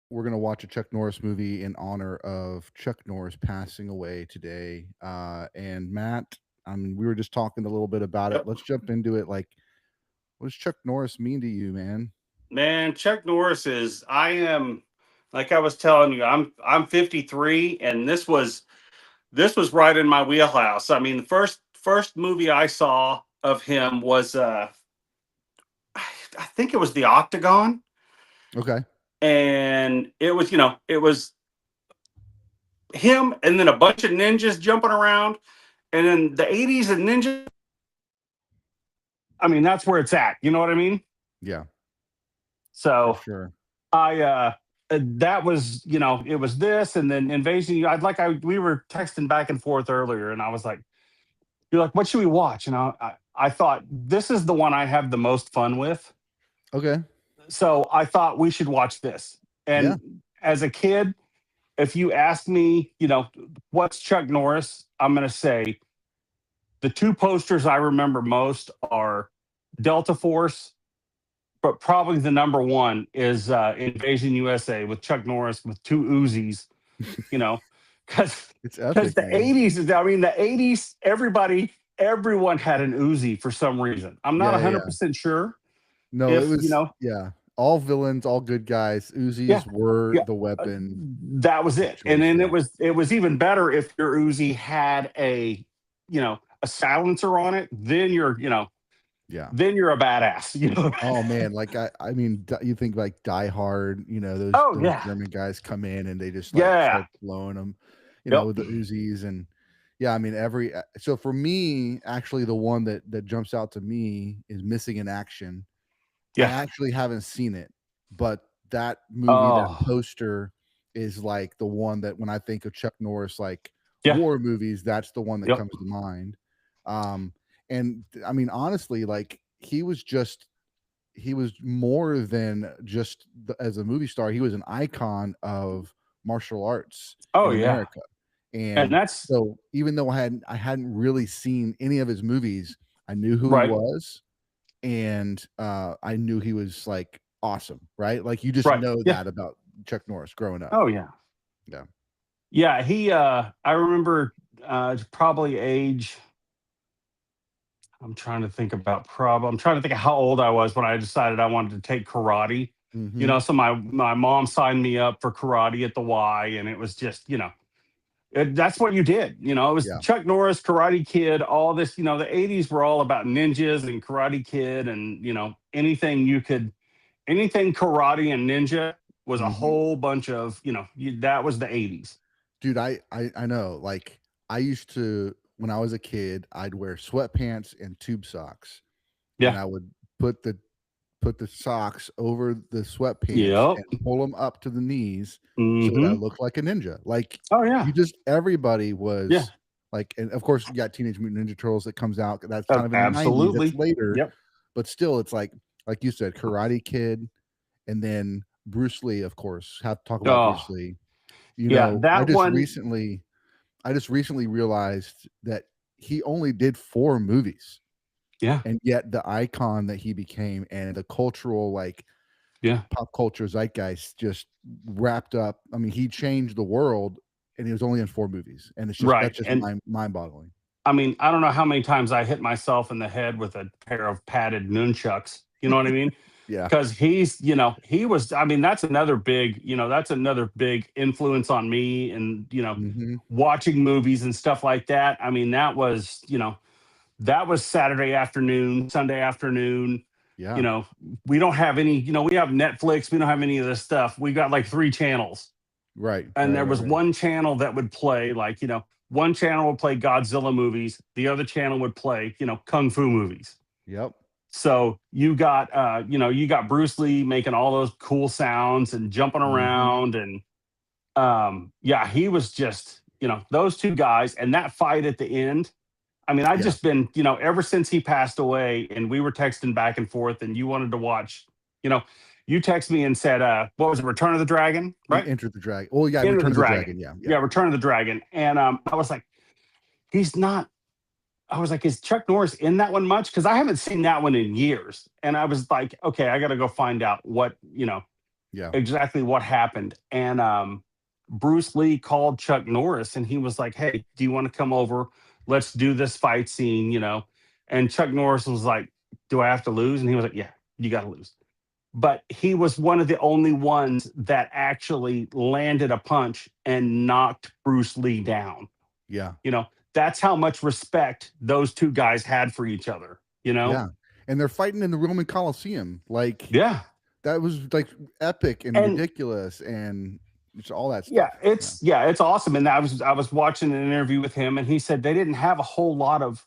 we're gonna watch a Chuck Norris movie in honor of Chuck Norris passing away today. And Matt, I mean, we were just talking a little bit about it. Yep. Let's jump into it. Like, what does Chuck Norris mean to you, man? Man, Chuck Norris is I am like I was telling you, I'm 53 and this was right in my wheelhouse. I mean, the first movie I saw of him was I think it was The Octagon, Okay. and it was him and then a bunch of ninjas jumping around, and then the 80s and ninja. I mean, that's where it's at. You know what I mean? Yeah, for So sure. I that was, it was this, and then Invasion. We were texting back and forth earlier, and I was like, you're like, what should we watch? And I thought this is the one I have the most fun with. Okay. So I thought we should watch this. Yeah. And as a kid, if you ask me, what's Chuck Norris, I'm going to say the two posters I remember most are Delta Force, but probably the number one is Invasion USA with Chuck Norris with two Uzis, you know, because It's because epic, the man. 80s is, I mean, the 80s, everyone had an Uzi for some reason. I'm not Yeah, yeah, yeah. 100% sure No, it if, was yeah. All villains, all good guys. yeah, Uzis were yeah, the weapon that was of it. And choice. then Yeah. it was even better if your Uzi had a silencer on it. Yeah. Then you're a badass. Oh man, like I mean, you think like Die Hard, those Oh those yeah, German guys come in and they just like yeah, start blowing them, yep, with the Uzis and yeah, I mean so for me, actually the one that jumps out to me is Missing in Action. I yeah. actually haven't seen it, but that movie, that Oh poster is like the one that when I think of Chuck Norris, like yeah, war movies, that's the one that yep, comes to mind. Um, and I mean, honestly, like he was more than just as a movie star. He was an icon of martial arts oh in yeah, America. and And that's so even though I hadn't really seen any of his movies, I knew who he right, was and I knew he was like awesome, right? Like you just right, know yeah, that about Chuck Norris growing up. oh yeah, Yeah. yeah. I remember probably age. I'm trying to think of how old I was when I decided I wanted to take karate. Mhm. So my mom signed me up for karate at the Y, and it was just, that's what you did. It was Yeah. Chuck Norris, Karate Kid, all this. The 80s were all about ninjas and Karate Kid, and anything karate and ninja was a Mhm. whole bunch of, that was the 80s. Dude, I know. Like I used to when I was a kid, I'd wear sweatpants and tube socks, and Yeah. I would put the put the socks over the sweatpants Yep. and pull them up to the knees so that I Hmm. looked like a ninja. Like Oh yeah. you just everybody Yeah. was like, and of course you got Teenage Mutant Ninja Turtles that comes out. That's kind of in the 90s. That's Absolutely. later, Yep. but still, it's like you said, Karate Kid, and then Bruce Lee, of course. Have to talk about Bruce Oh Lee. yeah. I That one. I just recently realized that he only did 4 movies, Yeah. and yet the icon that he became and the cultural, like, Yeah. pop culture zeitgeist just wrapped up. I mean, he changed the world, and he was only in 4 movies, and Right. that's just And mind-boggling. I mean, I don't know how many times I hit myself in the head with a pair of padded nunchucks. You know what I mean? Yeah. Because he was, I mean, that's another big influence on me and, Mhm. watching movies and stuff like that. I mean, that was Saturday afternoon, Sunday afternoon. You Yeah. know, we don't have we have Netflix. We don't have any of this stuff. We got like three channels, Right, and right, there right, was right. one channel that would play one channel would play Godzilla movies, the other channel would play kung fu movies. Yep. So you got Bruce Lee making all those cool sounds and jumping Mhm. around, and yeah, he was just those two guys, and that fight at the end. I mean, I Yeah. just been, ever since he passed away, and we were texting back and forth, and you wanted to watch, you know, you text me and said, what was it, Return of the Dragon, right? Enter the Dragon. Oh, yeah, Enter the Return of the Dragon. Dragon. Yeah, yeah. Yeah, Return of the Dragon. And I was like, he's not, I was like, is Chuck Norris in that one much? Because I haven't seen that one in years. And I was like, okay, I got to go find out what. Yeah. exactly what happened. And Bruce Lee called Chuck Norris and he was like, "Hey, do you want to come over? Let's do this fight scene, you know." And Chuck Norris was like, "Do I have to lose?" And he was like, "Yeah, you got to lose." But he was one of the only ones that actually landed a punch and knocked Bruce Lee down. Yeah. You know, that's how much respect those two guys had for each other, you know? Yeah. And they're fighting in the Roman Colosseum. Like Yeah. that was like epic and And ridiculous and just all that yeah, stuff. Yeah. it's awesome. And I was watching an interview with him and he said they didn't have a whole lot of,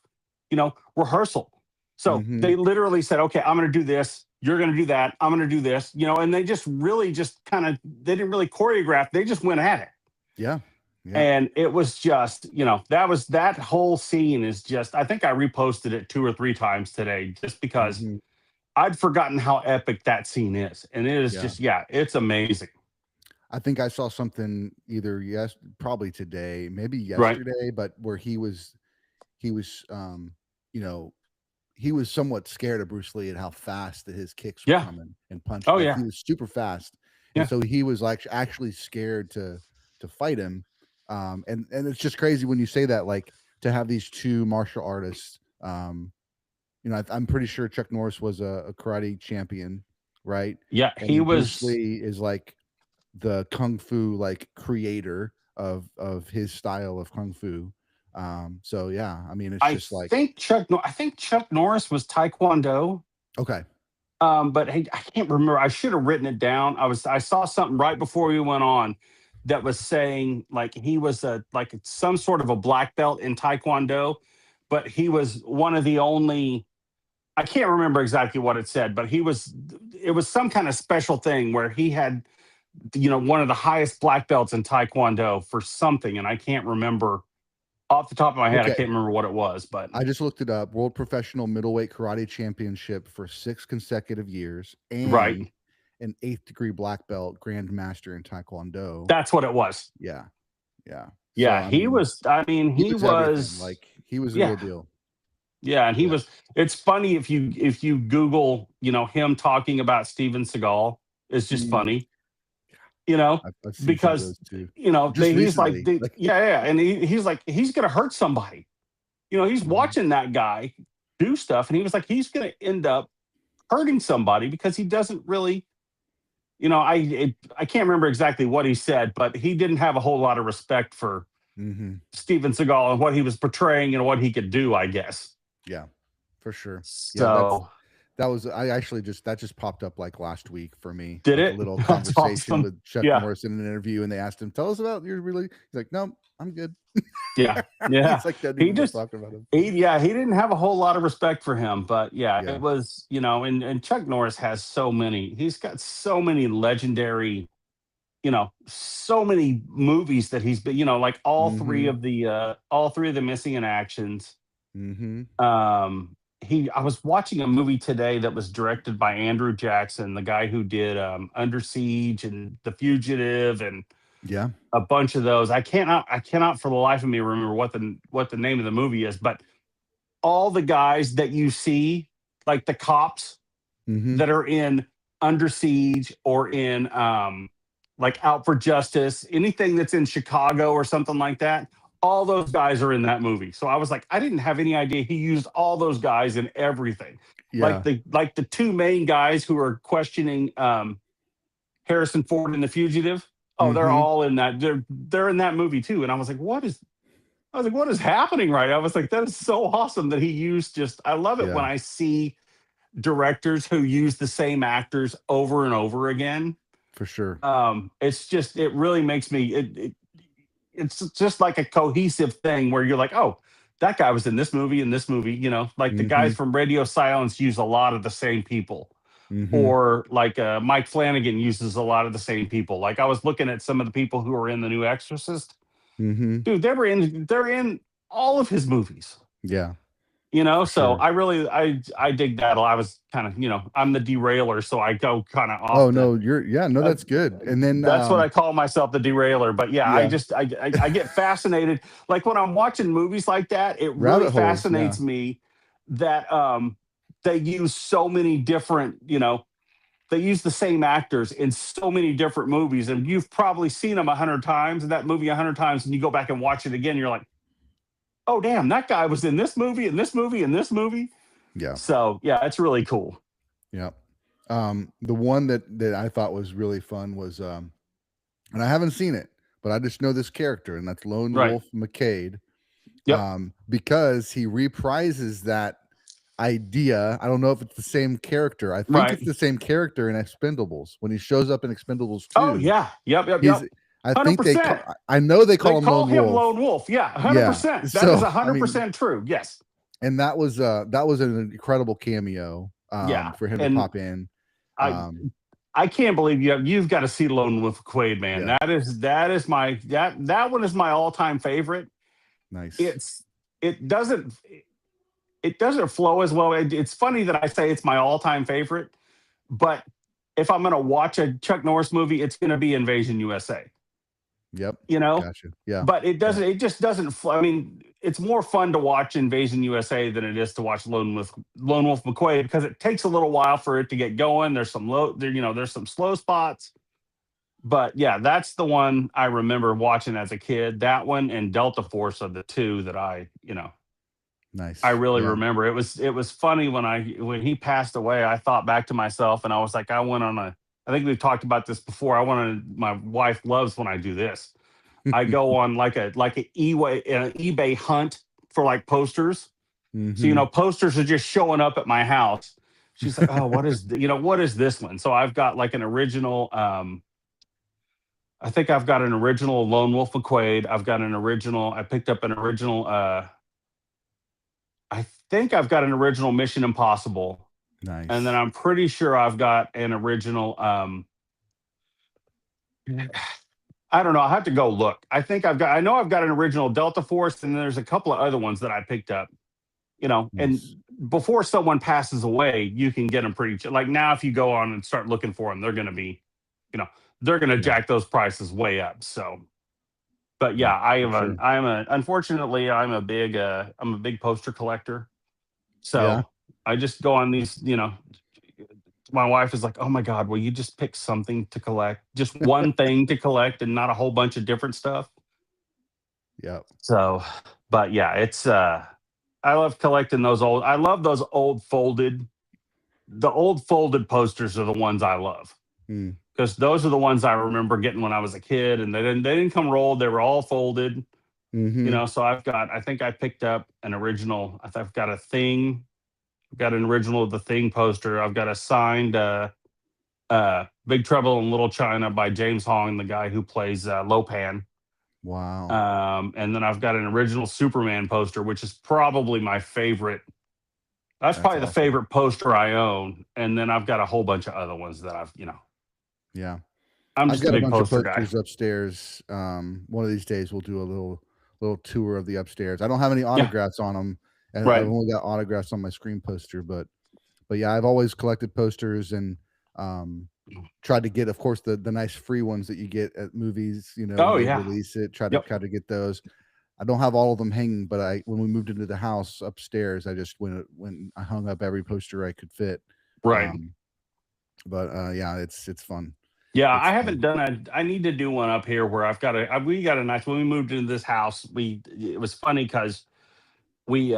rehearsal. So Mhm. they literally said, "Okay, I'm going to do this. You're going to do that. I'm going to do this." And they just really just kind of they didn't really choreograph. They just went at it. Yeah. Yeah. And it was just, that whole scene is just, I think I reposted it 2 or 3 times today just because Mhm. I'd forgotten how epic that scene is. And it is Yeah. just, yeah, it's amazing. I think I saw something either probably today, maybe Right. yesterday, but where he was you know, he was somewhat scared of Bruce Lee and how fast that his kicks were Yeah. coming and punch Oh, like yeah. he was super fast. And Yeah. so he was like actually scared to fight him. And it's just crazy when you say that, like to have these two martial artists. I'm pretty sure Chuck Norris was a karate champion, right? Yeah. And He then Bruce was, Lee is like the kung fu like creator of his style of kung fu. So yeah, I mean, it's just like I think Chuck Norris was Taekwondo. okay, But hey, I can't remember. I should have written it down. I saw something right before we went on that was saying like he was like some sort of a black belt in Taekwondo, but he was one of the only. I can't remember exactly what it said, but he was. It was some kind of special thing where he had, one of the highest black belts in Taekwondo for something, and I can't remember off the top of my head. I okay. can't remember what it was, but I just looked it up. World Professional Middleweight Karate Championship for 6 consecutive years, and right, an eighth degree black belt, Grandmaster in Taekwondo. that's what it was. Yeah, yeah. So Yeah, I he mean, was. I mean, he he was everything. was. Like he was the Yeah, real deal. yeah, and he Yeah. was. It's funny if you Google, him talking about Steven Seagal. It's just Mm, funny, you know, I've seen some of because those too. Just he's like, recently, like, yeah, yeah, and he's like, he's gonna hurt somebody. He's mhm, watching that guy do stuff, and he was like, he's gonna end up hurting somebody because he doesn't really. I can't remember exactly what he said, but he didn't have a whole lot of respect for mhm. Steven Seagal and what he was portraying and what he could do, I guess. Yeah, for sure. Yeah, So that was I actually just that just popped up like last week for me, did like a it? little That's conversation awesome. with Chuck Yeah. Norris in an interview, and they asked him, "Tell us about your really." He's like, "No, I'm good." Yeah. Yeah. He's like, doesn't He even want to just talk about him. he didn't have a whole lot of respect for him, but yeah, Yeah. it was, and Chuck Norris has he's got so many legendary, so many movies that he's been, like Mhm. all three of the Missing in Actions. Mhm. I was watching a movie today that was directed by Andrew Jackson, the guy who did Under Siege and The Fugitive and Yeah. a bunch of those. I cannot for the life of me remember what the name of the movie is, but all the guys that you see, like the cops Mhm. that are in Under Siege or in like Out for Justice, anything that's in Chicago or something like that, all those guys are in that movie. So I was like, I didn't have any idea he used all those guys in everything. Yeah. Like the two main guys who are questioning Harrison Ford in The Fugitive. Oh, they're Mhm. all in that. They're in that movie too. And I was like, what is happening right now? I was like, that is so awesome that he used just I love it Yeah, when I see directors who use the same actors over and over again. for sure. It's just it really makes me it's just like a cohesive thing where you're like, oh, that guy was in this movie, like the guys Mhm. from Radio Silence use a lot of the same people. Mhm. Or like Mike Flanagan uses a lot of the same people. Like I was looking at some of the people who are in the new Exorcist. Mhm. Dude, they're in all of his movies. Yeah, for So sure. I dig that. I was kind of, I'm the derailer, so I go kind of Oh, off the no, no, uh, that's good. And then, that's what I call myself, the derailer. But yeah, I yeah, just I get fascinated. Like when I'm watching movies like that, it really rabbit holes, yeah. fascinates me that they use so many different, they use the same actors in so many different movies, and you've probably seen them 100 times in that movie 100 times, and you go back and watch it again, and you're like, oh damn, that guy was in this movie, in this movie, in this movie. Yeah. So yeah, it's really cool. Yeah. The one that I thought was really fun was and I haven't seen it, but I just know this character, and that's Lone Right. Wolf McCade. Yep. Because he reprises that idea. I don't know if it's the same character. I think Right. it's the same character in Expendables when he shows up in Expendables Oh 2. yeah. Yep. Yep. He's Yep. I think they 100%. call I know they They call him call Lone him Wolf. Lone Wolf. Yeah. Yeah. 100%. That is So a I hundred mean, percent true. Yes. and that was an incredible cameo Yeah. for him to And pop in. I Um I can't believe you've got to see Lone Wolf Quaid, man. yeah, That is my that one is my all-time favorite. nice. It's it doesn't it doesn't flow as well. It's funny that I say it's my all-time favorite, but if I'm going to watch a Chuck Norris movie, it's going to be Invasion USA. Yep. You know, Gotcha. Yeah. but it Yeah. doesn't. It just doesn't. I mean, it's more fun to watch Invasion USA than it is to watch Lone Wolf McQuaid because it takes a little while for it to get going. There's some low. There, there's some slow spots. But yeah, that's the one I remember watching as a kid. That one and Delta Force are the two that I Nice. really Yeah. remember. It was funny when he passed away. I thought back to myself and I was like, I went on a. I think we've talked about this before. My wife loves when I do this. I go on like a eBay hunt for like posters. So Mhm. posters are just showing up at my house. She's like, oh, what is this one? So I've got like an original. I think I've got an original Lone Wolf McQuaid. I've got an original. I picked up an original. I think I've got an original Mission Impossible, and then Nice. I'm pretty sure I've got an original. I don't know. I have to go look. I know I've got an original Delta Force, and there's a couple of other ones that I picked up. And Nice. before someone passes away, you can get them pretty like now. If you go on and start looking for them, they're going to be, you know, they're going to Yeah. jack those prices way up. So, but yeah, Yep, for sure. unfortunately, I'm a big poster collector. Yeah. So I just go on these, my wife is like, "Oh my god, will you just pick something to collect? Just one thing to collect and not a whole bunch of different stuff?" Yep. So, but yeah, it's I love collecting those old I love those old folded posters are the ones I love. Mm. Because those are the ones I remember getting when I was a kid and they didn't come rolled, they were all folded. Mhm. So I think I picked up an original. I've got a thing. I've got an original of the Thing poster. I've got a signed Big Trouble in Little China by James Hong, the guy who plays Lopan. Wow. And then I've got an original Superman poster, which is probably my favorite. That's That's probably the awesome. favorite poster I own. And then I've got a whole bunch of other ones that Yeah. I'm I've just a got a big bunch of poster guy. posters upstairs. One of these days we'll do a little tour of the upstairs. I don't have any Yeah, autographs on them, and I've right. only got autographs on my screen poster, but yeah, I've always collected posters and um tried to get, of course, the nice free ones that you get at movies, when Oh they yeah. release it, Yep. try to get those. I don't have all of them hanging, but when we moved into the house upstairs, I just when I hung up every poster I could fit. Right. Um, but yeah, it's fun. Yeah, I It's haven't fun. done I need to do one up here where we got a nice when we moved into this house. It was funny because we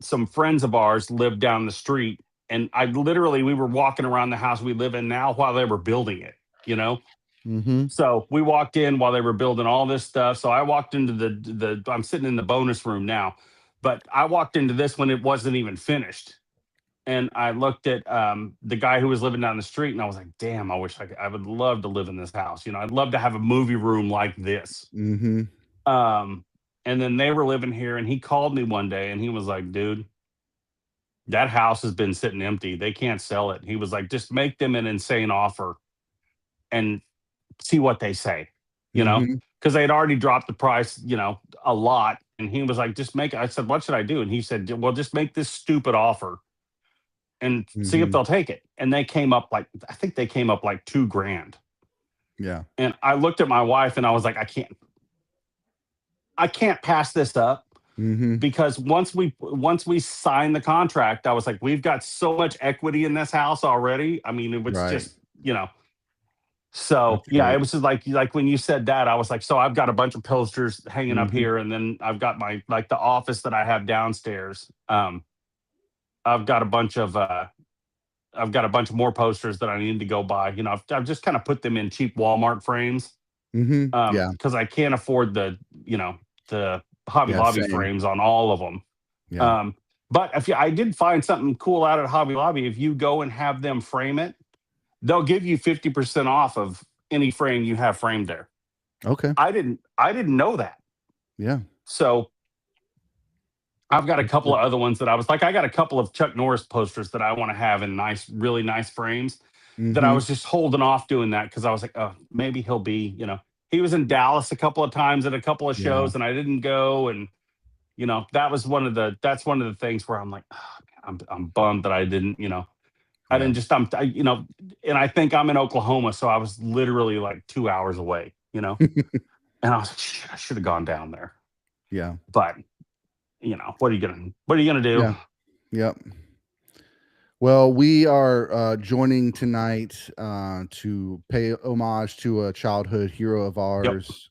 some friends of ours lived down the street, and we were walking around the house we live in now while they were building it, you know. Mhm. So we walked in while they were building all this stuff. So I walked into the I'm sitting in the bonus room now, but I walked into this when it wasn't even finished. And I looked at the guy who was living down the street, and I was like, "Damn, I would love to live in this house. I'd love to have a movie room like this." Mhm. Um, and then they were living here, and he called me one day, and he was like, "Dude, that house has been sitting empty. They can't sell it." He was like, "Just make them an insane offer and see what they say," you know, Mhm. because they had already dropped the price, a lot. And he was like, "Just make it." I said, "What should I do?" And he said, "Well, just make this stupid offer and see if Mhm. they'll take it." And I think they came up like 2 grand. Yeah. And I looked at my wife and I was like, I can't pass this up. Mhm. because once we signed the contract, I was like, we've got so much equity in this house already. I mean, it was Right. just, so That's yeah, great. it was just like when you said that, I was like, so I've got a bunch of posters hanging up Mhm. here, and then I've got my like the office that I have downstairs. I've got a bunch of I've got a bunch of more posters that I need to go buy. I've just kind of put them in cheap Walmart frames, Mhm. Yeah. because I can't afford the Hobby Yeah, Lobby same. frames on all of them. Yeah. But I did find something cool out at Hobby Lobby. If you go and have them frame it, they'll give you 50% off of any frame you have framed there. Okay. I didn't know that. Yeah. So I've got a That's couple good. of other ones that I was like, I got a couple of Chuck Norris posters that I want to have in nice, really nice frames, that I Mhm. was just holding off doing that because I was like, oh, maybe he'll be, he was in Dallas a couple of times at a couple of Yeah. shows and I didn't go. And, that's one of the things where I'm like, oh, man, I'm bummed that I didn't, I Yeah. didn't just, and I think I'm in Oklahoma. So I was literally like 2 hours away, and I was like, shit, I should have gone down there. Yeah. But, what are you going to do? Yeah. Yep. Well, we are joining tonight to pay homage to a childhood hero of Yep. ours.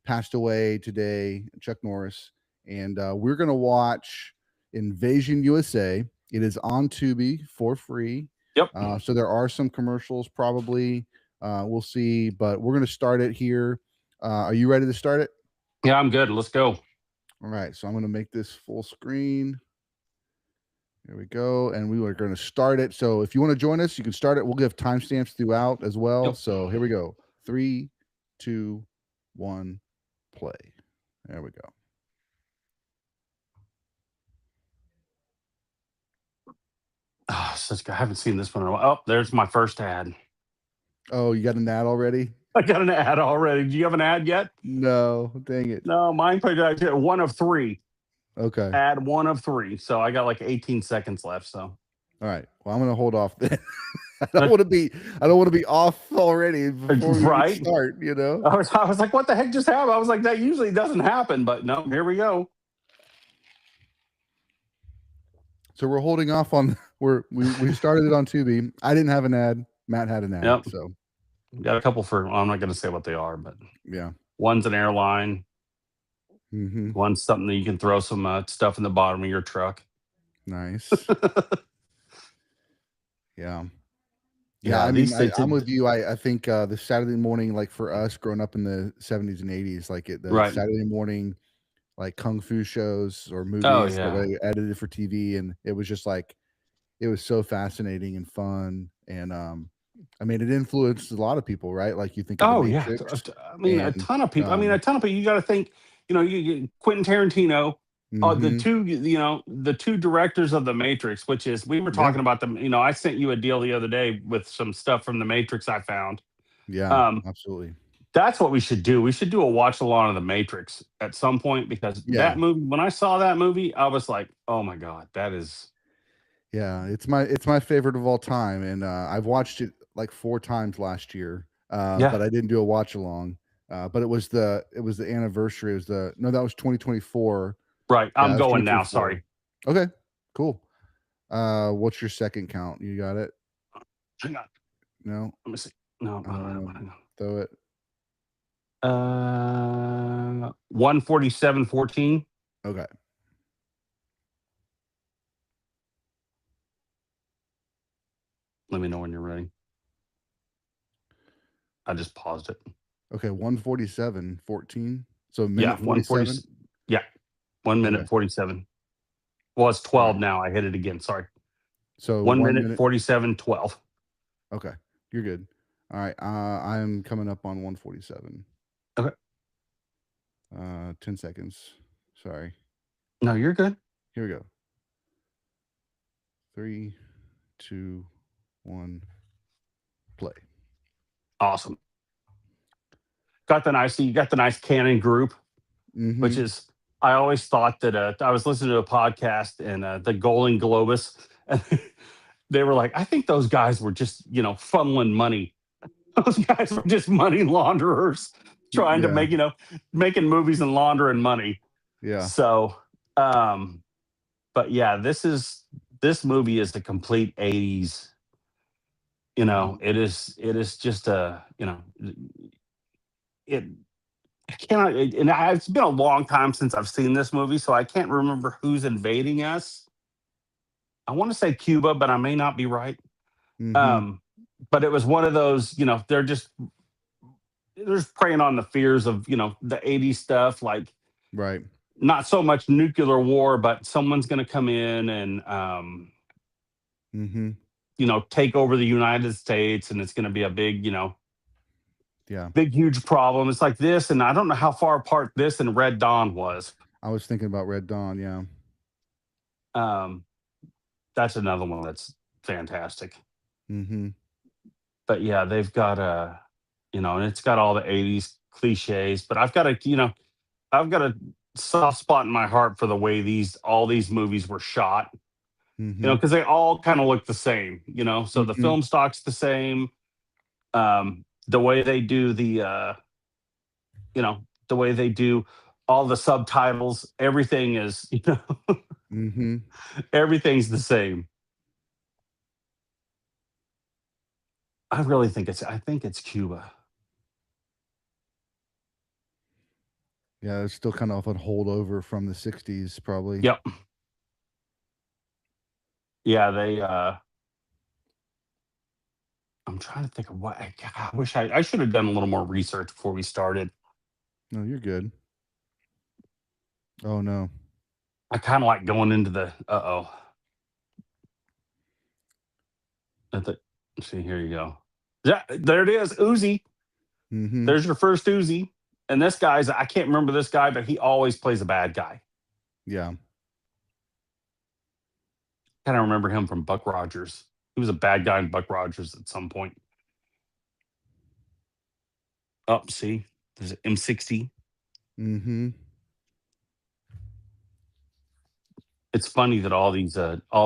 Passed away today, Chuck Norris, and we're gonna watch Invasion USA. It is on Tubi for free, Yep. so there are some commercials probably. We'll see, but we're gonna start it here. Are you ready to start it? Yeah, I'm good. Let's go. All right, so I'm gonna make this full screen. There we go, and we are going to start it. So if you want to join us, you can start it. We'll give timestamps throughout as well. Yep. So here we go. 3, 2, 1, play. There we go. Oh, I haven't seen this one in a while. Oh, there's my first ad. Oh, you got an ad already? I got an ad already. Do you have an ad yet? No, dang it. No, mine played one of three. Okay. Ad one of three. So I got like 18 seconds left. So All right. Well, I'm going to hold off then. I don't want to be off already before we even right. start, I was like, what the heck just happened? I was like, that usually doesn't happen, but no, here we go. So we're holding off on we started it on Tubi. I didn't have an ad. Matt had an ad. Yep. So, Got a couple I'm not going to say what they are, but yeah. one's an airline. Mhm. One's something that you can throw some stuff in the bottom of your truck. Nice. Yeah. Yeah, Yeah, I mean, these they I'm did. with you. I think the Saturday morning, like for us growing up in the 70s and 80s, like the Right. Saturday morning, like kung fu shows or Oh, movies that yeah. were edited for TV, and it was just like it was so fascinating and fun, and I mean, it influenced a lot of people, right? Like you think of The Oh yeah, Matrix, I mean a and ton of people. I mean a um, ton of people. You got to think. You Quentin Tarantino, the mhm, two the two directors of The Matrix, which is we were yeah, talking about them. I sent you a deal the other day with some stuff from The Matrix I found. yeah, Um, absolutely, that's what we should do. We should do a watch along of The Matrix at some point because yeah. that movie. When I saw that movie, I was like, oh my god, that is. Yeah, it's my favorite of all time, and I've watched it like 4 times last year, Yeah, but I didn't do a watch along. But it was the anniversary. It was the no, that was 2024. right. Yeah, I'm that was going now. 2024. Sorry. Okay, cool. What's your second count? You got it? Hang on. No, Let me see. No, I I don't don't have want one. to Hang throw it. on. 147.14. Okay, Let me know when you're ready. I just paused it. okay, 147:14. So Yeah, minute 140. 47. Yeah, 1 Okay, minute 47. Well, it's all 12 right. now. I hit it again. Sorry. So 1 1 minute minute. 47:12. Okay, you're good. All right, I'm coming up on 147. Okay. 10 seconds. Sorry. No, you're good. Here we go. 3, 2, 1, play. Awesome. You got the nice Canon group, which Mhm. is, I always thought that I was listening to a podcast and the Golden Globus, and they were like, I think those guys were just, funneling money. Those guys were just money launderers trying to Yeah. making movies and laundering money. Yeah. So, um, but yeah, this movie is a complete 80s. Mhm. It is just a, it I cannot, it's been a long time since I've seen this movie, so I can't remember who's invading us. I want to say Cuba, but I may not be right. Mhm. Um, but it was one of those, they're just preying on the fears of, the 80s stuff, like Right. not so much nuclear war, but someone's going to come in and, Mhm. take over the United States, and it's going to be a big, Yeah. big, huge problem. It's like this, and I don't know how far apart this and Red Dawn was. I was thinking about Red Dawn, yeah. Um, that's another one that's fantastic. Mhm. But yeah, they've got and it's got all the 80s cliches, but I've got a soft spot in my heart for the way these all these movies were shot, Mhm. because they all kind of look the same, so the Mhm. film stock's the same. The way they do the way they do all the subtitles, everything is, Mhm. everything's the same. I think it's Cuba. Yeah, it's still kind of a holdover from the '60s, probably. Yep. Yeah, I'm trying to think of what I wish I should have done a little more research before we started. No, you're good. Oh, no. I kind of like going into the at the see, here you go. Yeah, there it is. Uzi. Mhm. There's your first Uzi. And this guy's, I can't remember this guy, but he always plays a bad guy. Yeah. Kind of remember him from Buck Rogers. He was a bad guy in Buck Rogers at some point. Oh, see, there's an M60. Mhm. It's funny that all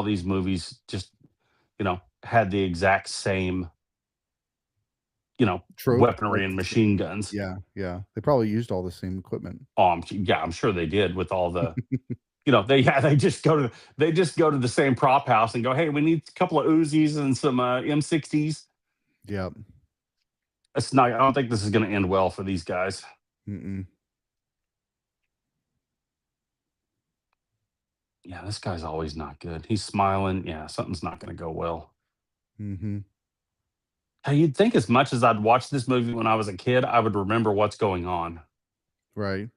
these movies just, had the exact same, Trope, weaponry like and the machine same. guns. Yeah, yeah. They probably used all the same equipment. Oh, yeah, I'm sure they did with all the, they just go to the same prop house and go, hey, we need a couple of Uzis and some M60s. Yep. It's not. I don't think this is going to end well for these guys. Mm-mm. Yeah, this guy's always not good. He's smiling. Yeah, something's not going to go well. Mhm. Hey, you'd think as much as I'd watched this movie when I was a kid, I would remember what's going on. Right.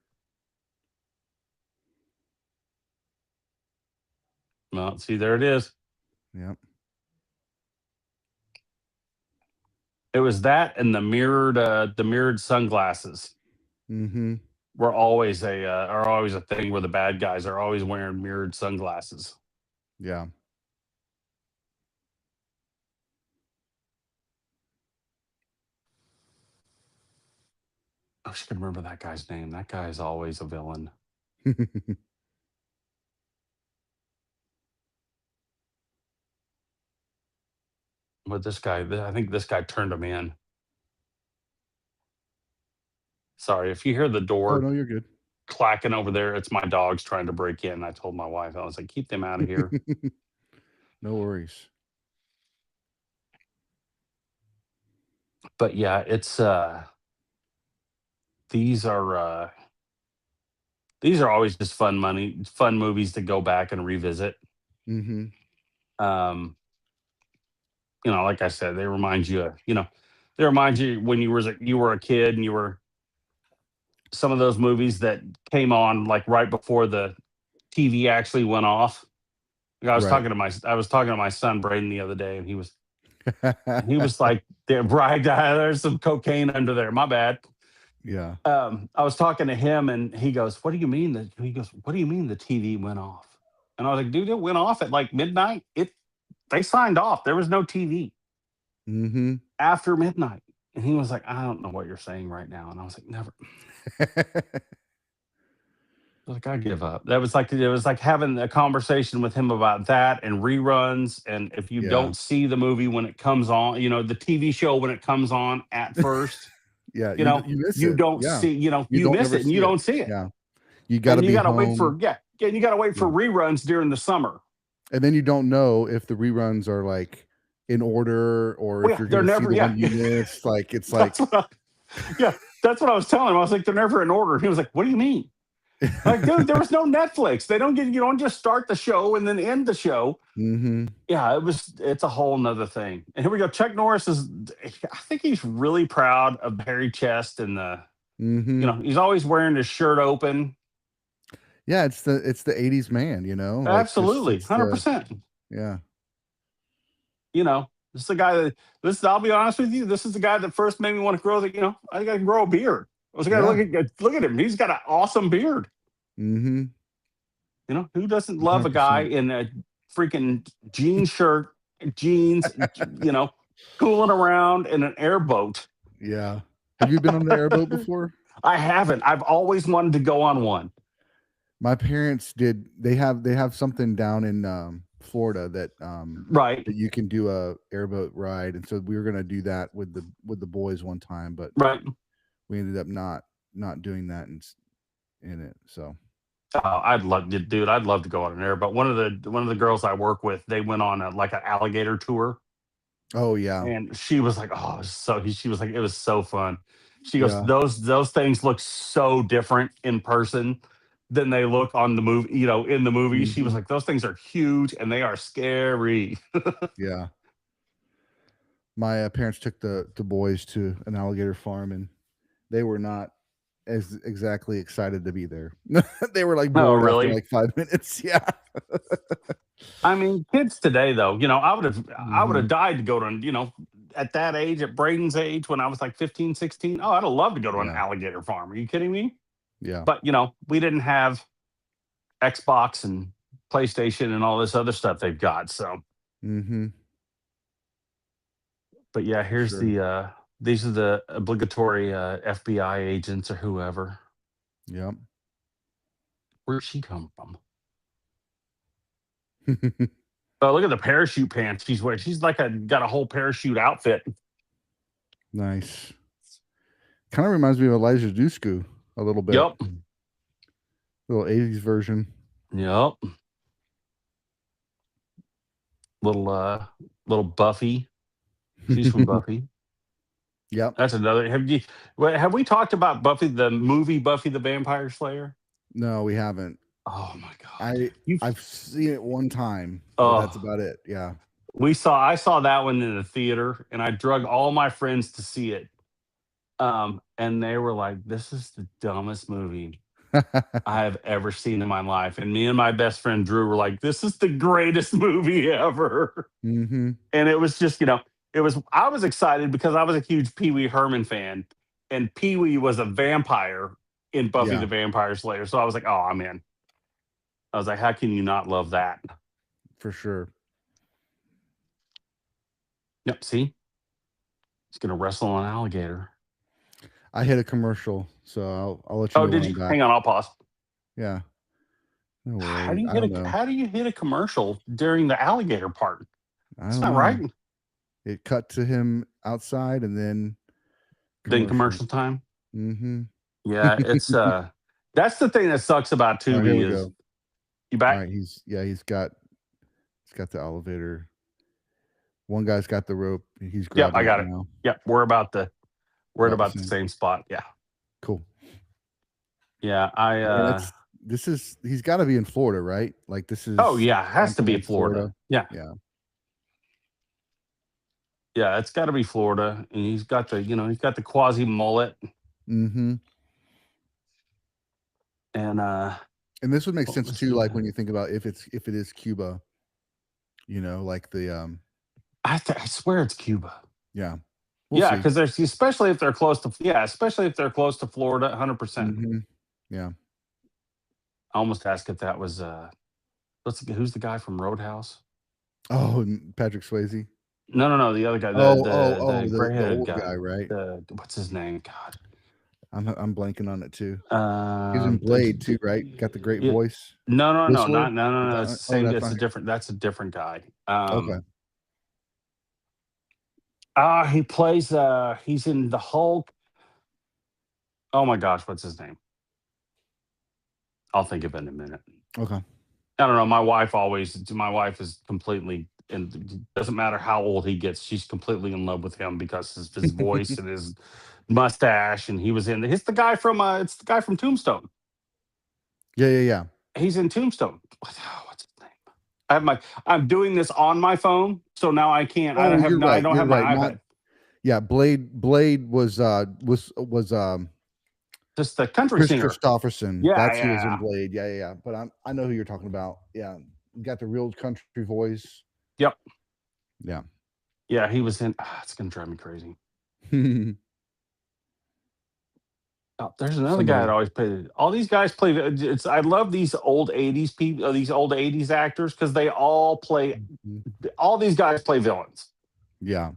Well, see, there it is. Yep. It was that and the mirrored sunglasses Mhm. are always a thing where the bad guys are always wearing mirrored sunglasses. Yeah. I wish I could remember that guy's name. That guy is always a villain. But this guy, I think this guy turned him in. Sorry, if you hear the Oh, door no, you're good. clacking over there, it's my dogs trying to break in. I told my wife, I was like, keep them out of here. No worries. But yeah, it's these are uh these are always just fun movies to go back and revisit. Mhm. Um, like I said, they remind you when you were a kid and you were some of those movies that came on like right before the TV actually went off. Like, Right. I was talking to my son Braden the other day, and he was like, "There, right, there's some cocaine under there. My bad." Yeah. I was talking to him, and he goes, "What do you mean that?" He goes, "What do you mean the TV went off?" And I was like, "Dude, it went off at like midnight. They signed off. There was no TV Mhm. after midnight." And he was like, "I don't know what you're saying right now." And I was like, "Never." Like, I give up. It was like having a conversation with him about that and reruns. And if you Yeah. don't see the movie when it comes on, the TV show when it comes on at first, Yeah, you miss you it. don't Yeah. see, You you don't miss ever it and see you it. don't see it. Yeah. You got to and you be got to wait home. for you got to wait for Yeah. reruns during the summer. And then you don't know if the reruns are like in order or Well, if yeah, you're they're going to see never. the Yeah, one you missed. Like it's that's like, what. Yeah, that's what I was telling him. I was like, they're never in order. He was like, what do you mean? Like, dude, there was no Netflix. They don't get you don't just start the show and then end the show. hmm Yeah, it's a whole nother thing. And here we go. Chuck Norris is I think he's really proud of the hairy chest and hmm he's always wearing his shirt open. Yeah, it's the 80s man, like just Absolutely. it's the 100%. yeah. This is the guy that this I'll be honest with you, this is the guy that first made me want to grow I gotta grow a beard. I was gonna Yeah. look at him. He's got an awesome beard. Mhm. Who doesn't love a guy 100%. in a freaking jean shirt, jeans, cooling around in an airboat? Yeah. Have you been on the airboat before? I haven't. I've always wanted to go on one. My parents did. They have something down in Florida Right, that you can do a airboat ride, and so we were gonna do that with the boys one time, but right. we ended up not doing that in it. So I'd love to go on an airboat. One of the girls I work with, they went on like an alligator tour, oh yeah, and she was like, "Oh, it was she was like, it was so fun." She goes, yeah, "Those things look so different in person than they look on the movie. In the movie." She was hmm like, "Those things are huge and they are scary." yeah. My parents took the boys to an alligator farm, and they were not as exactly excited to be there. They were like Oh, bored after really? like 5 minutes. Yeah. I mean, kids today, though, I would have hmm died to go to, at that age, at Braden's age, when I was like 15, 16. Oh, I'd have loved to go to an Yeah. alligator farm. Are you kidding me? Yeah. But we didn't have Xbox and PlayStation and all this other stuff they've got. So, hmm but yeah, For here's sure. these are the obligatory FBI agents or whoever. Yep. Where'd she come from? Oh, look at the parachute pants she's wearing. She's like got a whole parachute outfit. Nice. Kind of reminds me of Elijah Dushku a little bit. Yep. Little 80s version. Yep. Little Buffy. She's from Buffy. Yep. That's another. Have we talked about Buffy the movie Buffy the Vampire Slayer? No, we haven't. Oh my god. I You I've seen it one time, but that's Oh, about it. Yeah. I saw that one in the theater and I drug all my friends to see it. And they were like, "This is the dumbest movie I have ever seen in my life." And me and my best friend Drew were like, "This is the greatest movie ever." hmm And it was just, I was excited because I was a huge Pee Wee Herman fan, and Pee Wee was a vampire in Buffy the Yeah, Vampire Slayer. So I was like, "Oh, I'm in." I was like, "How can you not love that?" for sure. Yep. See, he's gonna wrestle an alligator. I hit a commercial, so I'll let you Oh, know when did you? I'm back. Hang on, I'll pause. Yeah. No worries. I don't know. How do you hit a commercial during the alligator part? I It's don't not know. right. It cut to him outside and then Then commercial. commercial time. hmm Yeah, it's that's the thing that sucks about All right, here Tubi we is go. you All back. right, he's got the elevator. One guy's got the rope. He's Yep, grabbing I it got it. now. Yep, we're at About the about the same. same spot. Yeah. Cool. Yeah, I And he's got to be in Florida, right? Like this oh is yeah, it has to something be in Florida. Florida. Yeah. Yeah. Yeah, it's got to be Florida, and he's got the quasi mullet, hmm and And this would make what sense was too, the like when you think about if it is Cuba, like the I swear it's Cuba. yeah. We'll Yeah, see. because there's especially if they're close to especially if they're close to Florida, 100%. hmm Yeah. I almost asked if that was who's the guy from Roadhouse? Oh, and Patrick Swayze. No, no, no, the other guy, the The gray-headed old guy. guy, right? The what's his name? God. I'm blanking on it too. He's in The, Blade too, right? Got the great it, voice. no, no, no, Whistler. not no, no, Is no. that It's right? the Oh, same. that's It's not a him. different. That's a different guy. Okay. He plays. He's in the Hulk. Oh my gosh, what's his name? I'll think of it in a minute. Okay. I don't know. My wife is completely, and it doesn't matter how old he gets, she's completely in love with him because of his voice and his mustache. And he was in, it's the guy from, it's the guy from Tombstone. Yeah, yeah, yeah. He's in Tombstone. What's his name? I'm doing this on my phone. So now I can't, Oh, I don't you're have my right. Not iPad. yeah, Blade was Just the country Chris singer. Christopherson. Yeah. That's who was in Yeah. Blade. Yeah, yeah, yeah. But I know who you're talking about. Yeah. Got the real country voice. Yep. Yeah. Yeah. He was in, it's going to drive me crazy. Oh, there's another guy that Somebody. always played. All these guys play. It's. I love these old '80s people, these old '80s actors, because they all play. Mhm. All these guys play villains. Yeah.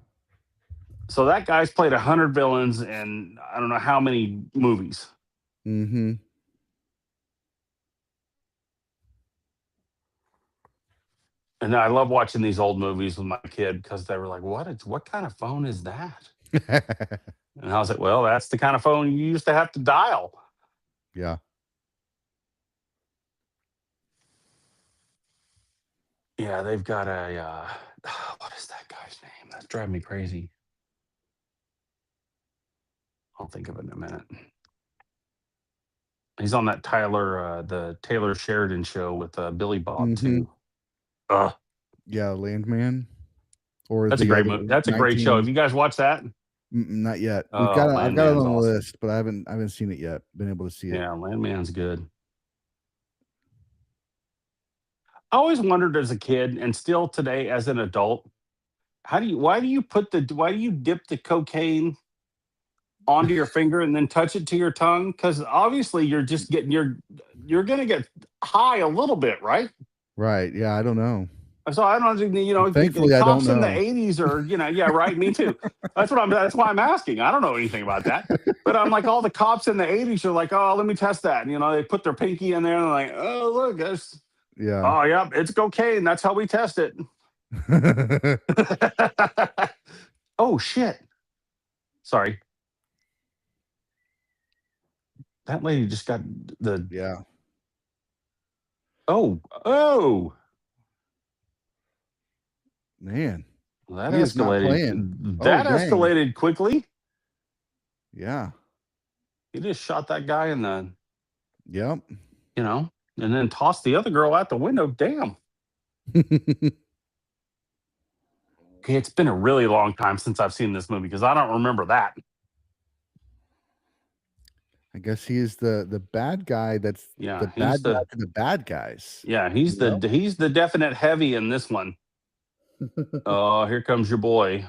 So that guy's played 100 villains in I don't know how many movies. Mhm. And I love watching these old movies with my kid because they were like, what kind of phone is that?" And I was like, "Well, that's the kind of phone you used to have to dial." Yeah. Yeah, they've got a. What is that guy's name? That's driving me crazy. I'll think of it in a minute. He's on that the Taylor Sheridan show with Billy Bob Mhm. too. Ugh, Yeah, Landman or that's a the great other movie. That's a great show. Have 19. you guys watched that? Not yet. Oh, I've got it Landman's on the awesome. list, but I haven't seen it yet. Been able to see it. Yeah, Landman's good. I always wondered as a kid, and still today as an adult, why do you dip the cocaine onto your finger and then touch it to your tongue? Because obviously you're gonna get high a little bit, right? Right. Yeah, I don't know. So I don't, the Thankfully, I don't cops in the know. '80s are, yeah, right. Me too. That's why I'm asking. I don't know anything about that, but I'm like, all the cops in the '80s are like, oh, let me test that. And, they put their pinky in there and they're like, oh, look, Yeah. oh, yeah, it's cocaine. That's how we test it. Oh shit. Sorry. That lady just got the, Yeah. oh, Man, that he is not escalated. playing. Oh, That dang. escalated quickly. Yeah. He just shot that guy in the, Yep. you know, and then tossed the other girl out the window. Damn. Okay, it's been a really long time since I've seen this movie because I don't remember that. I guess he is the bad guy that's the Yeah, bad guy to the bad guys, he's you know? the definite heavy in this one. Oh, here comes your boy.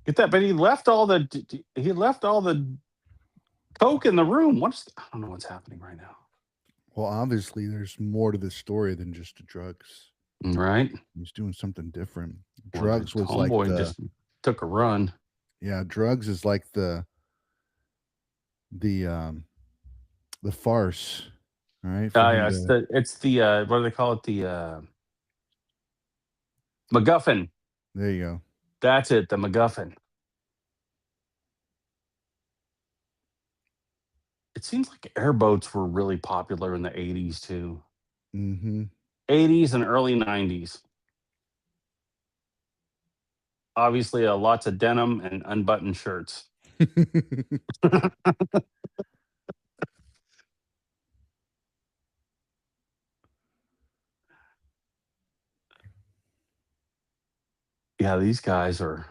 Get that, but he left all the coke in the room. I don't know what's happening right now. Well, obviously, there's more to this story than just the drugs. Right? He's doing something different. Well, the Drugs was like homeboy just took a run. yeah, drugs is like the, the farce, right? For Oh him yeah, to it's the what do they call it? The MacGuffin. there you go. That's it, the MacGuffin. It seems like airboats were really popular in the '80s too. Mhm. '80s and early '90s. Obviously, lots of denim and unbuttoned shirts. Yeah, these guys are.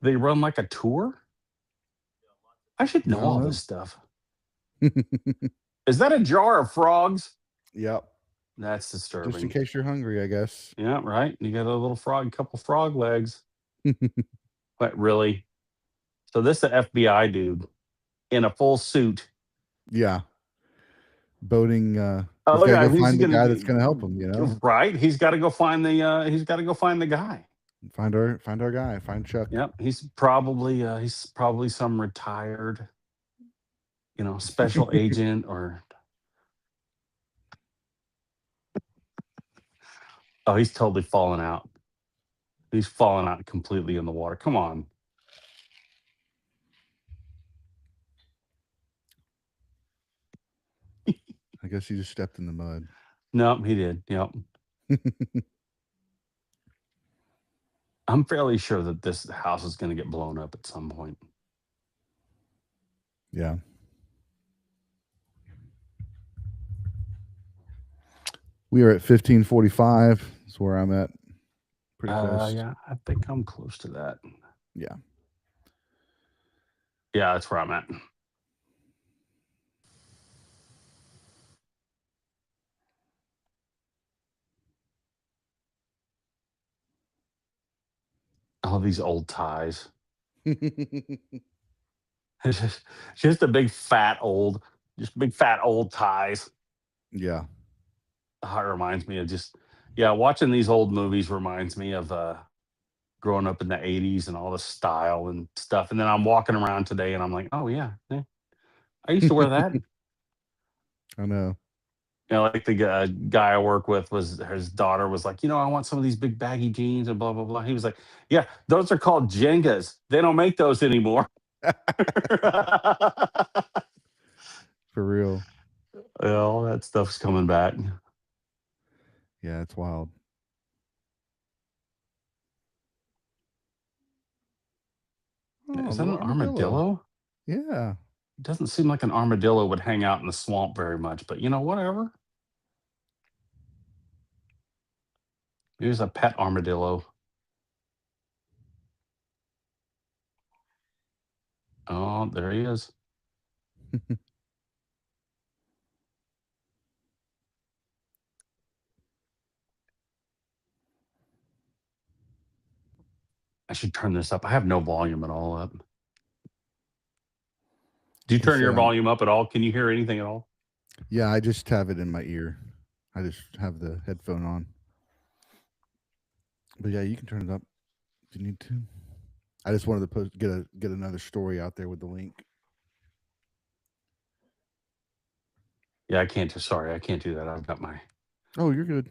They run like a tour. I should I know don't all know. this stuff. Is that a jar of frogs? Yep. That's Just in disturbing. case you're hungry, I guess. Yeah, right. You got a little frog, couple frog legs. But really, so this is the FBI dude in a full suit. Yeah. Boating, Oh, he's look gotta at go him. He's find the gonna guy that's gonna help him, you know? right. He's got to go find the. He's got to go find the guy. Find our guy, find Chuck. Yep. He's probably some retired, special agent or. Oh, he's totally fallen out. He's fallen out completely in the water. Come on. guess he just stepped in the mud. Nope, he did. Yep. I'm fairly sure that this house is going to get blown up at some point. Yeah. We are at 15:45. That's where I'm at. Pretty close. Yeah, I think I'm close to that. Yeah. Yeah, that's where I'm at. All these old ties. It's just a big fat old, just big fat old ties. Yeah. It reminds me of just, yeah, watching these old movies reminds me of growing up in the 80s and all the style and stuff. And then I'm walking around today and I'm like, oh, yeah, I used to wear that. I know. Like the guy I work with, was his daughter was like, I want some of these big baggy jeans and blah, blah, blah. He was like, yeah, those are called Jengas. They don't make those anymore. For real. All that stuff's coming back. Yeah, it's wild. Oh, Is that little an armadillo. armadillo? Yeah. It doesn't seem like an armadillo would hang out in the swamp very much, but whatever. Here's a pet armadillo. Oh, there he is. I should turn this up. I have no volume at all up. Do you Let's turn say your volume up at all? Can you hear anything at all? Yeah, I just have it in my ear. I just have the headphone on. But yeah, you can turn it up if you need to. I just wanted to get another story out there with the link. Yeah, I can't. Sorry, I can't do that. I've got Oh, you're good.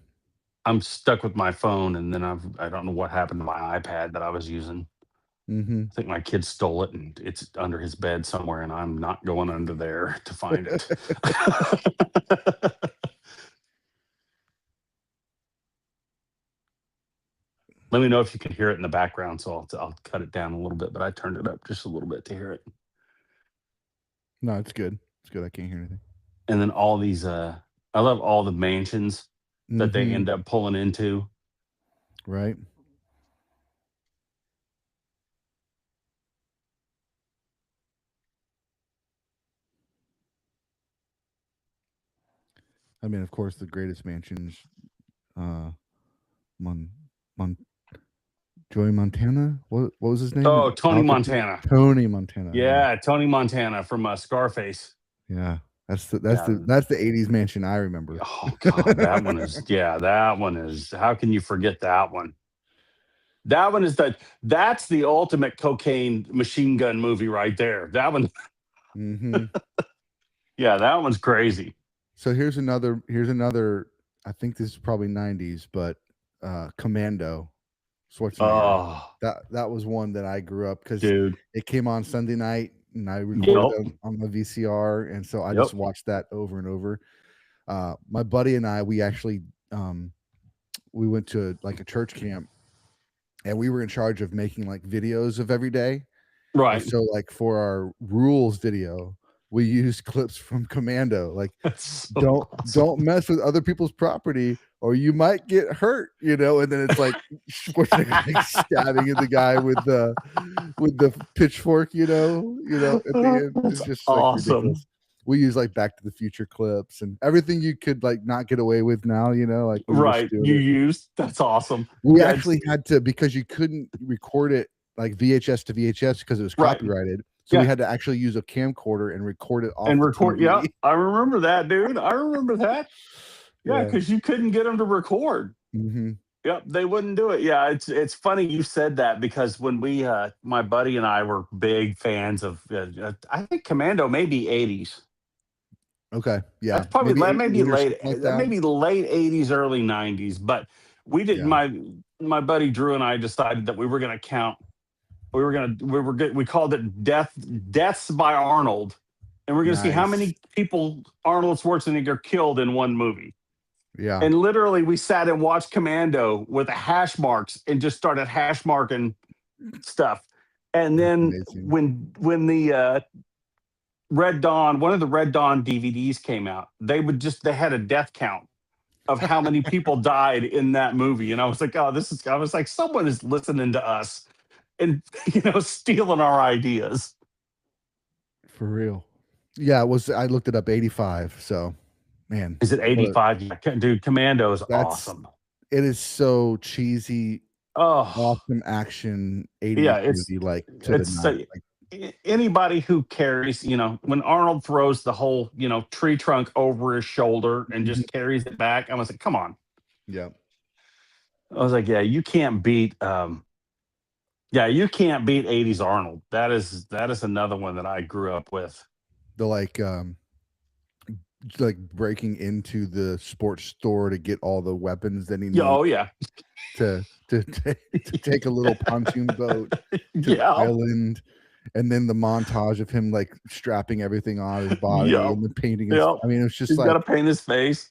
I'm stuck with my phone, and then I don't know what happened to my iPad that I was using. Mm-hmm. I think my kid stole it, and it's under his bed somewhere, and I'm not going under there to find it. Let me know if you can hear it in the background, so I'll cut it down a little bit, but I turned it up just a little bit to hear it. No, it's good. It's good. I can't hear anything. And then all these, I love all the mansions that they end up pulling into. Right. I mean, of course, the greatest mansions, Mon Joey Montana. What was his name? Oh, Tony Montana. Tony Montana. Yeah, Tony Montana from Scarface. Yeah, that's the 80s mansion I remember. Oh God, that one is that one is. How can you forget that one? That one is that's the ultimate cocaine machine gun movie right there. That one. Mm-hmm. Yeah, that one's crazy. So here's another. I think this is probably 90s, but Commando. Schwarzenegger. Oh, That was one that I grew up because dude. it came on Sunday night and I recorded Yep. it on the VCR, and so I Yep. just watched that over and over. My buddy and I, we actually we went to like a church camp, and we were in charge of making like videos of every day. Right. And so like for our rules video, we used clips from Commando. Like, So don't mess with other people's property or you might get hurt, And then it's like Schwarzenegger like stabbing at the guy with the pitchfork, at the end. It's just like awesome. ridiculous. We use like Back to the Future clips and everything you could like not get away with now, like right. You used that's awesome. We actually had to, because you couldn't record it like VHS to VHS because it was copyrighted. Right. So we had to actually use a camcorder and record it off. And record, yeah. I remember that, dude. I remember that. Yeah, because you couldn't get them to record. Mm-hmm. Yep, they wouldn't do it. Yeah, it's funny you said that because when we, my buddy and I were big fans of, I think Commando may be 80s. Okay, yeah, that's probably maybe late 80s, early 90s. But we didn't. My buddy Drew and I decided that we were going to count. We were good. We called it Deaths by Arnold. and we're going to see how Nice. many people Arnold Schwarzenegger killed in one movie. Yeah. And literally, we sat and watched Commando with the hash marks and just started hash marking stuff. And That's then amazing. when the Red Dawn, one of the Red Dawn DVDs came out, they had a death count of how many people died in that movie, and I was like, oh, I was like, someone is listening to us and stealing our ideas. For real. Yeah, it was I looked it up 85, so man, Is it what a 85? Yeah, dude, Commando is that's awesome. it is so cheesy, Oh, awesome action 80s yeah, movie, like, to the it's nine, like anybody who carries, when Arnold throws the whole, tree trunk over his shoulder and mhm, just carries it back, I was like, come on. yeah. I was like, yeah, you can't beat yeah, you can't beat 80s Arnold. That is another one that I grew up with. The, like, breaking into the sports store to get all the weapons that he Yeah, needs oh yeah. to take a little pontoon boat to the Yeah. island, and then the montage of him, like, strapping everything on his body Yep. and then painting his Yep. I mean, it's just He's got like to paint his face,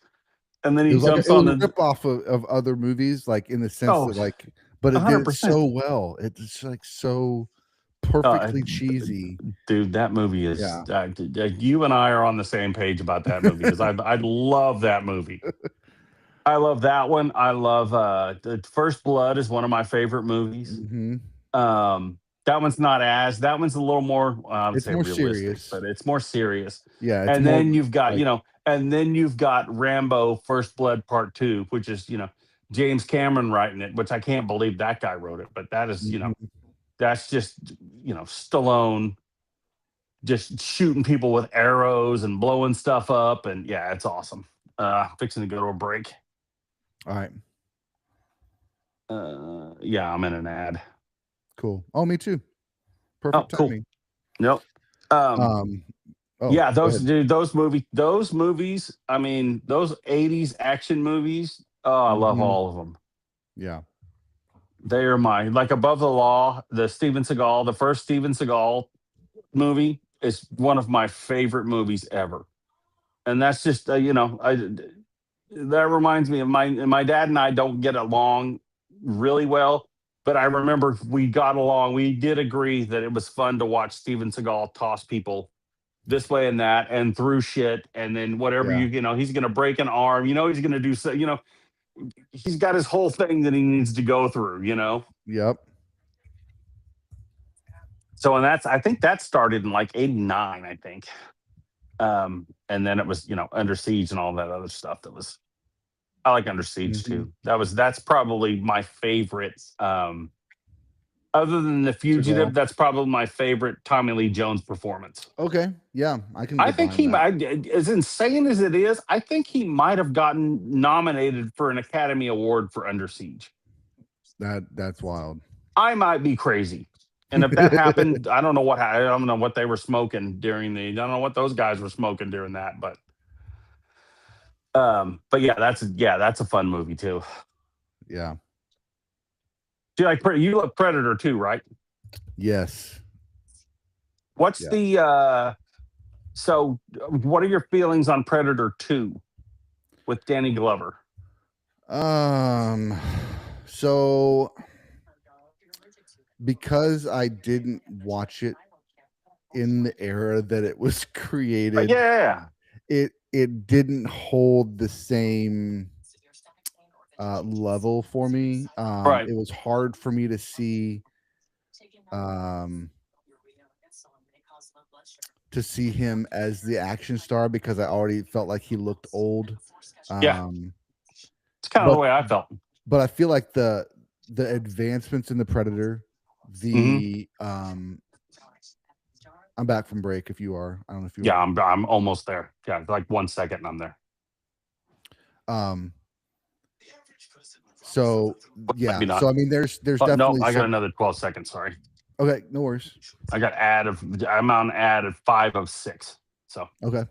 and then it he was like jumps it was on a the. rip off of other movies, like, in the sense Oh, that, like but it did it 100%. so well. It's, like, so Uh, perfectly cheesy. dude, that movie is. Yeah. You and I are on the same page about that movie because I love that movie. I love that one. I love the First Blood is one of my favorite movies. Mhm. That one's not as that one's a little more I would It's say more realistic, serious. but it's more serious. Yeah, it's And more then you've got like Rambo First Blood Part 2, which is, James Cameron writing it, which I can't believe that guy wrote it, but mhm. that's just, Stallone just shooting people with arrows and blowing stuff up, and yeah, it's awesome. Fixing to go to a break. Alright, Yeah, I'm in an ad. cool. Oh, me too. Oh, Perfect cool. timing. Nope. Um, Um oh, Yeah, go those ahead. dude, those movies. I mean, those '80s action movies. Oh, I love Mhm. all of them. Yeah. They are my like Above the Law, the first Steven Seagal movie is one of my favorite movies ever. And that's just that reminds me of my dad and I don't get along really well, but I remember we got along. We did agree that it was fun to watch Steven Seagal toss people this way and that and through shit, and then whatever Yeah. he's gonna break an arm, he's gonna do so, he's got his whole thing that he needs to go through. Yep. So, and I think that started in like '89, I think. And then it was, Under Siege and all that other stuff that was. I like Under Siege Mhm. too. That's probably my favorite. Other than The Seagal. Fugitive, that's probably my favorite Tommy Lee Jones performance. Okay. Yeah, I can I get think behind that. as insane as it is, I think he might have gotten nominated for an Academy Award for Under Siege. That's wild. I might be crazy. And if that happened, I don't know what they were smoking I don't know what those guys were smoking during that, but yeah, that's a fun movie too. Yeah. You love Predator too, right? Yes. What's Yeah. the so what are your feelings on Predator 2 with Danny Glover? Um, so because I didn't watch it in the era that it was created, Yeah. it didn't hold the same level for me. Right. It was hard for me to see um him as the action star because I already felt like he looked old. Yeah. Um, It's kind of the but way I felt. but I feel like the advancements in the Predator, Hmm. the I'm back from break if you are. I don't know if you Yeah, are. I'm almost there. Yeah, like 1 second and I'm there. Um, so Maybe yeah. not. So I mean there's Oh, no, definitely I got some another 12 seconds. Sorry. okay, no worries. I'm on ad of 5 of 6. So, Okay.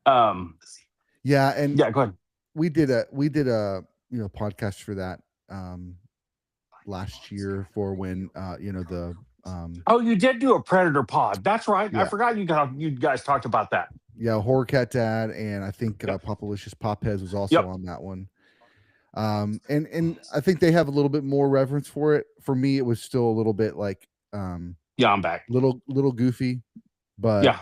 um, Yeah, and yeah, go ahead. we did a podcast for that last year for when the Oh, you did do a Predator pod. That's right. I Yeah, forgot you guys talked about that. yeah, Horror Cat Dad, and I think Yep. Popalicious Popheads was also Yep. on that one. And I think they have a little bit more reverence for it. For me, it was still a little bit like Yeah, I'm back. little goofy, but Yeah.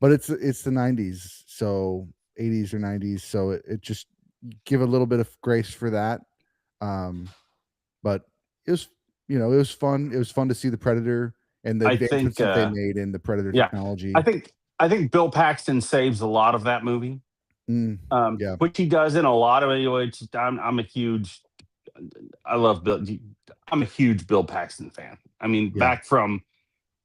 it's the 90s, so 80s or 90s, so it just give a little bit of grace for that. But it was it was fun. It was fun to see the Predator and the I advancements think that they made in the Predator yeah. I technology. think I think Bill Paxton saves a lot of that movie. Yeah, Which he does in a lot of it. Which I'm a huge I love Bill. I'm a huge Bill Paxton fan. I mean, yeah, back from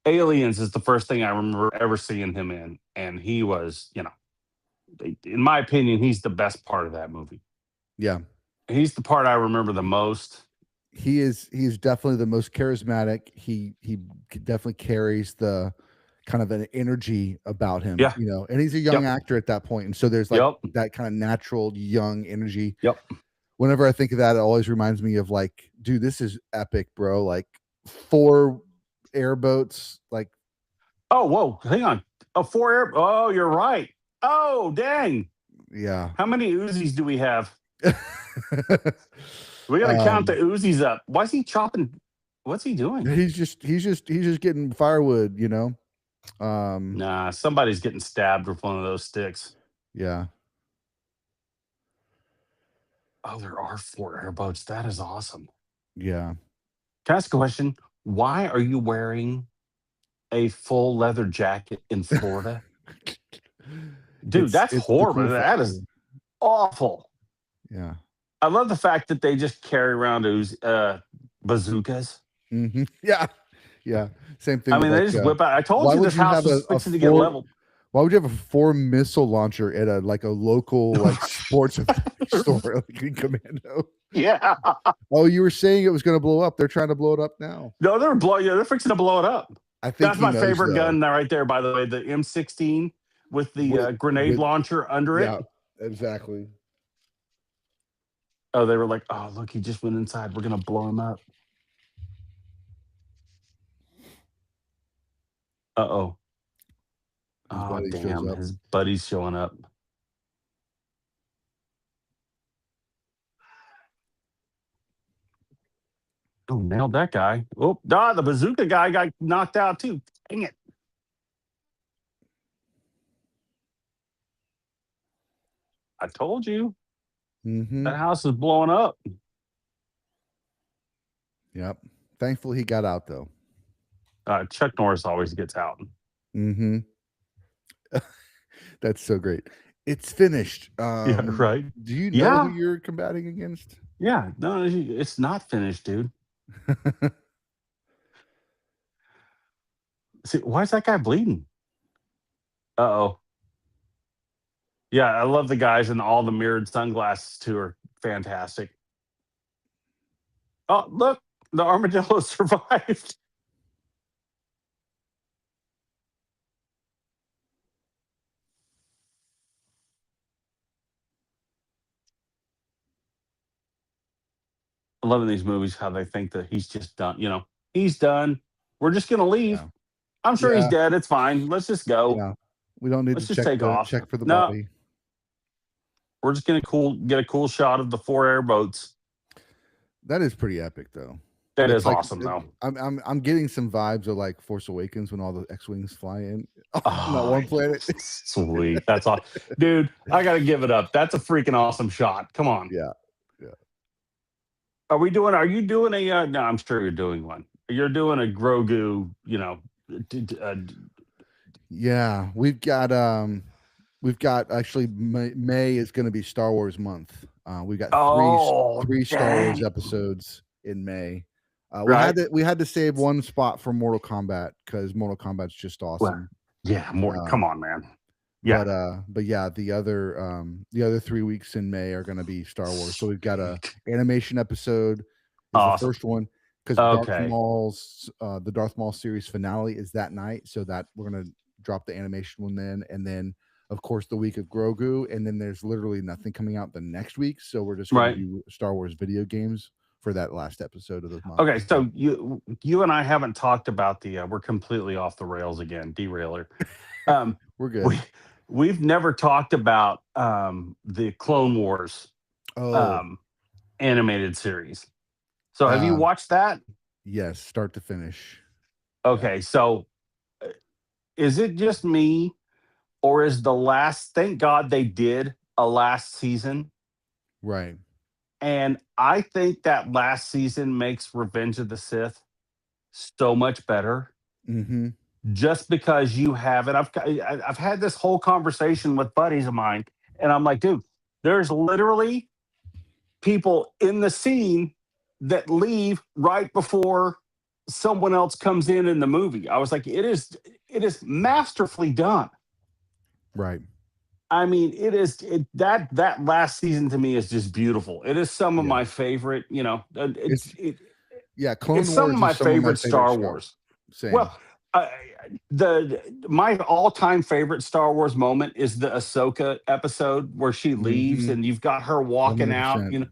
Aliens is the first thing I remember ever seeing him in, and he was, in my opinion, he's the best part of that movie. yeah. He's the part I remember the most. He's definitely the most charismatic. He definitely carries the kind of an energy about him, Yeah. and he's a young Yep. actor at that point, and so there's like Yep. that kind of natural young energy. Yep. Whenever I think of that, it always reminds me of like, dude, this is epic, bro. Like 4 airboats, like Oh, whoa, hang on. Oh, four air. Oh, you're right. Oh, dang. yeah. How many Uzis do we have? We got to count the um, Uzis up. Why is he chopping? What's he doing? he's just getting firewood. Um, Nah, somebody's getting stabbed with one of those sticks. yeah, Oh, there are four airboats. That is awesome. yeah. Can I ask a question? Why are you wearing a full leather jacket in Florida? Dude, that's It's the horrible. cool That is factor. awful. Yeah. I love the fact that they just carry around those bazookas. Yeah. Yeah. Same thing I with mean, they like just whip out. I told why you would this you house have was a fixing to get 4 leveled. why would you have a 4 missile launcher at a local like sports store like in Commando? Yeah. Oh, you were saying it was going to blow up. They're trying to blow it up now. No, they're fixing to blow it up. I think That's he my knows favorite though. gun right there, by the way, the M16 with the grenade With launcher under it. yeah, exactly. Oh, they were like, oh, look, he just went inside. We're going to blow him up. Uh-oh. His Oh, buddy shows damn. up. His buddy's showing up. Oh, nailed that guy. Oh, the bazooka guy got knocked out too. Dang it. I told you. That Mhm. house is blowing up. Yep. Thankfully he got out though. Chuck Norris always gets out. Mhm. That's so great. It's finished. Yeah, right. Do you know who Yeah. you're combating against? Yeah. No, it's not finished, dude. See, why is that guy bleeding? Uh-oh. Yeah, I love the guys in all the mirrored sunglasses too are fantastic. Oh, look, the armadillo survived. I love in these movies how they think that he's just done. He's done. We're just gonna leave. Yeah. I'm sure he's Yeah. dead. It's fine. Let's just go. Yeah. We don't need to Let's just take off. check for the No, body. we're just gonna get a cool shot of the four airboats. That is pretty epip though. That It's is like awesome, though. I'm getting some vibes of like Force Awakens when all the X-wings fly in on that Oh, one planet. sweet. That's all, dude. I gotta give it up. That's a freaking awesome shot. Come on. Yeah. Yeah. Are you doing a? No, I'm sure you're doing one. You're doing a Grogu. Yeah, we've got actually May is going to be Star Wars month. We've got Oh, three Star Wars dang. episodes in May. Right. We had to save one spot for Mortal Kombat because Mortal Kombat's just Well, awesome. yeah. More. Come Um, on, man. Yeah. but yeah, the other 3 weeks in May are going to be Star Wars. So we've got a animation episode is the Awesome. first one because Okay. the Darth Maul series finale is that night. So that we're going to drop the animation one then, and then of course the week of Grogu, and then there's literally nothing coming out the next week. So we're just going to Right. do Star Wars video games for that last episode of those Okay, monsters. so you and I haven't talked about the. We're completely off the rails again, derailer. Um, We're good. we we've never talked about the Clone Wars Oh, um, animated series. So have you uh, watched that? yes, start to finish. Yeah, Okay, so uh, is it just me, or is the last? Thank God they did a last season, right. and I think that last season makes Revenge of the Sith so much better Mm-hmm. just because you have it. I've had this whole conversation with buddies of mine, and I'm like, dude, there's literally people in the scene that leave right before someone else comes in the movie. I was like, it is masterfully done. Right. I mean, that last season to me is just beautiful. It is some of Yeah. my favorite, It's yeah, it's Clone some of Wars my is some of my favorite favorite Star Star. Wars. Same. Well, I, the my all-time favorite Star Wars moment is the Ahsoka episode where she leaves Mm-hmm. and you've got her walking out. 100%.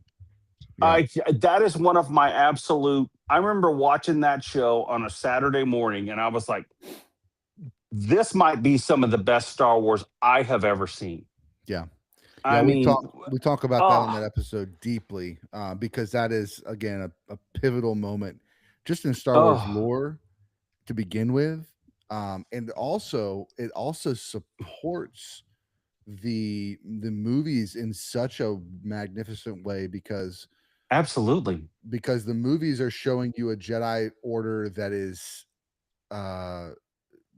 Yeah. I that is one of my absolute. I remember watching that show on a Saturday morning, and I was like, "This might be some of the best Star Wars I have ever seen." Yeah. Yeah, I mean, we talk about that on that oh episode deeply, because that is again a pivotal moment just in Star Wars oh, lore to begin with. And also it also supports the movies in such a magnificent way absolutely, because the movies are showing you a Jedi Order that is uh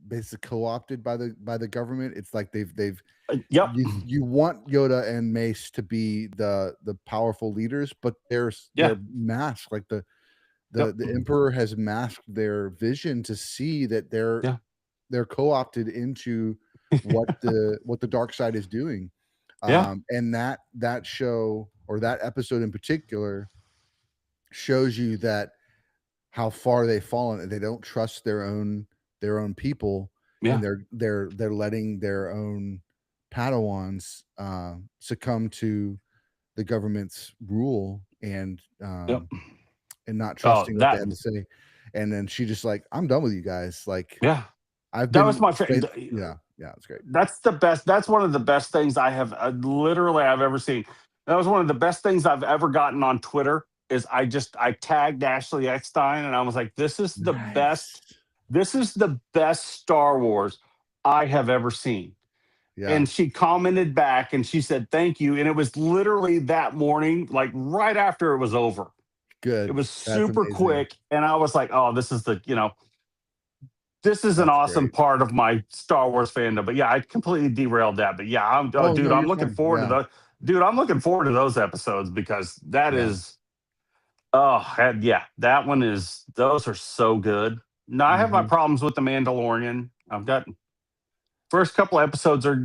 basically co-opted by the government. It's like they've yep, you want Yoda and Mace to be the powerful leaders, but yeah, they're masked. Like yep, the Emperor has masked their vision to see that yeah, they're co-opted into what the dark side is doing. yeah, And that show or that episode in particular shows you that how far they've fallen and they don't trust their own people and yeah, they're letting their own Padawans succumb to the government's rule yep. and not Oh, trusting what they that have to say. And then she just like, I'm done with you guys. Like yeah, I've that was been my faith. favorite. Yeah, yeah, it's great. That's the best. That's one of the best things I have literally I've ever seen. That was one of the best things I've ever gotten on Twitter. Is I tagged Ashley Eckstein and I was like, "This is the Nice. best. This is the best Star Wars I have ever seen." Yeah, And she commented back and she said, "Thank you." And it was literally that morning, like right after it was over. It good. was That's super amazing. quick, and I was like, "Oh, this is an That's awesome great. part of my Star Wars fandom." But yeah, I completely derailed that. But yeah, Oh dude, no, I'm you're looking fine. forward to Yeah, the dude. I'm looking forward to those episodes because that yeah. is yeah, that one is. Those are so good. Now I have my Hmm. problems with the Mandalorian. I've got first couple episodes are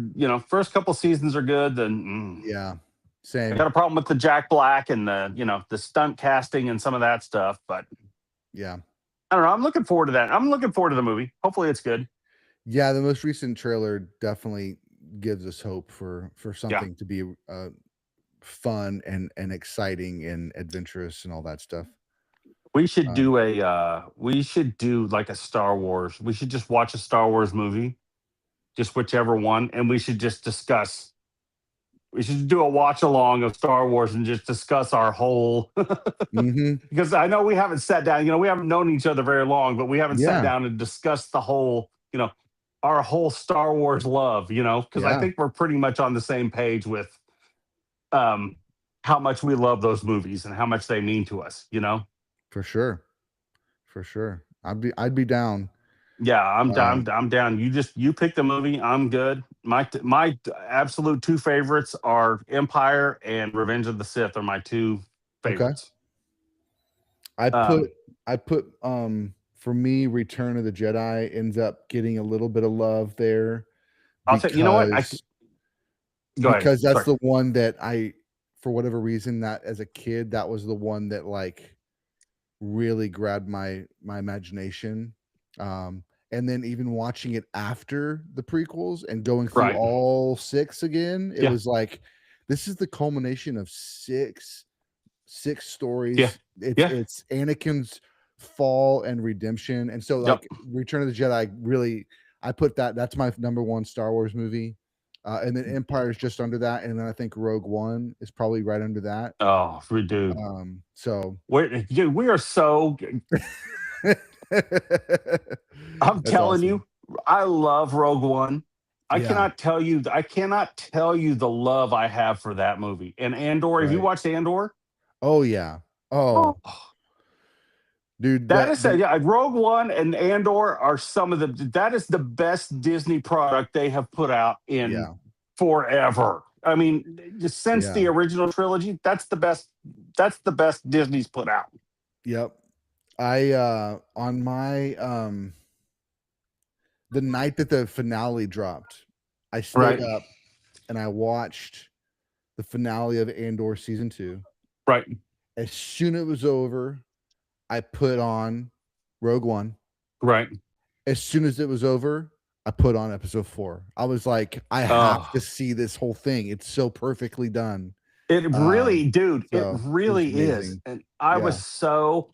first couple seasons are good. Then Yeah, I got same. a problem with the Jack Black and the stunt casting and some of that stuff. But Yeah. I don't know. I'm looking forward to that. I'm looking forward to the movie. Hopefully, it's good. Yeah, the most recent trailer definitely gives us hope for Yeah. something to be fun and exciting and adventurous and all that stuff. Um, We should do like a Star Wars. We should just watch a Star Wars movie, just whichever one, and we should just discuss. We should do a watch along of Star Wars and just discuss our whole mhm. because I know we haven't sat down, we haven't known each other very long, but we haven't sat Yeah, down and discussed the whole, our whole Star Wars love, because I yeah, think we're pretty much on the same page with um how much we love those movies and how much they mean to us. for sure, for sure. I'd be down. Yeah, I'm Um, down. I'm down. You pick the movie. I'm good. My absolute two favorites are Empire and Revenge of the Sith are my two okay. favorites. I put Um, for me, Return of the Jedi ends up getting a little bit of love there I'll say, you know what? because Go ahead. that's Sorry. the one that for whatever reason, that as a kid, that was the one that like really grabbed my imagination. And then even watching it after the prequels and going through Right. all 6 again, it Yeah. was like, this is the culmination of 6 6 Yeah. stories. Yeah. It's Anakin's fall and redemption, and so Yep. like Return of the Jedi really, I put that's my number one Star Wars movie, and then Empire is just under that, and then I think Rogue One is probably right under that. Oh, dude. So We are so. I'm that's telling awesome. you, I love Rogue One. Yeah. I cannot tell you the love I have for that movie. And Andor, have you Right. watched Andor? Oh yeah. Oh, Oh, dude, that that is yeah, Rogue One and Andor are some of the that is the best Disney product they have put out in yeah, forever. I mean, just since yeah, the original trilogy, that's the best. That's the best Disney's put out. yep. I on my the night that the finale dropped, I stayed Right, up and I watched the finale of Andor season 2. right. As soon as it was over, I put on Rogue One. Right. As soon as it was over, I put on episode 4. I was like, I have to Oh, see this whole thing. It's so perfectly done. it really, dude, it So it was really is. amazing. And I Yeah. was so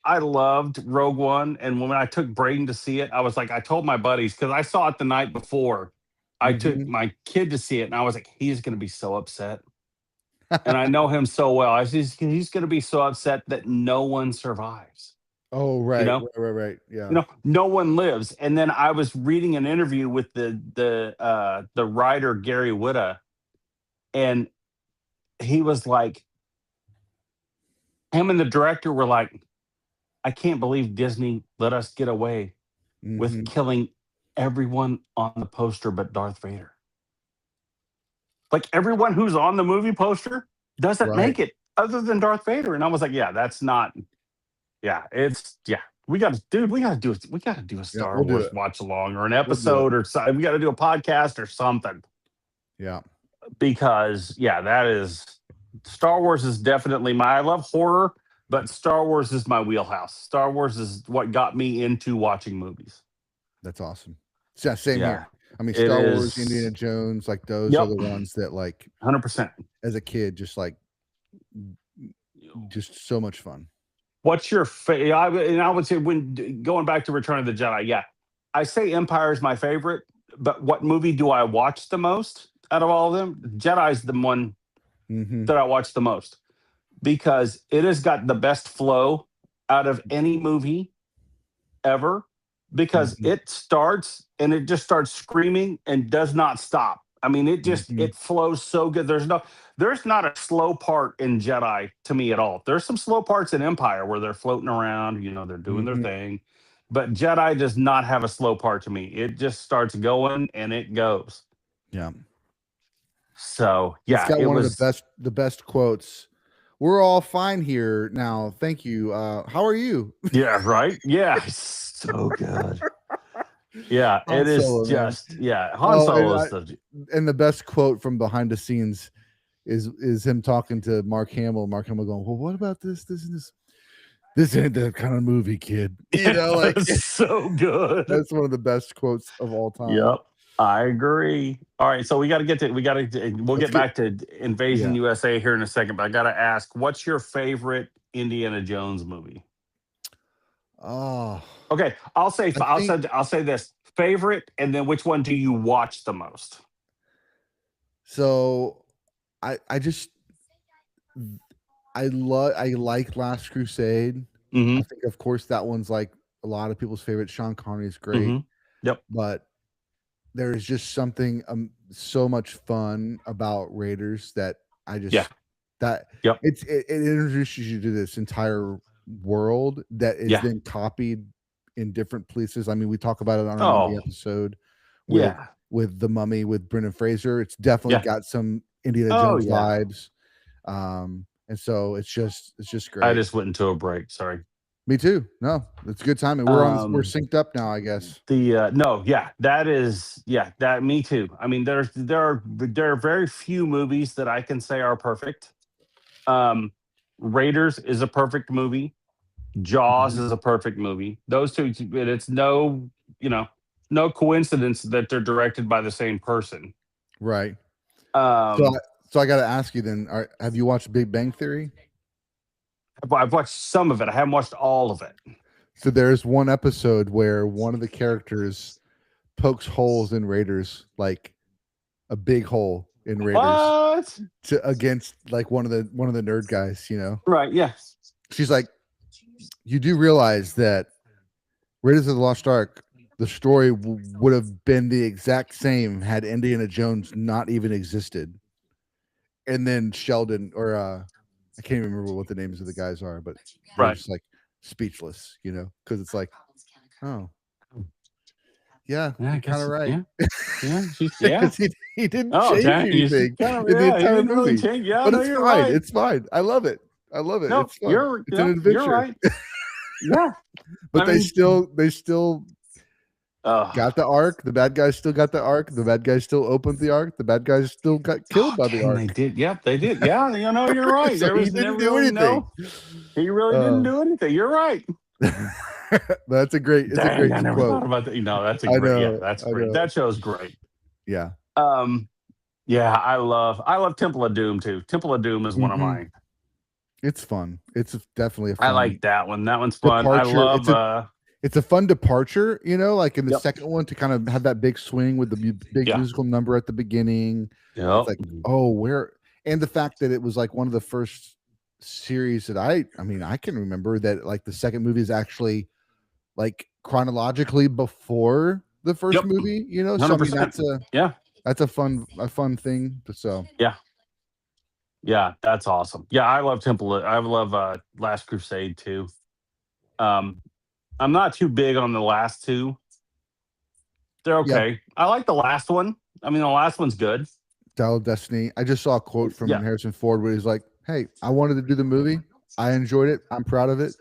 I loved Rogue One, and when I took Braden to see it, I was like, I told my buddies because I saw it the night before. I took Mhm. my kid to see it, and I was like, he's going to be so upset. And I know him so well. He's going to be so upset that no one survives. Oh, You right, know, right. Yeah. no one lives. And then I was reading an interview with the writer Gary Whitta, and he was like, him and the director were like, I can't believe Disney let us get away with Mhm. killing everyone on the poster but Darth Vader. Like everyone who's on the movie poster doesn't Right. make it other than Darth Vader. And I was like, yeah, that's not, yeah, it's, yeah. We got to do a Yeah, Star we'll do Wars it. watch along or an We'll do it. episode or something. We got to do a podcast or something Yeah. because, yeah, that is, Star Wars is definitely I love horror, but Star Wars is my wheelhouse. Star Wars is what got me into watching movies. That's awesome. Yeah, same Yeah, here. I mean, it Star Wars, Indiana is. Jones, like those are Yep, the ones that like 100%. as a kid just like just so much fun. What's your favorite? And I would say when going back to Return of the Jedi, yeah, I say Empire is my favorite. But what movie do I watch the most out of all of them? Jedi's the one Mhm. that I watch the most because it has got the best flow out of any movie ever because Mhm. it starts and it just starts screaming and does not stop. I mean, Mhm. it flows so good. There's not a slow part in Jedi to me at all. There's some slow parts in Empire where they're floating around, they're doing their Mhm. thing. But Jedi does not have a slow part to me. It just starts going and it goes. Yeah. So It's yeah, got it one of was the best quotes. "We're all fine here now. Thank you. How are you?" yeah, right. Yeah, it's so good. Yeah, Han it is Solo, man. just yeah. Han Oh, Solo is the and the best quote from behind the scenes is him talking to Mark Hamill. Mark Hamill going, "Well, what about this? This ain't that kind of movie, kid." Like so good. that's one of the best quotes of all time. Yep. I agree. All right, so we'll Let's get get back to Invasion yeah. USA here in a second, but I got to ask, what's your favorite Indiana Jones movie? Oh, Okay, I think I'll say this, favorite and then which one do you watch the most? so. I just I like Last Crusade. I Mhm. think, of course, that one's like a lot of people's favorite. Sean Connery is great, Mhm. Yep. but there is just something so much fun about Raiders that I Yeah. just that Yep. it introduces you to this entire world that is Yeah. then copied in different places. I mean, we talk about it on our mummy Oh, episode with yeah. the mummy with Brendan Fraser. It's definitely Yeah. got some Indiana Oh, Jones yeah. vibes. And so it's just I great. just went into a break, sorry. Me too. No, it's good timing. We're Um synced up now, I guess. No, yeah, that is, yeah, that me too. I mean, there are very few movies that I can say are perfect. Um, Raiders is a perfect movie. Jaws Mhm. is a perfect movie. Those two, and it's you know, no coincidence that they're directed by the same person. Right. So I Um, so I gotta ask you then, have you watched Big Bang Theory? I've watched some of it. I haven't watched all of it. So there's one episode where one of the characters pokes holes in Raiders, like a big hole in Raiders What? against like one of the nerd guys, Right. Yeah. She's like, you do realize that Raiders of the Lost Ark, the story would have been the exact same had Indiana Jones not even existed. And then Sheldon, or I can't even remember what the names of the guys are, but they're Right. just like speechless, because it's like, oh, yeah, Yeah, I you're kind guess. of right. Yeah. Yeah. Because he didn't Oh, change dang. anything Kind of, in the yeah, he entire didn't really movie. change. Yeah, But no, it's you're fine. right. It's fine. I love it. No, It's fun. It's an adventure. You're right. Yeah. But they still got the ark. The bad guys still got the ark. The bad guys still opened the ark. The bad guys still got killed by the dang, ark. they did. Yep, they did. Yeah, you're right. So There he was didn't never do really anything. he really didn't do anything. You're right. That's a great. It's Dang, a great I never quote. thought about that. That's a I great. know, Yeah, that's I great. know. That show's great. Yeah. Yeah, I love Temple of Doom too. Temple of Doom is one of mine. It's fun. It's definitely a I fun like that one. That one's fun. departure. I love It's a fun departure, like in the Yep. second one to kind of have that big swing with the big Yeah. musical number at the beginning. Yep. It's like, oh, and the fact that it was like one of the first series that I can remember that like the second movie is actually like chronologically before the first Yep. movie, So I mean 100%. that's a fun thing. So Yeah, that's awesome. Yeah, I love I love Last Crusade too. I'm not too big on the last two. They're Yeah. okay. I like the last one. I mean, the last one's good. Dial of Destiny. I just saw a quote from Yeah. Harrison Ford where he's like, "Hey, I wanted to do the movie. I enjoyed it. I'm proud of it.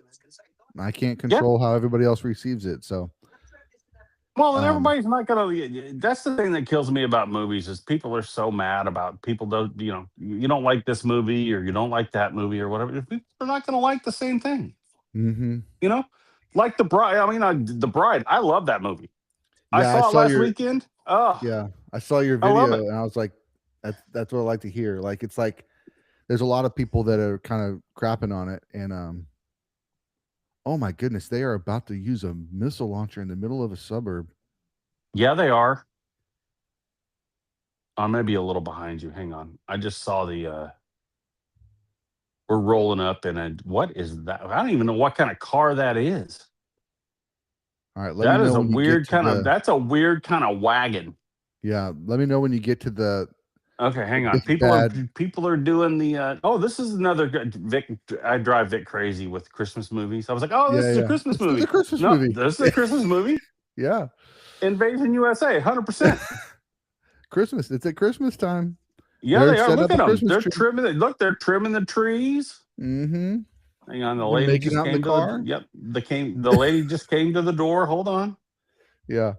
I can't control how everybody else receives it." So, Well, and everybody's not gonna. That's the thing that kills me about movies is people are so mad about people don't. You don't like this movie or you don't like that movie or whatever. People are not gonna like the same thing. Like The Bride. I mean, The Bride. I love that movie. I saw it last weekend. Oh, yeah, I saw your I love video it. and I was like, that's what I like to hear. Like, it's like there's a lot of people that are kind of crapping on it, and oh my goodness, they are about to use a missile launcher in the middle of a suburb. Yeah, they are. I'm gonna be a little behind you. Hang on. I just saw the. We're rolling up in a. What is that? I don't even know what kind of car that is. All right, let me know when you get to That's a weird kind of wagon. Yeah, let me know when you get to the. Okay, hang on. People are doing the. Oh, this is another good Vic. I drive Vic crazy with Christmas movies. I was like, oh, this is a Christmas movie. This is a Christmas movie. This is a Christmas movie. Yeah. Invasion USA, 100%. Christmas. It's at Christmas time. Yeah, they are. Look at them. They're trimming it. Look, they're trimming the trees. Mm-hmm. Hang on, the lady just came to the. Yep, the lady just came to the door. Hold on. Yeah.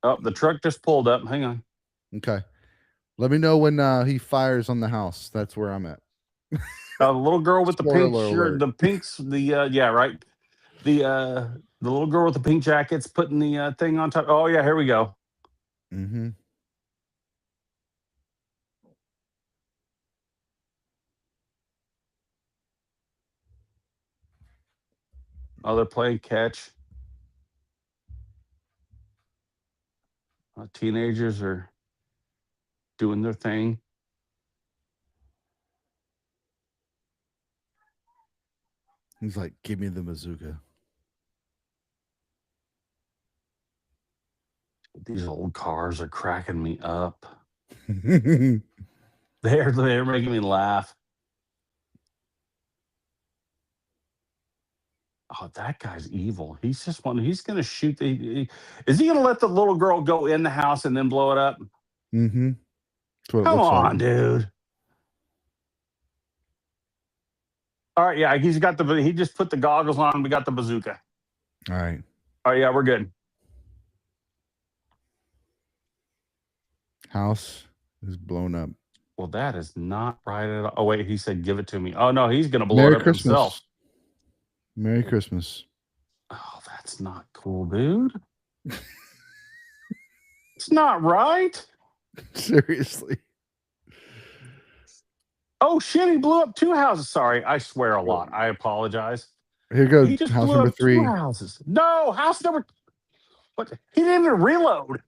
Oh, the truck just pulled up. Hang on. Okay. Let me know when he fires on the house. That's where I'm at. The little girl with the pink shirt, the pinks, right. The little girl with the pink jacket's putting the thing on top. Oh yeah, here we go. Mm-hmm. Oh, they're playing catch. Teenagers are doing their thing. He's like, give me the bazooka. These old cars are cracking me up. They're making me laugh. Oh, that guy's evil. He's just one. He's going to shoot. Is he going to let the little girl go in the house and then blow it up? Mm-hmm. Come on, dude. All right, yeah, he just put the goggles on. We got the bazooka. All right. Oh yeah, we're good. House is blown up. Well, that is not right at all. Oh wait, he said give it to me. Oh no, he's going to blow it up himself. Merry Christmas. Oh, that's not cool, dude. It's not right. Seriously. Oh shit! He blew up two houses. Sorry, I swear a Oh, lot. I apologize. here goes He just house blew number up two 3. houses. No, house number. What? He didn't even reload.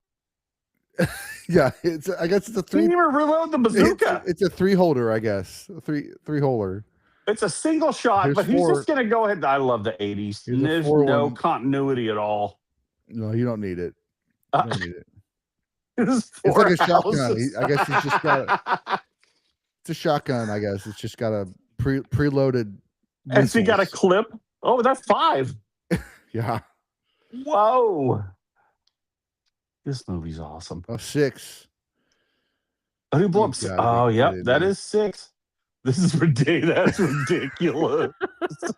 Yeah, it's I guess it's a He 3 didn't even reload the bazooka. it's a 3 holder, I guess. A 3 holder. It's a single shot, Here's but he's just 4. gonna go ahead. I love the '80s. Here's And a there's 4 no one. continuity at all. No, you don't need it. You Uh, don't need it. there's It's like four a shotgun. houses. I guess he's just got it's a shotgun, I guess. It's just got a preloaded Has he got a missiles. clip? Oh, that's 5. Yeah. Whoa. This movie's awesome. A 6. Oh, he blew You up. gotta be Oh, yep, kidding that me. is 6. This is ridiculous. That's ridiculous.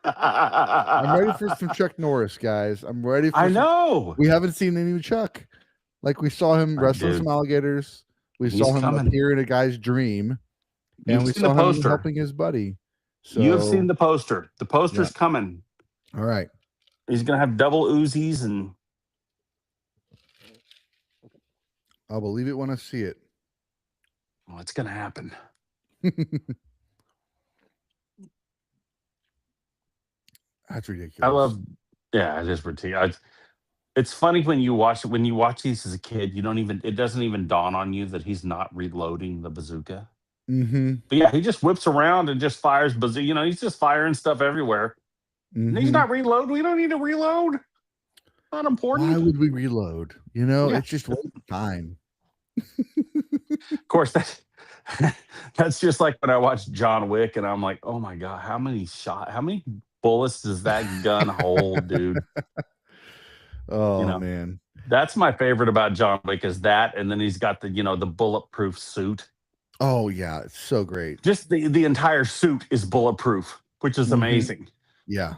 I'm ready for some Chuck Norris, guys. I'm ready I for some. know. We haven't seen any Chuck. Like we saw him wrestling some Dude, alligators. We he's saw him coming. appear in a guy's dream, and You've we seen the saw him poster. helping his buddy. You have seen So the poster. The yeah. poster's coming. All right. He's gonna have double Uzis and I'll believe it when I see it. oh, it's gonna happen. That's I ridiculous. love. Yeah, it is ridiculous. It's funny when you watch these as a kid. You don't even. It doesn't even dawn on you that he's not reloading the bazooka. Mm-hmm. But yeah, he just whips around and just fires bazooka. You know, he's just firing stuff everywhere. And he's Mm-hmm. not reload. We don't need to reload. Not Why important. would we reload? Yeah. It's just waste of time. Of course, that's just like when I watch John Wick and I'm like, oh my god, how many bullets does that gun hold, dude? You Oh know, man. that's my favorite about John Wick is that, and then he's got the bulletproof suit. Oh yeah, it's so great. Just the entire suit is bulletproof, which is Mm-hmm. amazing. Yeah.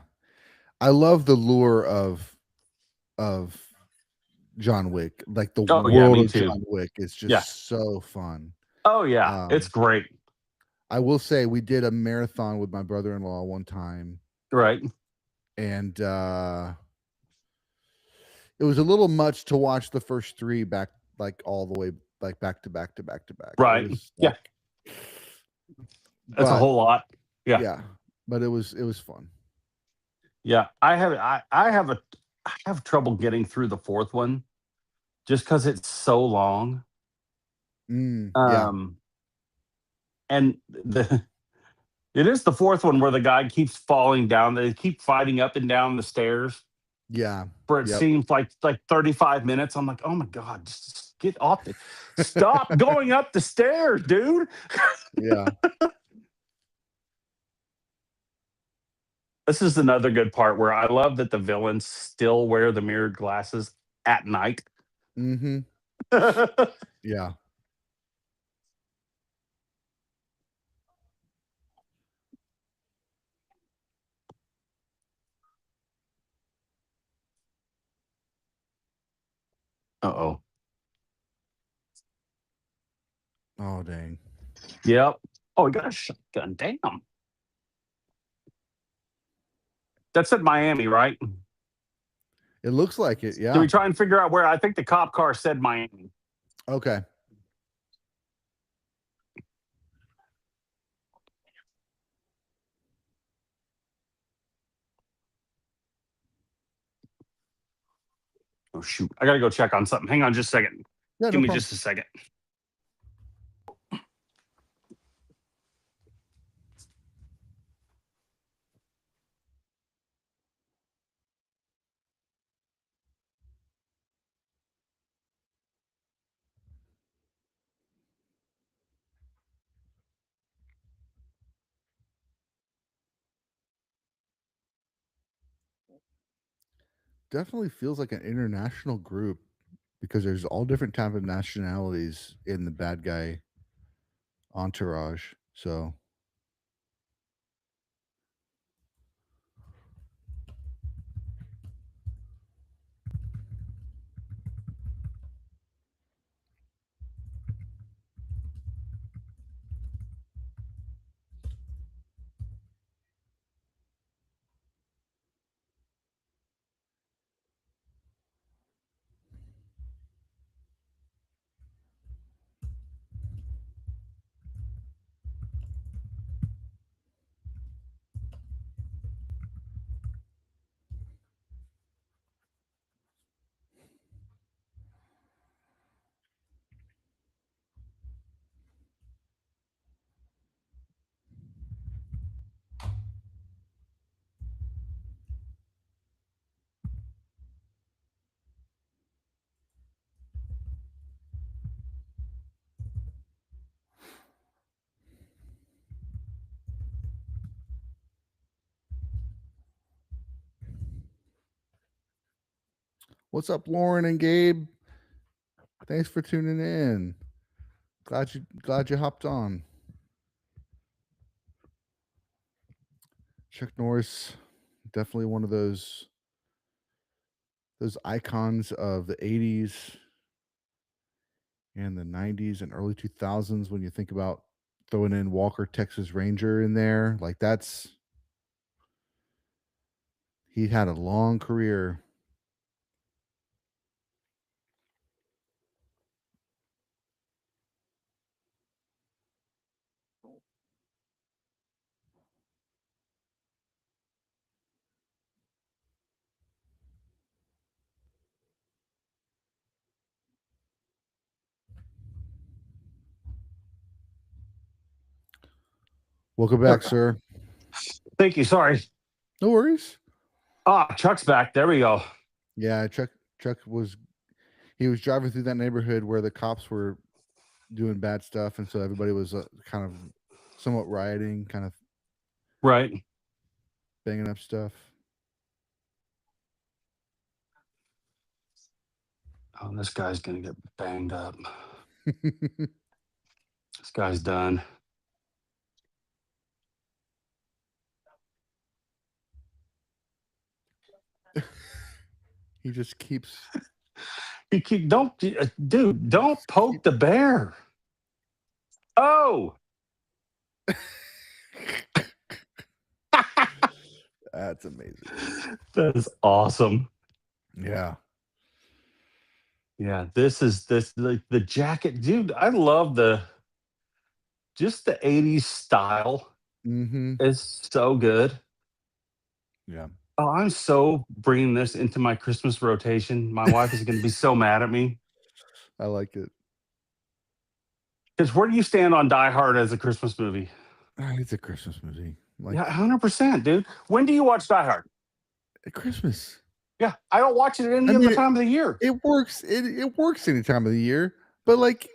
I love the lure of John Wick. Like the Oh yeah, world me of too. John Wick is Yeah. just so fun. Oh yeah, it's Um, great. I will say we did a marathon with my brother-in-law one time, Right. and it was a little much to watch the first 3 back, like all the way, like back to back to back to back. It Right. was Yeah. like, That's a but whole lot. Yeah. yeah, but it was fun. Yeah. I have trouble getting through the fourth one just because it's so long. Yeah, Um and the it is the fourth one where the guy keeps falling down. They keep fighting up and down the stairs yeah, for it yep, seems like 35 minutes. I'm like, oh my God, just get off it. Stop going up the stairs, dude. yeah. This is another good part where I love that the villains still wear the mirrored glasses at night. Mm-hmm. Uh Yeah. oh. Oh dang. Yep. Oh, he got a shotgun. Damn. That's at Miami, right? It looks like it. Do Yeah. we try and figure out where? I think the cop car said Miami. Okay. Oh shoot. I gotta go check on something. Hang on just a second. Yeah, Give no me problem. just a second. Definitely feels like an international group because there's all different type of nationalities in the bad guy entourage. So What's up, Lauren and Gabe? Thanks for tuning in. Glad you hopped on. Chuck Norris, definitely one of those icons of the 80s and the 90s and early 2000s when you think about throwing in Walker Texas Ranger in there. Like he had a long career. Welcome back, sir. Thank you. Sorry. No worries. Chuck's back. There we go. Yeah, Chuck was driving through that neighborhood where the cops were doing bad stuff, and so everybody was kind of somewhat rioting, kind of Right. banging up stuff. Oh, this guy's gonna get banged up. This guy's done. He just keeps. Don't poke the bear. Oh. That's amazing. That is awesome. Yeah. Yeah, this the jacket, dude. I love just the 80s style. Mm-hmm. It's so good. Yeah. Oh, I'm so bringing this into my Christmas rotation. My wife is going to be so mad at me. I like it. Because where do you stand on Die Hard as a Christmas movie? It's a Christmas movie. Like, Yeah, 100%, dude. When do you watch Die Hard? at Christmas. Yeah, I don't watch it any other time of the year. It works. It works any time of the year. But like,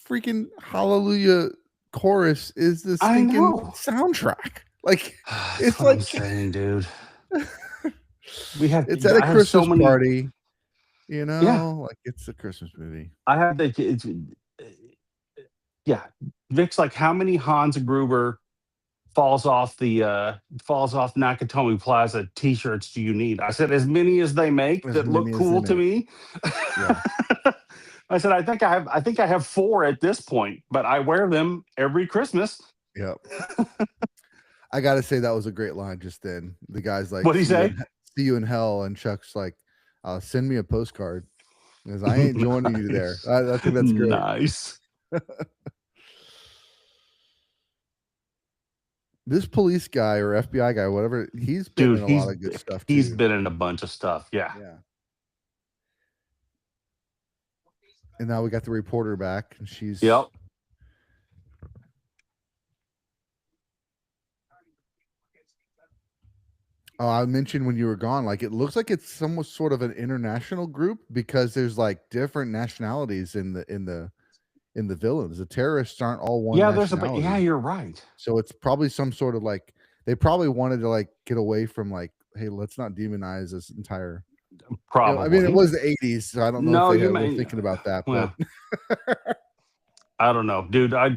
freaking Hallelujah chorus is the stinking soundtrack. Like, it's what like I'm saying, dude. It's at a Christmas party, you know. Yeah. Like it's a Christmas movie. I have yeah. Vic's like, how many Hans Gruber falls off Nakatomi Plaza T-shirts do you need? I said, as many as they make that look cool to me. Yeah. I said, I think I have 4 at this point, but I wear them every Christmas. Yep. I gotta say that was a great line just then. The guy's like, what did he say? See you in hell, and Chuck's like, send me a postcard. Because I ain't joining you there. I think that's great. Nice. This police guy or FBI guy, whatever, he's been in a lot of good stuff too. He's been in a bunch of stuff. Yeah. Yeah. And now we got the reporter back, and she's. Yep. Oh, I mentioned when you were gone, like it looks like it's somewhat sort of an international group because there's like different nationalities in the villains. The terrorists aren't all one. Yeah, nationality. you're right. So it's probably some sort of like they probably wanted to like get away from like, hey, let's not demonize this entire. Probably. I mean, it was the 80s, so I don't know if they were thinking about that. Well, but I don't know, dude. I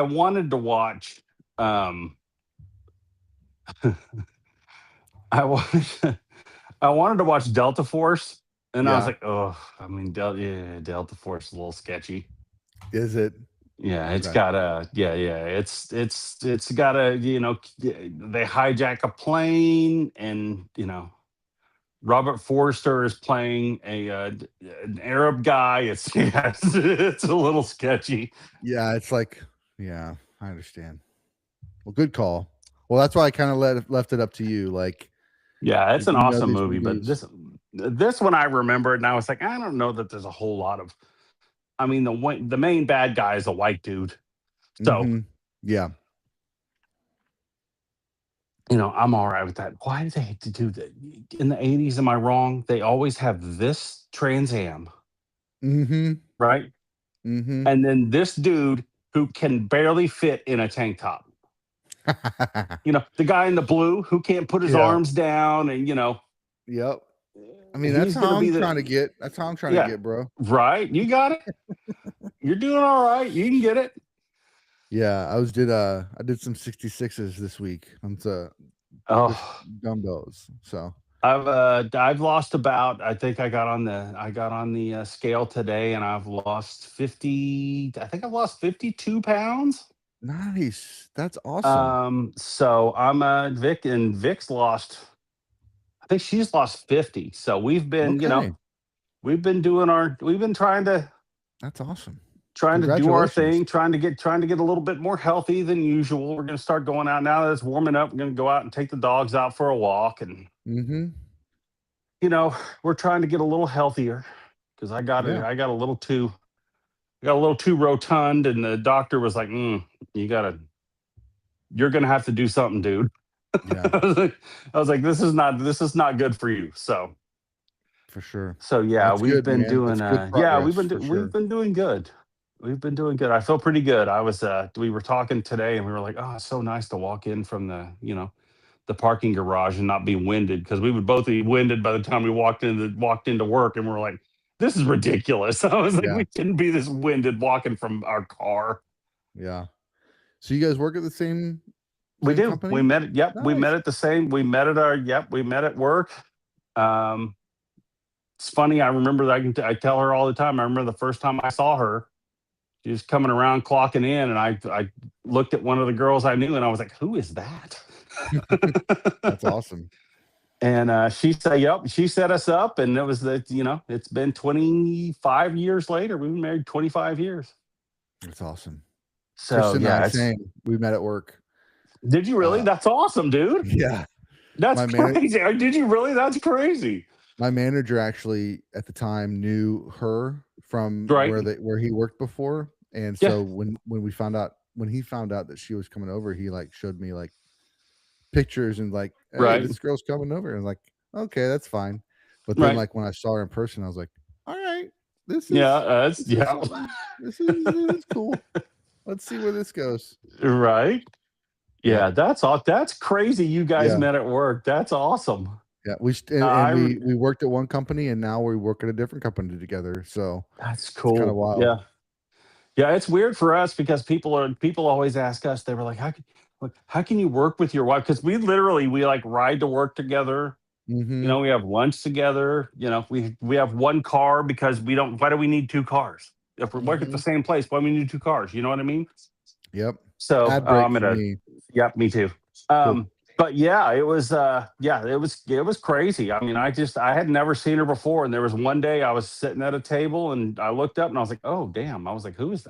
wanted to watch. I wanted to watch Delta Force, and I was like, oh, I mean, Delta Force is a little sketchy. Is it? Yeah, it's got a it's got a, they hijack a plane, and Robert Forster is playing an Arab guy. It's it's a little sketchy. Yeah, it's like, yeah, I understand. Well, good call. Well, that's why I kind of left it up to you. Like, yeah, it's an awesome movie, but this one I remember, and I was like, I don't know that there's a whole lot of. I mean, the main bad guy is a white dude, so yeah. I'm all right with that. Why do they have to do that in the 80s? Am I wrong? They always have this Trans Am, right? And then this dude who can barely fit in a tank top. The guy in the blue who can't put his arms down, and Yep. I mean, that's He's how gonna be I'm the trying to get. That's how I'm trying to yeah, get, bro. right. You got it. You're doing all right. You can get it. Yeah, I did some 66s this week on just Oh, dumbbells. So I've lost about. I think I got on the scale today, and I've lost 50. I think I've lost 52 pounds. nice. That's awesome. So I'm Vic, and Vic's lost. I think she's lost 50. So Okay, we've been that's awesome. trying to do our Congratulations. thing, trying to get a little bit more healthy than usual. We're going to start going out now that it's warming up. We're going to go out and take the dogs out for a walk, and Mm-hmm. you know, we're trying to get a little healthier because Yeah, I got a little too rotund, and the doctor was like, "You gotta, you're gonna have to do something, dude." yeah, I was like, this is not good for you. for sure. So yeah, That's we've good, been man. doing That's good progress for we've sure. been doing good. We've been doing good. I feel pretty good. We were talking today, and we were like, "Oh, it's so nice to walk in from the parking garage and not be winded," because we would both be winded by the time we walked into work, and we're like, "This is ridiculous." I was like, Yeah, "We shouldn't be this winded walking from our car." yeah. So you guys work at the We same do. We company? met. Yep, we met Nice. at the same. We met at our. Yep, we met at work. Um, it's funny. I remember. I tell her all the time. I remember the first time I saw her. She was coming around, clocking in, and I looked at one of the girls I knew, and I was like, "Who is that?" That's awesome. And she said, "Yep." She set us up, and it was it's been 25 years later. We've been married 25 years. That's awesome. So Kristen and I, yeah, it's. same. We met at work. Did you really? Uh, That's awesome, dude. yeah. That's My man crazy. Did you really? That's crazy. my manager actually at the time knew her from Right? where he worked before, and Yeah. so when he found out that she was coming over, he like showed me like pictures and like, "Hey, Right. this girl's coming over." And like, "Okay, that's fine." But then Right. like when I saw her in person, I was like, "All right, Yeah. That's this is yeah. something. This is cool. Let's see where this goes." Right. Yeah. Yeah. That's all. That's crazy. You guys Yeah. met at work. That's awesome. Yeah. I. We worked at one company and now we work at a different company together. So That's it's kind of cool. wild. Yeah. Yeah, it's weird for us because people always ask us. They were like, how can you work with your wife?" Because we like ride to work together. Hmm. We have lunch together. We have one car because we don't. Why do we need two cars? If we work at the Hmm. same place, why do we need two cars? You know what I mean? Yep. So Ad break I'm at for a. me. Yep, me too. Cool. But yeah, it was crazy. I mean, I had never seen her before, and there was one day I was sitting at a table, and I looked up, and I was like, "Oh, damn!" I was like, "Who is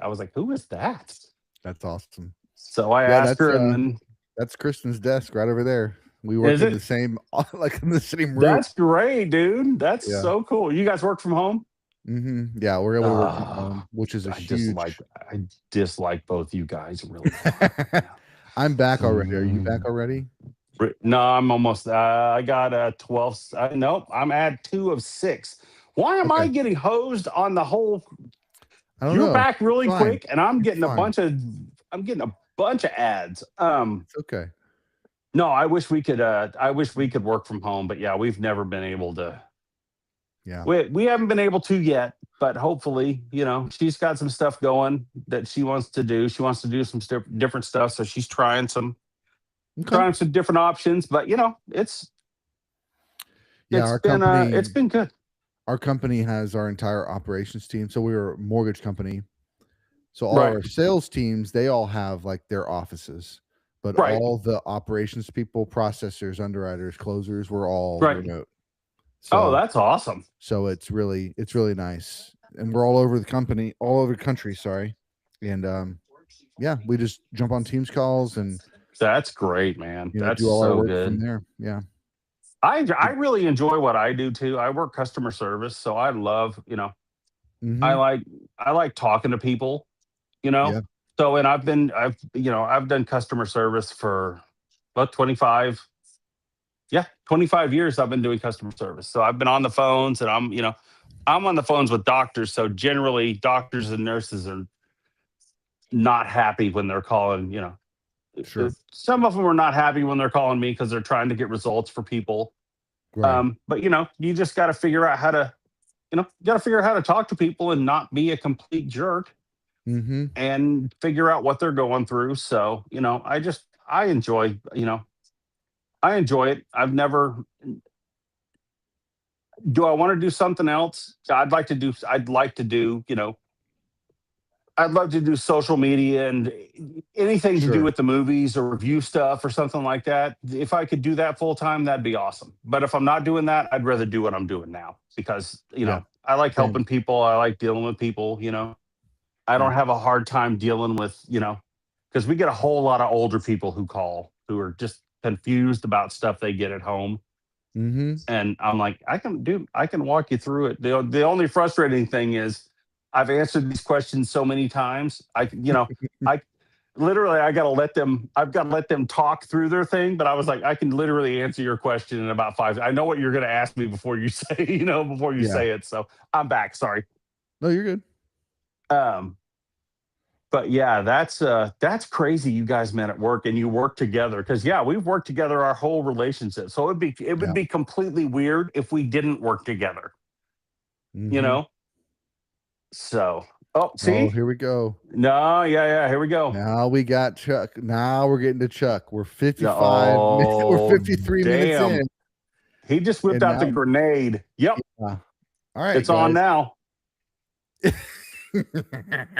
that?" That's awesome. So I Yeah, asked her, and then that's Kristen's desk right over there. We work is in the it? same like in the same room. That's great, dude. That's Yeah. so cool. You guys work from home? Yeah, we're able to work from Ah, home, which is a I dislike huge. I dislike both you guys really bad. Yeah. I'm back already. Are you back Mm. already? No, I'm almost. I got a 12. Nope, I'm at 2 of 6. Why am I Okay. getting hosed on the whole? I don't You're know. back It's really fine. quick, and I'm It's getting a fine. bunch of. I'm getting a bunch of ads. It's okay. No, I wish we could. I wish we could work from home, but yeah, we've never been able to. Yeah. We haven't been able to yet, but hopefully, she's got some stuff going that she wants to do. She wants to do some different stuff, so she's Okay. trying some different options. But Yeah, it's been good. our company has our entire operations team. So we're a mortgage company. So all Right, our sales teams, they all have like their offices, but right, all the operations people, processors, underwriters, closers, we're all right. remote. Oh, So that's awesome. it's really nice. And we're all over the company, all over the country, sorry. And yeah, we just jump on Teams calls and That's great, man. That's do all our so work from good. there. Yeah. I really enjoy what I do too. I work customer service, so I love, I Mhm. like I like talking to people, you know. Yeah. So and I've done customer service for about 25 years. I've been doing customer service. So I've been on the phones, and I'm on the phones with doctors. So generally doctors and nurses are not happy when they're calling, Sure. some of them are not happy when they're calling me because they're trying to get results for people. Right. But you just got to figure out how to, talk to people and not be a complete jerk Mhm. and figure out what they're going through. So, I enjoy it. I've never, do I want to do something else? I'd like to do, I'd love to do social media and anything to do Sure. with the movies or review stuff or something like that. If I could do that full time, that'd be awesome. But if I'm not doing that, I'd rather do what I'm doing now because, Yeah. I like Same. helping people. I like dealing with people, I Yeah. don't have a hard time dealing with, because we get a whole lot of older people who call who are just confused about stuff they get at home. Mhm. And I'm like, I can walk you through it. The only frustrating thing is I've answered these questions so many times. I literally I've got to let them talk through their thing. But I was like, I can literally answer your question in about five. I know what you're going to ask me before you say, before you Yeah. say it. So I'm back. Sorry. No, you're good. Um, but yeah, that's crazy. You guys met at work and you work together because yeah, we've worked together our whole relationship. So it would Yeah. be completely weird if we didn't work together. You Mhm. know. So oh, Oh, see, here we go. no, yeah, here we go. Now we got Chuck. Now we're getting to Chuck. We're Yeah, 55 minutes. We're oh 53 minutes in, damn, he just whipped and out the now grenade. Yep, yeah. All right, it's on guys. now.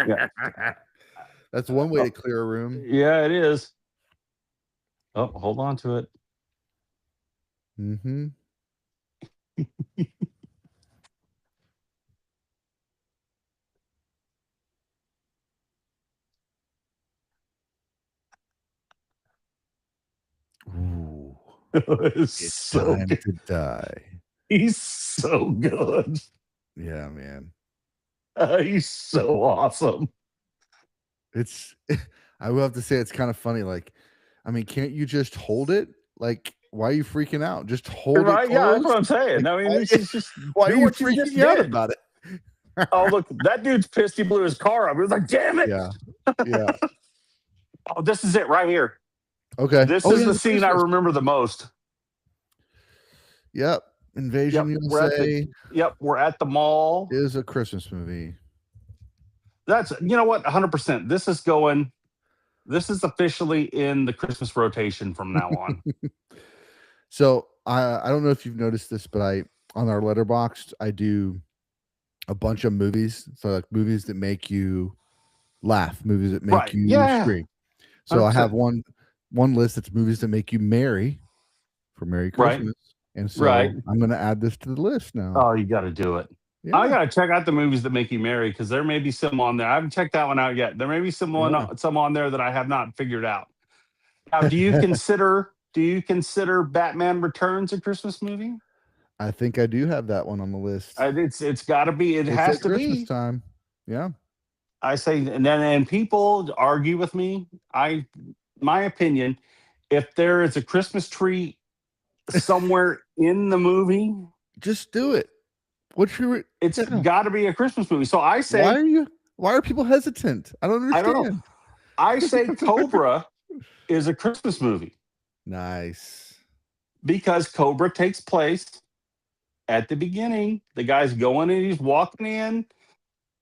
Yeah, That's one way to oh, clear a room. yeah, it is. Oh, hold on to it. Mhm. Ooh, It's it's so time good. to die. He's so good. Yeah, man. He's so awesome. It's I will have to say it's kind of funny, like, I mean, can't you just hold it? Like, why are you freaking out? Just hold it Right? Yeah, that's close. what I'm saying. Like, I mean, why it's just why are do you what you just freaking out did. about it? Oh, look, that dude's pissed. He blew his car up. He was like, "Damn it!" Yeah. Yeah. Oh, this is it right here. Okay. This Oh, is yeah, the the scene I Christmas. remember the most. Yep. Invasion Yep, USA we're at the mall. is a Christmas movie. That's you know what, 100%. This is officially in the Christmas rotation from now on. So, I don't know if you've noticed this, but I on our letterboxd, I do a bunch of movies. So, like, movies that make you laugh, movies that make Right? you Yeah, scream. So, I have 100%. one list that's movies that make you merry for Merry Right, Christmas, and right. so I'm gonna add this to the list now. Oh, you got to do it. I Yeah, got to check out the movies that make you merry because there may be some on there. I haven't checked that one out yet. There may be yeah. some on there that I have not figured out. Now, do you consider Batman Returns a Christmas movie? I think I do have that one on the list. It's got to be. It It's has at to Christmas be. time. Yeah. I say, and people argue with me. My opinion, if there is a Christmas tree somewhere in the movie, Just do it. What's your it's yeah. got to be a Christmas movie. So I Why say, are you why are people hesitant? I don't I don't know. understand. I say Cobra is a Christmas movie Nice. because Cobra takes place at the beginning. The guy's going and he's walking in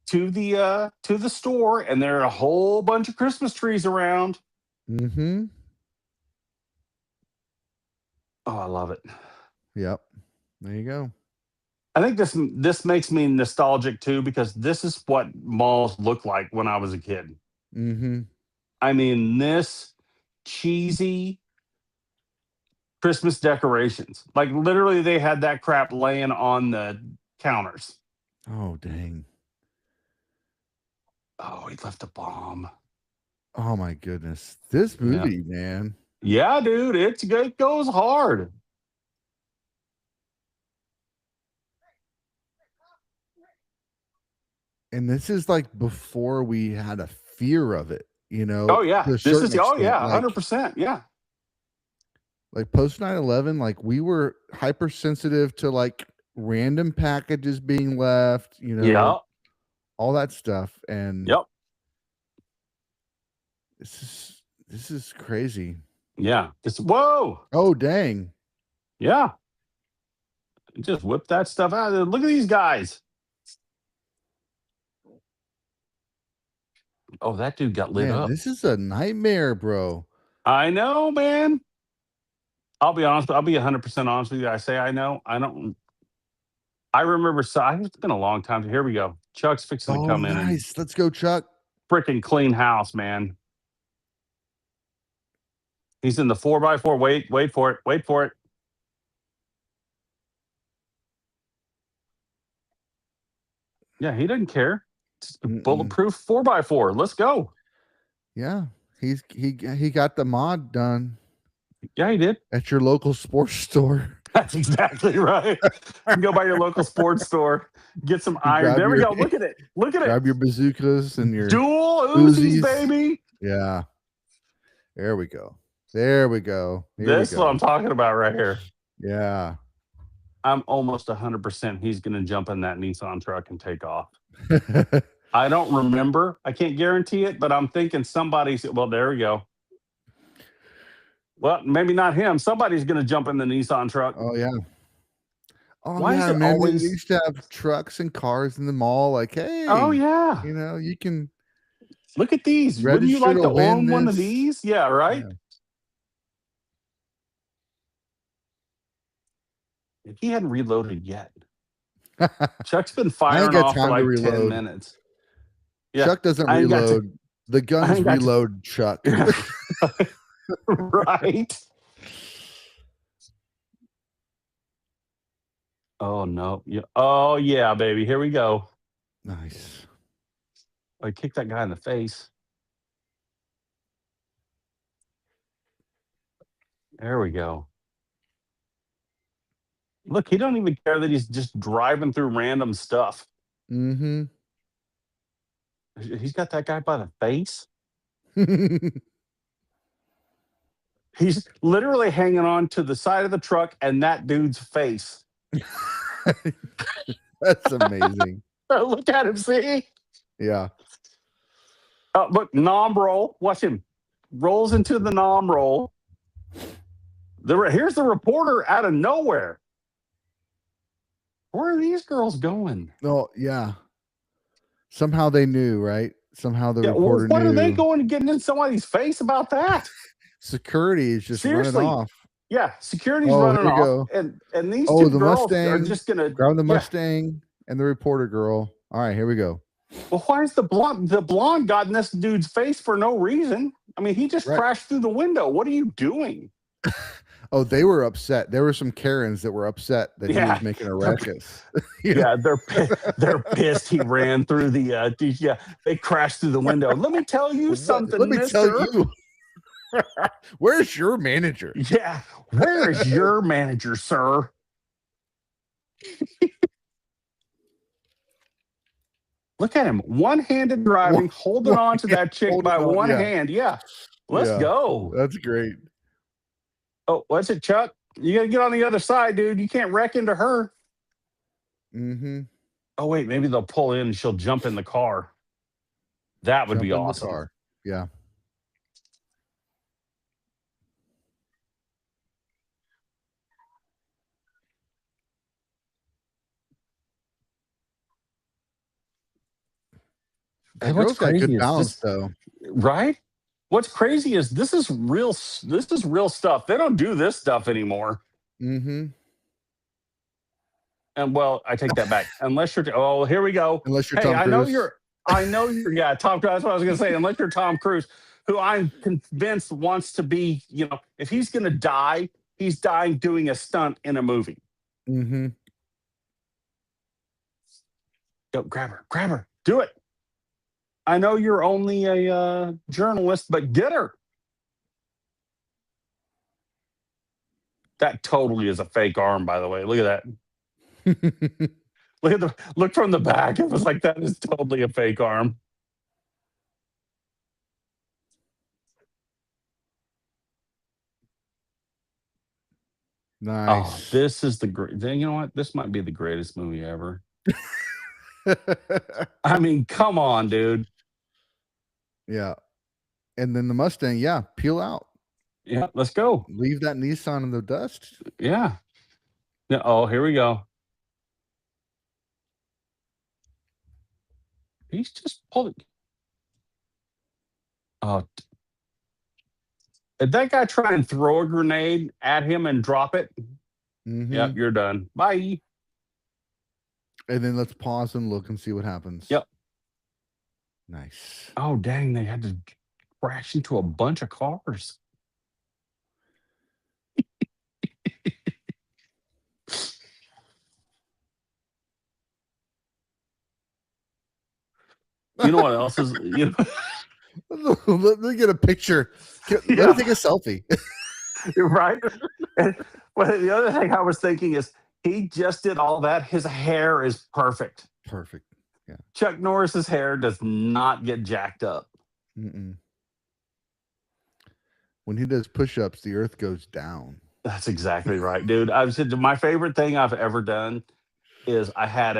to the store, and there are a whole bunch of Christmas trees around. Mhm. Oh, I love it. Yep. There you go. I think this makes me nostalgic too because this is what malls looked like when I was a kid. Mhm. I mean, this cheesy Christmas decorations. Like literally they had that crap laying on the counters. Oh, dang. Oh, he left a bomb. Oh my goodness. This Yeah. movie, man. Yeah, dude, it goes hard. And this is, like, before we had a fear of it, Oh yeah. to a This certain is oh extent, yeah, 100%. Yeah. like, post 9/11, like, we were hypersensitive to, like, random packages being left, Yep. all that stuff, and Yep. this is crazy. Yeah. Whoa. Oh, dang. Yeah. Just whip that stuff out. Look at these guys. Oh, that dude got lit Man, up. this is a nightmare, bro. I know, man. I'll be honest. I'll be 100% honest with you. I say I know. I don't. I remember. So it's been a long time. Here we go. Chuck's fixing to Oh, come in and nice. Let's go, Chuck. freaking clean house, man. He's in the 4x4. Wait for it. Wait for it. Yeah, he doesn't care. It's a bulletproof 4x4. Let's go. Yeah, he got the mod done Yeah, he did. at your local sports store. That's exactly right. You can go by your local sports store, get some iron. There we go. Look at it. Look at it. Grab your bazookas and your dual Uzis, baby. Yeah. There we go. There we go. This is what I'm talking about right here. Yeah. I'm almost 100% he's going to jump in that Nissan truck and take off. I don't remember. I can't guarantee it, but I'm thinking somebody's. Well, there we go. Well, maybe not him. Somebody's going to jump in the Nissan truck. Oh, yeah. Oh, Why yeah, is it man. always... We used to have trucks and cars in the mall. Like, hey. Oh, yeah. You know, you can. Look at these. Wouldn't you like to own one of these? Yeah, right? Yeah. He hadn't reloaded yet. Chuck's been firing off for like 10 minutes. Yeah. Chuck doesn't reload. The guns reload Chuck. Right. Oh, no. Yeah. Oh, yeah, baby. Here we go. Nice. I kicked that guy in the face. There we go. Look, he don't even care that he's just driving through random stuff. Mm-hmm. He's got that guy by the face. He's literally hanging on to the side of the truck and that dude's face. That's amazing. Look at him, see? Yeah. Look, nom roll. Watch him. Rolls into the nom roll. Here's the reporter out of nowhere. Where are these girls going? Oh, yeah. Somehow they knew, right? Somehow the reporter what knew. Are they going and getting in somebody's face about that? Security is just running off. Yeah, security's running off. And these two girls Mustang, are just going to grab the Mustang and the reporter girl. All right, here we go. Well, why is the blonde got in this dude's face for no reason? I mean, he just crashed through the window. What are you doing? Oh, they were upset. There were some Karens that were upset that he was making a ruckus. Yeah, they're pissed. He ran through the they crashed through the window. Let me tell you something. Let me tell you. Where's your manager? Yeah, where is your manager, sir? Look at him, one-handed driving, holding on to that chick by one hand. Yeah, let's go. That's great. Oh, what's it, Chuck? You got to get on the other side, dude. You can't wreck into her. Mm-hmm. Oh, wait, maybe they'll pull in and she'll jump in the car. That would be awesome. Yeah. That girl's got good balance, though. Right? What's crazy is this is real stuff. They don't do this stuff anymore. Mm-hmm. And well, I take that back. Unless you're here we go. Unless you're Tom Cruise. I know you're yeah, Tom Cruise. That's what I was gonna say. Unless you're Tom Cruise, who I'm convinced wants to be, if he's gonna die, he's dying doing a stunt in a movie. Mm-hmm. Go grab her. Do it. I know you're only a journalist, but get her. That totally is a fake arm, by the way. Look at that. Look from the back. It was like, that is totally a fake arm. Nice. Oh, this is the great. You know what? This might be the greatest movie ever. I mean, come on, dude. Yeah. And then the Mustang, peel out. Yeah, let's go. Leave that Nissan in the dust. Yeah. Oh, here we go. He's just pulling. Oh, did that guy try and throw a grenade at him and drop it? Yep, Mhm. you're done. Bye. And then let's pause and look and see what happens. Yep. Nice. Oh, dang, they had to crash into a bunch of cars. You know what else is, Let me get a picture. Let me yeah, take a selfie. right? And, well, the other thing I was thinking is he just did all that. His hair is perfect. Perfect. Yeah. Chuck Norris's hair does not get jacked up. Mm-mm. When he does push-ups, the earth goes down. That's exactly right, dude. I said my favorite thing I've ever done is I had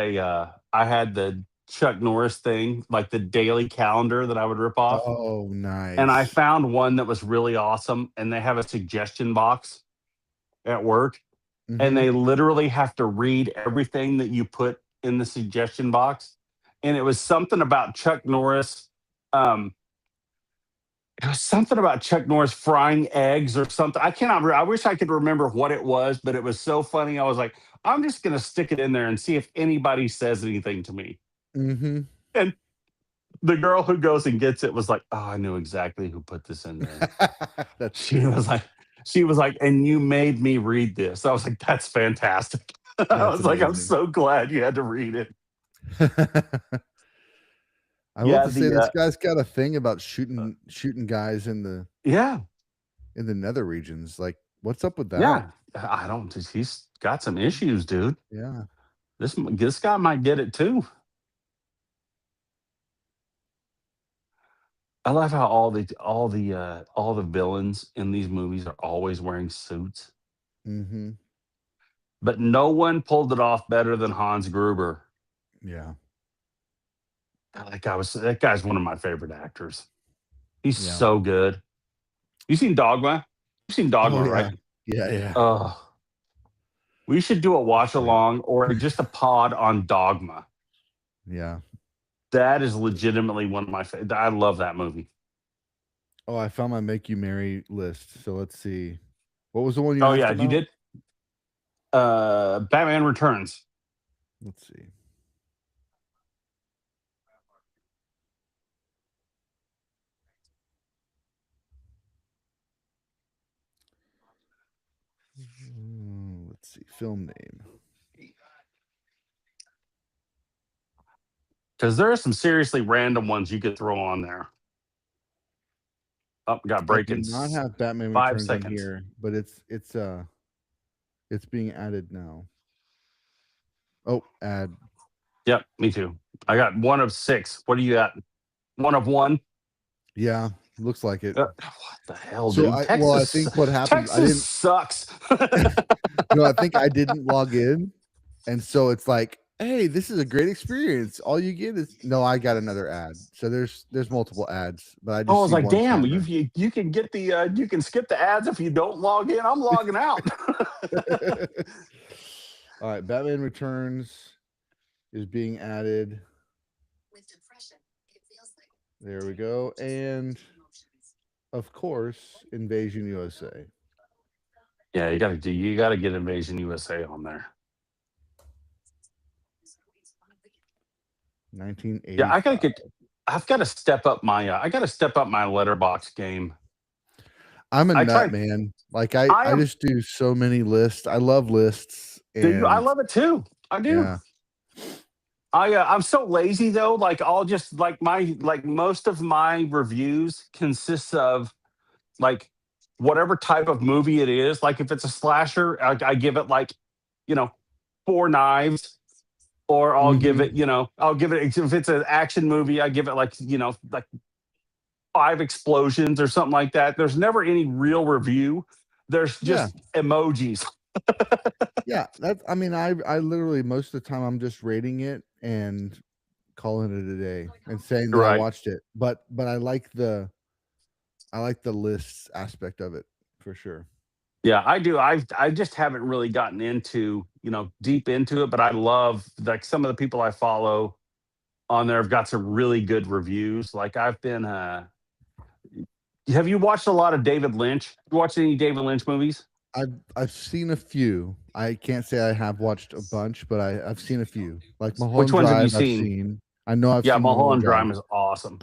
the Chuck Norris thing, like the daily calendar that I would rip off. Oh, And I nice. found one that was really awesome. And they have a suggestion box at work. And Mhm. they literally have to read everything that you put in the suggestion box. And it was something about Chuck Norris. Um, it was something about Chuck Norris frying eggs or something. I cannot remember. I wish I could remember what it was, but it was so funny. I was like, I'm just going to stick it in there and see if anybody says anything to me. Mhm. And the girl who goes and gets it was like, "Oh, I knew exactly who put this in there." That's She great. was like she was like, "And you made me read this." I was like, "That's fantastic." I That's was like, "I'm amazing. so glad you had to read it." I love Yeah, to say the, this guy's got a thing about uh shooting guys yeah, in the nether regions. Like, what's up with that? yeah. I don't he's got some issues, dude. Yeah. This guy might get it too. I love how all the villains in these movies are always wearing suits, Mhm. but no one pulled it off better than Hans Gruber. Yeah. That guy's one of my favorite actors. He's Yeah. so good. You seen Dogma? You've seen Oh, Dogma, yeah. right? Yeah, yeah. Oh, we should do a watch Great. along or just a pod on Dogma. Yeah. That is legitimately one of my favorite. I love that movie. Oh, I found my make you marry list. So let's see. What was the one you Oh asked yeah, you about? did. Batman Returns. Let's see. Let's see. Film name. Because there are some seriously random ones you could throw on there. Oh, got I do breaking not have Batman five Returns on seconds. here, but it's being added now. Oh, add. Yep, me too. I got one of six. What do you got? One of one. Yeah, looks like it. What the hell, So dude? I think what happened, I Texas didn't sucks. no, I think I didn't log in, and so it's like, "Hey, this is a great experience. All you get is" no, I got another ad. So there's multiple ads, but I Oh, I just was see like, one damn, timer. you can get the you can skip the ads if you don't log in. I'm logging out. Alright, Batman Returns is being added. There we go, and, of course, Invasion USA. Yeah, you gotta get Invasion USA on there. Yeah, 1985. I gotta step up my letterbox game. I'm a I nut, tried man. Like, I I am just do so many lists. I love lists, I and love it too. I do. yeah. I'm so lazy though. Like I'll just like most of my reviews consists of like whatever type of movie it is. Like if it's a slasher, I give it like, you know, four knives, or Mhm. I'll give it if it's an action movie, I give it like, like five explosions or something like that. There's never any real review. There's Yeah. just emojis. Yeah, that's I mean, I literally most of the time I'm just rating it and calling it a day and saying that I Right. watched it. But I like the lists aspect of it for sure. Yeah, I do. I just haven't really gotten into, deep into it, but I love like some of the people I follow. on there have got some really good reviews. Like I've been have you watched a lot of David Lynch? You watched any David Lynch movies? I've seen a few. I can't say I have watched a bunch, but I've seen a few. Like Which Mulholland ones have you Drive, I've seen? seen. I know I've Yeah, seen Mulholland Mulholland Drive. Drive is awesome.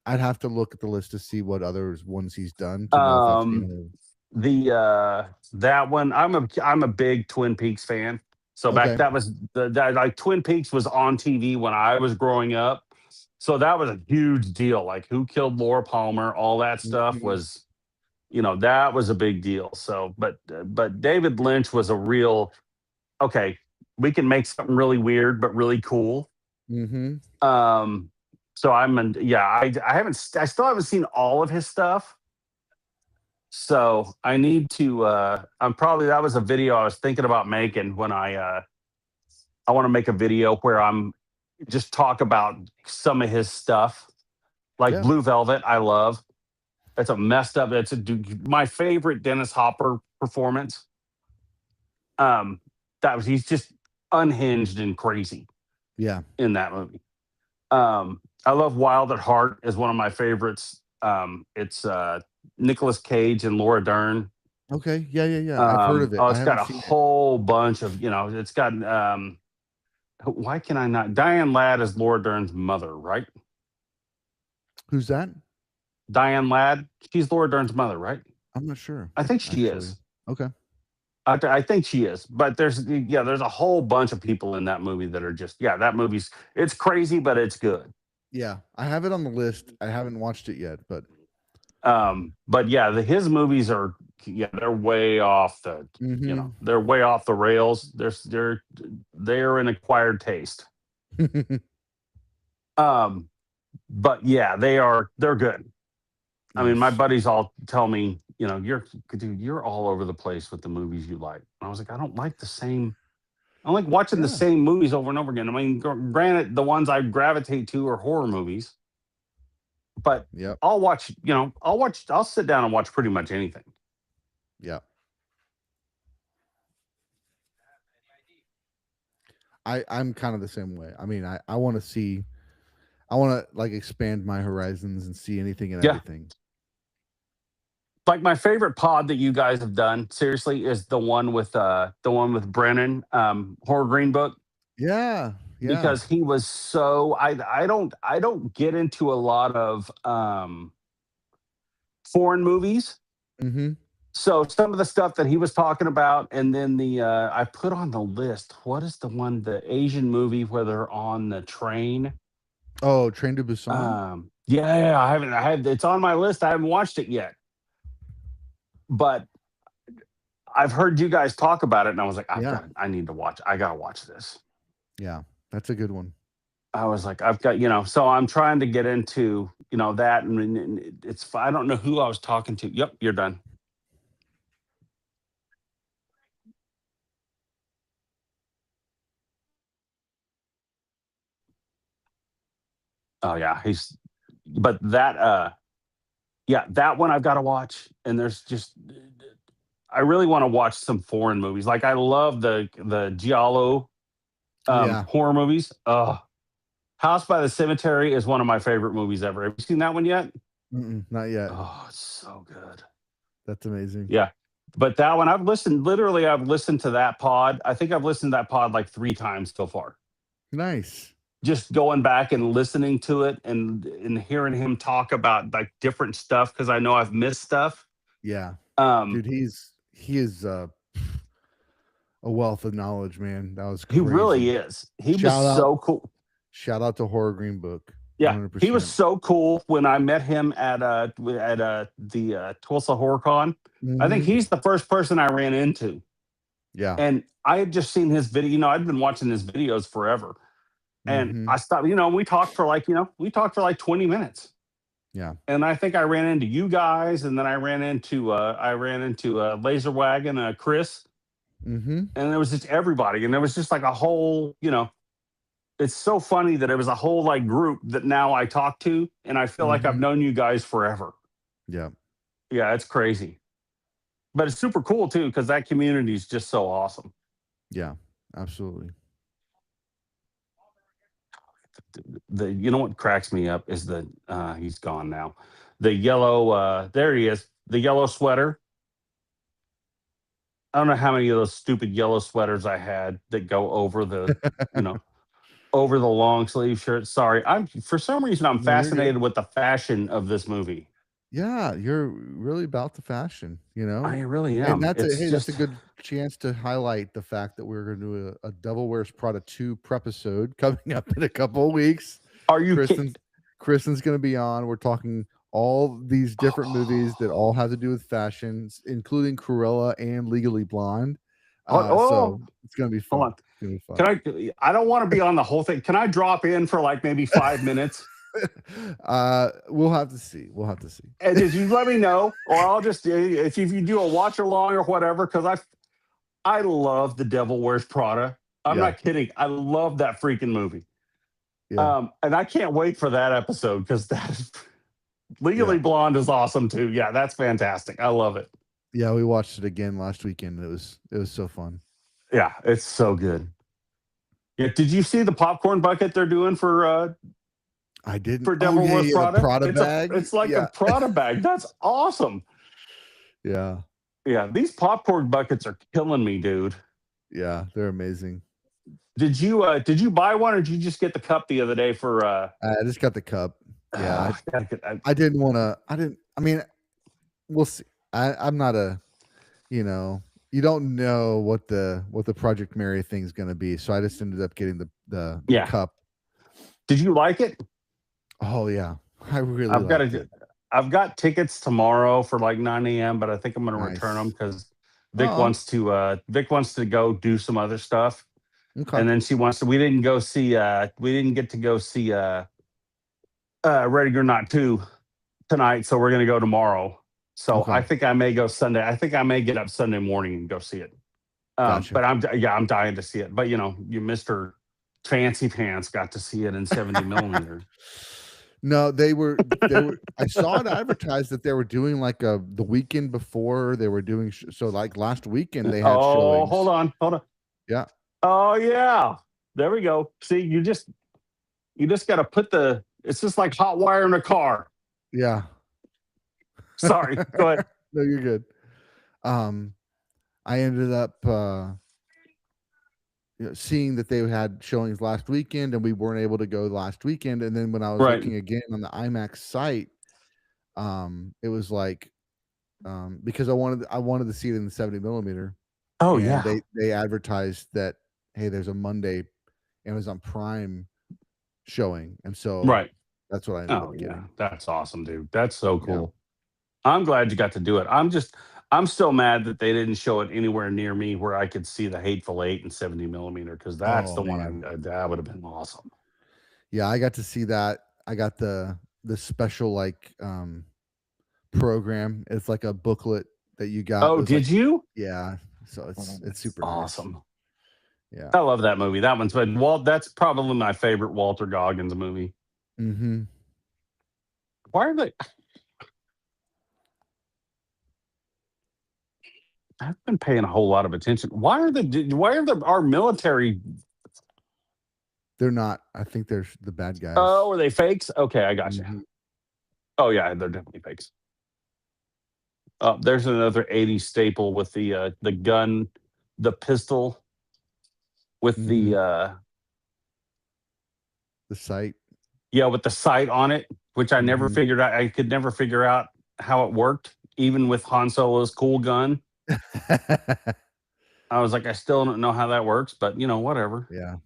I'd have to look at the list to see what other ones he's done to know if I've seen Um, it. that one, I'm a big Twin Peaks fan. So back Okay. that was that like Twin Peaks was on TV when I was growing up. So that was a huge deal. Like who killed Laura Palmer, all that stuff Mhm. was, that was a big deal. So but David Lynch was a real okay, we can make something really weird but really cool. Mhm. Um so I still haven't seen all of his stuff. So I need to I'm probably that was a video I was thinking about making when I want to make a video where I'm just talk about some of his stuff. Like Yeah. Blue Velvet, I love. It's a messed up. My favorite Dennis Hopper performance. Um that was he's just unhinged and crazy Yeah. in that movie. I love Wild at Heart is one of my favorites. It's Nicolas Cage and Laura Dern. Okay. Yeah, yeah, yeah. I've heard of it. Oh, I it's got haven't a seen it. whole bunch of, it's got why can I not Diane Ladd is Laura Dern's mother, right? Who's that? Diane Ladd, she's Laura Dern's mother, right? I'm not sure, I think she actually. is. Okay. I think she is, but there's a whole bunch of people in that movie that are just that movie's it's crazy, but it's good. Yeah. I have it on the list. I haven't watched it yet, but But yeah, his movies are they're way off mhm. they're way off the rails. They're an acquired taste. Um, but yeah, they're good. I mean, my Nice. buddies all tell me, you're all over the place with the movies you like. And I was like, I don't like the same. I don't like watching the Yeah. same movies over and over again. I mean, granted, the ones I gravitate to are horror movies, but Yep. I'll sit down and watch pretty much anything. Yeah. I'm kind of the same way. I mean, I want to see I want to like expand my horizons and see anything and Yeah. everything. Like my favorite pod that you guys have done, seriously, is the one with Brennan, Horror Green Book, Yeah. Yeah. because he was so I don't get into a lot of foreign movies. Mhm. So some of the stuff that he was talking about, and then I put on the list. What is the Asian movie where they're on the train? Oh, Train to Busan? Yeah, I have it's on my list. I haven't watched it yet, but I've heard you guys talk about it, and I was like, Yeah. I need to watch. I gotta watch this. Yeah. That's a good one. I was like, I've got, so I'm trying to get into, that, and I don't know who I was talking to. Yep, you're done. Oh yeah, but yeah, that one I've got to watch. And there's just, I really want to watch some foreign movies. Like I love the giallo Yeah. horror movies. House by the Cemetery is one of my favorite movies ever. Have you seen that one yet? Mm-mm, not yet. Oh, it's so good. That's amazing. Yeah. But that one I've listened to that pod. I think I've listened to that pod like 3 times so far. Nice. Just going back and listening to it and hearing him talk about like different stuff because I know I've missed stuff. Yeah. Um, Dude, he is a wealth of knowledge, man. That was he really crazy. is. He was Shout out so cool. shout out to Horror Green Book. Yeah, he was 100%. so cool when I met him at the Tulsa Horror Con. I think Mhm. he's the first person I ran into, Yeah. and I had just seen his video. I'd been watching his videos forever, and I Mhm. stopped. We talked for like 20 minutes, Yeah. and I think I ran into you guys, and then I ran into Laser Wagon, Chris, Mhm. and there was just everybody, and there was just like a whole. It's so funny that it was a whole like group that now I talk to, and I feel like I've Mhm. known you guys forever. Yeah. Yeah, it's crazy, but it's super cool too because that community is just so awesome. Yeah. Absolutely. the you know what cracks me up is the he's gone now. The yellow there he is. The yellow sweater. I don't know how many of those stupid yellow sweaters I had that go over the, you know, over the long sleeve shirt. Sorry, I'm for some reason I'm No, you're good. fascinated with the fashion of this movie. Yeah, you're really about the fashion, you know? I really And am. that's a It's hey, that's a just, good chance to highlight the fact that we're gonna do a Devil Wears Prada 2 prepisode coming up in a couple of weeks. are you kidding? Kristen's Kristen's gonna be on. We're talking all these different movies that all have to do with fashions, including Cruella and Legally Blonde. So Oh, it's gonna be hold fun. on. It's gonna be fun. Can I don't want to be on the whole thing. Can I drop in for like maybe 5 minutes? We'll have to see. We'll have to see. And did you let me know? Or I'll just if you do a watch along or whatever, because I love The Devil Wears Prada. I'm Yeah, not kidding. I love that freaking movie. yeah, And I can't wait for that episode because that is yeah. Legally Blonde is awesome too. Yeah, that's fantastic. I love it. Yeah, we watched it again last weekend. It was so fun. Yeah, it's so good. Yeah, did you see the popcorn bucket they're doing I didn't for oh, Devil yeah, Wears yeah, the Prada? Prada bag. It's like a Yeah, Prada bag. That's awesome. yeah, Yeah, these popcorn buckets are killing me, dude. yeah, they're amazing. Did you buy one or did you just get the cup the other day for I just got the cup. Yeah, gotta get- I- I didn't wanna I mean, we'll see. I'm not a you know, you don't know what the Project Mary thing's gonna be, so I just ended up getting the yeah. cup. Did you like it? Oh, yeah. I really I've got liked to. it. I've got tickets tomorrow for like 9 a.m., but I think I'm going to return them Nice. because Oh, Vic wants to go do some other stuff, okay, and then she wants to. We didn't get to go see Ready or Not 2 tonight, so we're going to go tomorrow. So I okay. think I may go Sunday. I think I may get up Sunday morning and go see it. Gotcha. But I'm dying to see it. But you Mr. Fancy Pants got to see it in 70 millimeter. No, they were I saw it advertised that they were doing like the weekend before they were doing so like last weekend they had Oh, hold showings. on, hold on. Yeah. Oh yeah, there we go. See, you just got to put the. It's just like hot wire in a car. Yeah. Sorry, go ahead. No, you're good. Um I ended up seeing that they had showings last weekend and we weren't able to go last weekend and then when I was Right. looking again on the IMAX site it was like because I wanted to see it in the 70 millimeter Oh and yeah. they advertised that hey there's a Monday Amazon Prime showing and so Right. that's what I ended Oh up yeah. getting. That's awesome, dude. That's so Yeah. cool. I'm glad you got to do it. I'm still mad that they didn't show it anywhere near me where I could see the Hateful Eight and 70 millimeter because that's Oh the one man. that would have been awesome. Yeah, I got to see that. I got the special like program. It's like a booklet that you got Oh, was like did you? yeah, so Oh, it's that's super nice. awesome. Yeah. I love that movie. That one's been Walt. That's probably my favorite Walter Goggins movie. Mhm. Why are they? I've been paying a whole lot of attention. Why are our military? They're not I think they're the bad guys. Oh, are they fakes? Okay, I got you. Mhm. Oh yeah, they're definitely fakes. There's another '80s staple with the gun, the pistol with the Mhm. The site. yeah with the sight on it, which I never Mhm. figured out. I could never figure out how it worked, even with Han Solo's cool gun. I was like, I still don't know how that works, but whatever. Yeah.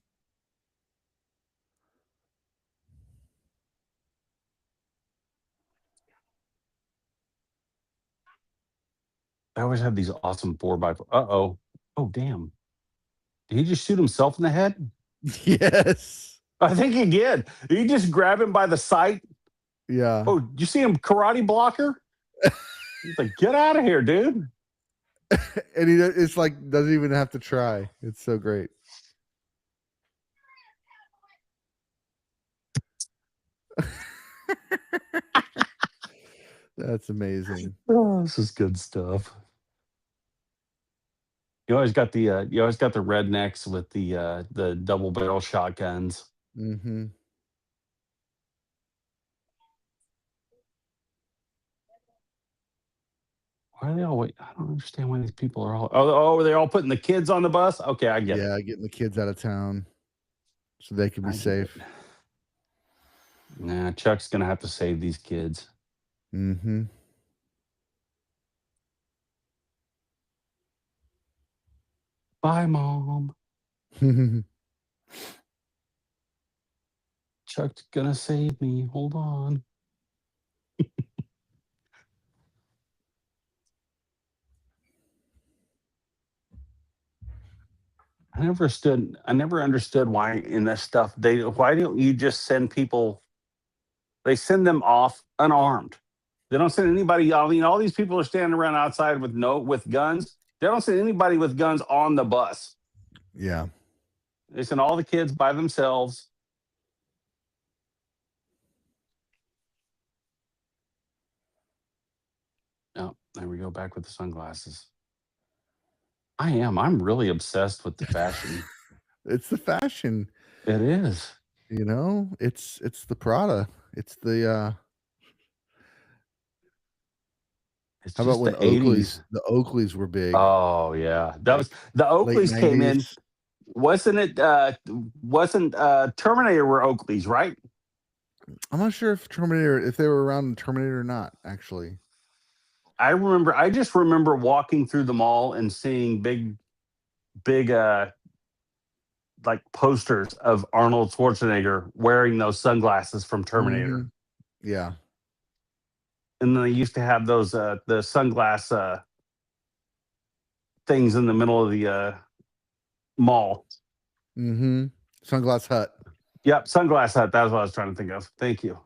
I always have these awesome 4x4. Uh-oh. Oh, damn. Did he just shoot himself in the head? Yes. I think he did. Did he just grab him by the sight? Yeah. Oh, you see him karate blocker? He's like, get out of here, dude. And it's like doesn't even have to try. It's so great. That's amazing. Oh, this is good stuff. You always got the rednecks with the double barrel shotguns. Mhm. Why are they all wait? I don't understand why these people are all. Oh, they're all putting the kids on the bus. Okay, I get it. Yeah, getting the kids out of town so they can be I get it. safe. Nah, Chuck's gonna have to save these kids. Mhm. Bye, mom. Chuck's gonna save me. Hold on. I never understood why in this stuff why don't you just send people, they send them off unarmed. They don't send anybody. I mean, all these people are standing around outside with guns. They don't send anybody with guns on the bus. Yeah. They send all the kids by themselves. Oh, there we go. Back with the sunglasses. I'm really obsessed with the fashion. It's the fashion, It is. you know? It's the Prada. It's the, It's how about just when the 80s. The Oakleys were big, Oh yeah. That like, was the late Oakleys came in. 90s? Wasn't it wasn't Terminator were Oakleys, right? I'm not sure if they were around in Terminator or not, actually. I just remember walking through the mall and seeing big like posters of Arnold Schwarzenegger wearing those sunglasses from Terminator. Mhm. Yeah. And then they used to have those the sunglass things in the middle of the mall. Mhm. Sunglass Hut. Yep, sunglass hut. That's what I was trying to think of. Thank you.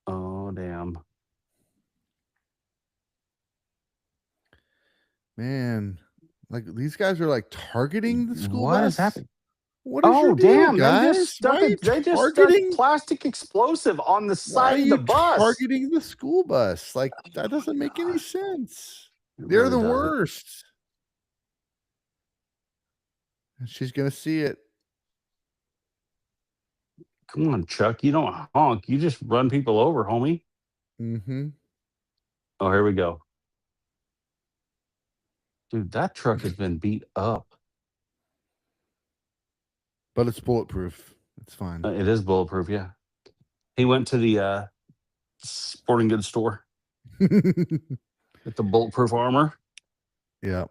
Oh damn. Man, like, these guys are, like, targeting the school What is bus? happening? What is your Oh deal, damn, guys? they just stuck plastic explosive on the Why are side of the you bus. targeting the school bus? Like, that doesn't make any God, sense. it They're really the doesn't. worst. And she's gonna see it. Come on, Chuck. You don't honk. You just run people over, homie. Mhm. Oh, here we go. Dude, that truck has been beat up. But it's bulletproof. It's fine. It is bulletproof, yeah. He went to the sporting goods store with the bulletproof armor. Yeah.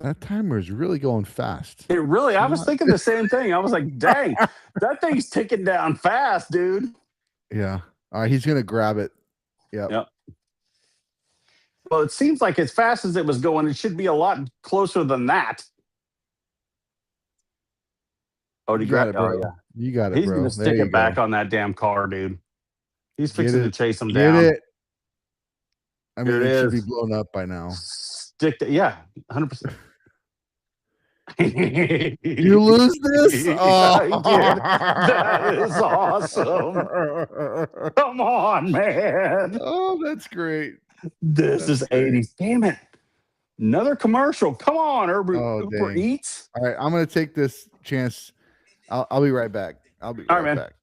That timer is really going fast. It really, It's I was not. thinking the same thing. I was like, dang, that thing's ticking down fast, dude. Yeah. Alright, he's gonna grab it. Yep. Yep. Well, it seems like as fast as it was going, it should be a lot closer than that. Oh, did You he got grab? it, Oh, bro. yeah. You got it, He's going to bro. There stick you it go. back on that damn car, dude. He's Get fixing to it. chase him Get down. it. I Here mean, it it should be is. blown up by now. Yeah, 100%. You lose this? Yeah, Oh. I did. That is awesome. Come on, man. Oh, that's great. This That's is great. 80s. Damn it. Another commercial. Come on, Oh, Uber dang. Eats. Alright, I'm gonna take this chance. I'll be right back. I'll be All right, right man. back.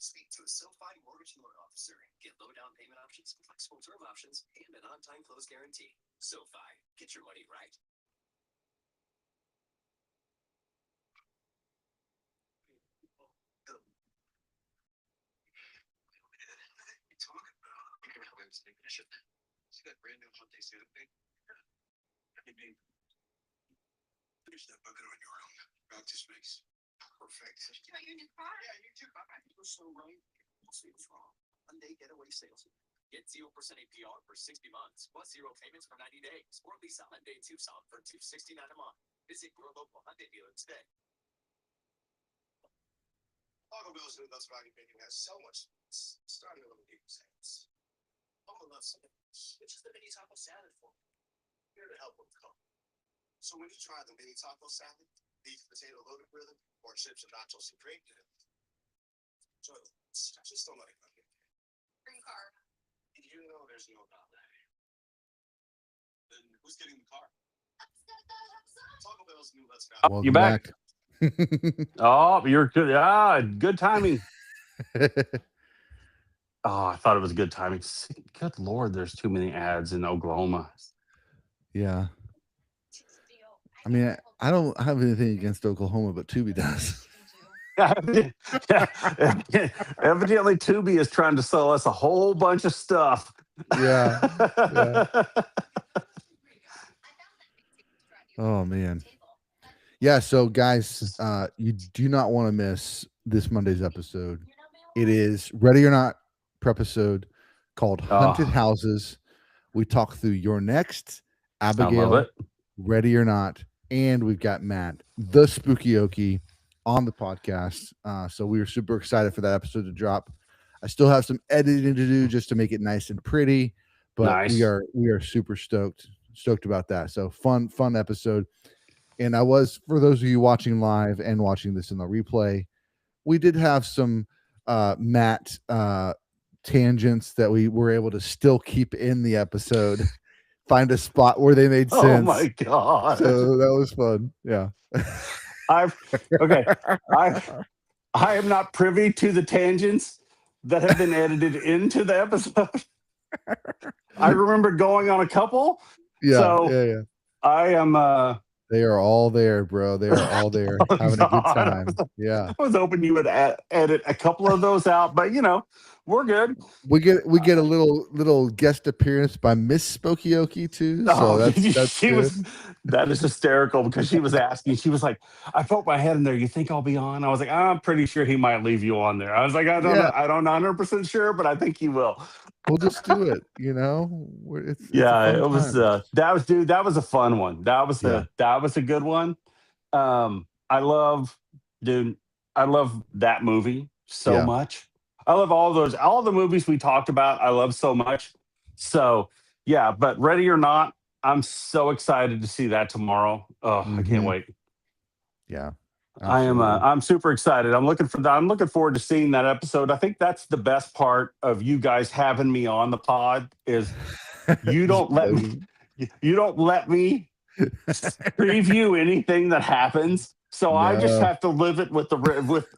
Speak to a SoFi mortgage loan officer. Get low down payment options, flexible term options, and an on-time close guarantee. SoFi, get your money right. You talking about? Ignition. See that brand new Hyundai Santa Fe? You mean finish that bucket on your own. Back to space. Perfect. You know your new car? Yeah, you too. You're so right. We'll see what's wrong. Hyundai Getaway Sales. Get 0% APR for 60 months, plus 0 payments for 90 days, or lease a Hyundai Tucson for $269 a month. Visit your local Hyundai dealer today. Taco Bell's new Nuts Value Menu has so much starting at $11.80. Taco Nuts, which is the mini taco salad for me. Here to help with the call. So when you try the mini taco salad, beef potato loaded with it, or chips and nachos and cream dip, so just don't let it go. Bring car. And you know there's no about that. Then who's getting the car? Taco Bell's new Let's Go. You Welcome back? back. Oh, you're good. Good timing. Oh, I thought it was good timing. Good Lord, there's too many ads in Oklahoma. Yeah. I mean, I don't have anything against Oklahoma, but Tubi does. Evidently, Tubi is trying to sell us a whole bunch of stuff. Yeah. Oh man. Yeah, so guys, you do not want to miss this Monday's episode. It is Ready or Not episode called Haunted Houses. We talk through Your Next, Abigail, Ready or Not, and we've got Matt, the Spooky Okie, on the podcast. So we were super excited for that episode to drop. I still have some editing to do just to make it nice and pretty, but we are super stoked about that. So fun episode. And I was, for those of you watching live and watching this in the replay, we did have some Matt tangents that we were able to still keep in the episode. Find a spot where they made sense. Oh my God. So that was fun. Yeah. I am not privy to the tangents that have been edited into the episode. I remember going on a couple. Yeah. I am they are all there, bro. They are all there having a good time. Yeah. I was hoping you would edit a couple of those out, but we're good. We get a little guest appearance by Miss Spokioki too. So that's good. That is hysterical because she was asking. She was like, "I poked my head in there. You think I'll be on?" I was like, "I'm pretty sure he might leave you on there." I was like, "I don't know. I don't 100% sure, but I think he will." We'll just do it. It was. That was a fun one. That was a good one. I love that movie so much. I love all the movies we talked about. I love so much. So yeah, but Ready or Not, I'm so excited to see that tomorrow. Oh, I can't wait. Yeah, absolutely. I'm super excited. I'm looking forward to seeing that episode. I think that's the best part of you guys having me on the pod is you don't let me preview anything that happens. So I just have to live it with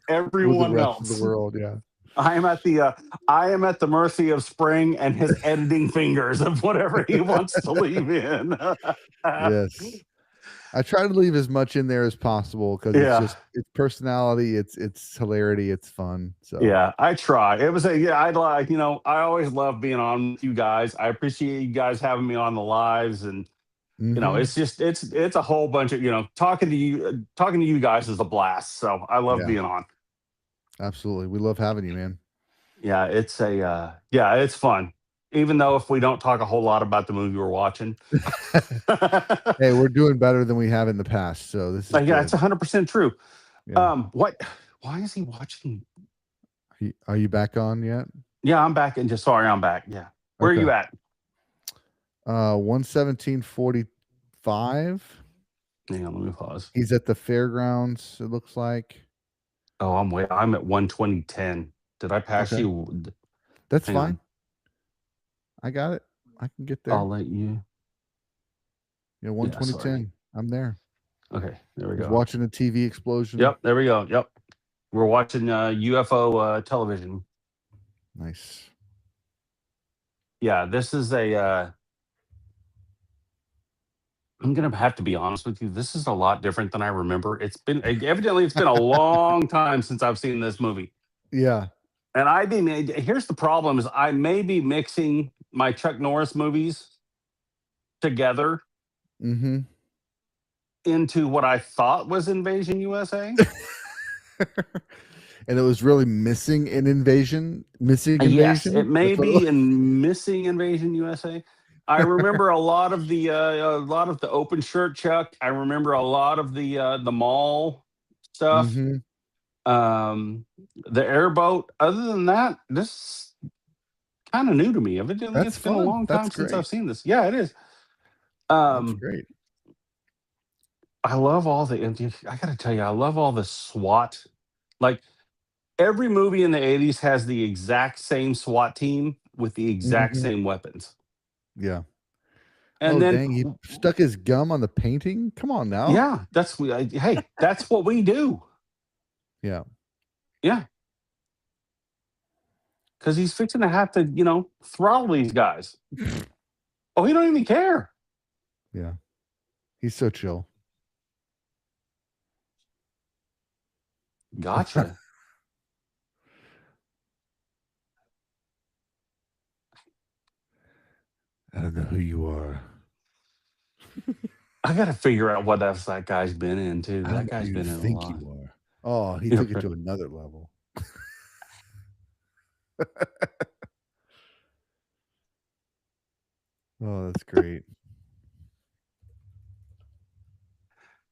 everyone with the rest else of the world. Yeah. I am at the mercy of Spring and his editing fingers of whatever he wants to leave in. Yes. I try to leave as much in there as possible because it's personality, it's hilarity, it's fun. So yeah, I try. It was I always love being on with you guys. I appreciate you guys having me on the lives, and it's just it's a whole bunch of talking to you guys is a blast. So I love being on. Absolutely. We love having you, man. Yeah, it's it's fun. Even though if we don't talk a whole lot about the movie we're watching. Hey, we're doing better than we have in the past. So this is it's 100% true. Yeah. Why is he watching? Are you back on yet? Yeah, I'm back and I'm back. Yeah. Where are you at? 117.45. Hang on, let me pause. He's at the fairgrounds, it looks like. Oh, I'm at 120.10. Did I pass you? That's fine. I got it. I can get there. I'll let you. Yeah, 120.10. I'm there. Okay, there we go. Watching a TV explosion. Yep, there we go. Yep. We're watching UFO television. Nice. Yeah, this is a. I'm gonna have to be honest with you. This is a lot different than I remember. It's been a long time since I've seen this movie, Yeah. and I didn't. Here's the problem: is I may be mixing my Chuck Norris movies together Mm-hmm. into what I thought was Invasion USA. And it was really missing invasion. Yes, it may That's what it be was. in Missing Invasion USA. I remember a lot of the open shirt Chuck. I remember a lot of the mall stuff. Mm-hmm. The airboat. Other than that, this is kind of new to me. Evidently, That's it's been a fun. long That's time since I've great. seen this. Yeah, it is. That's Um, great. I love all the. I gotta tell you, I love all the SWAT. Like every movie in the '80s has the exact same SWAT team with the exact Mm-hmm. same weapons. Yeah. And Oh then, dang, he stuck his gum on the painting. Come on now. yeah, hey, that's what we do. Yeah. Yeah, because he's fixing to have to, throttle these guys. Oh, he don't even care. Yeah. He's so chill. Gotcha. I don't know who you are. I got to figure out what else that guy's been in too. I don't That know who guy's you been in a think lot. you are. Oh, he took it to another level. Oh, that's great.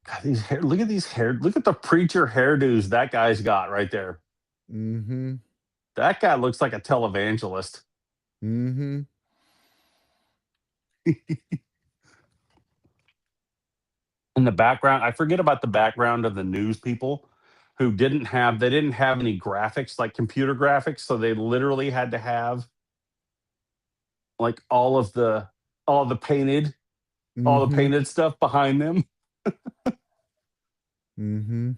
God, look at these hair. Look at the preacher hairdos that guy's got right there. Mm-hmm. That guy looks like a televangelist. Mm-hmm. In the background, I forget about the background of the news people who they didn't have any graphics like computer graphics, so they literally had to have like all the painted all the Mm-hmm. painted stuff behind them. Mm-hmm.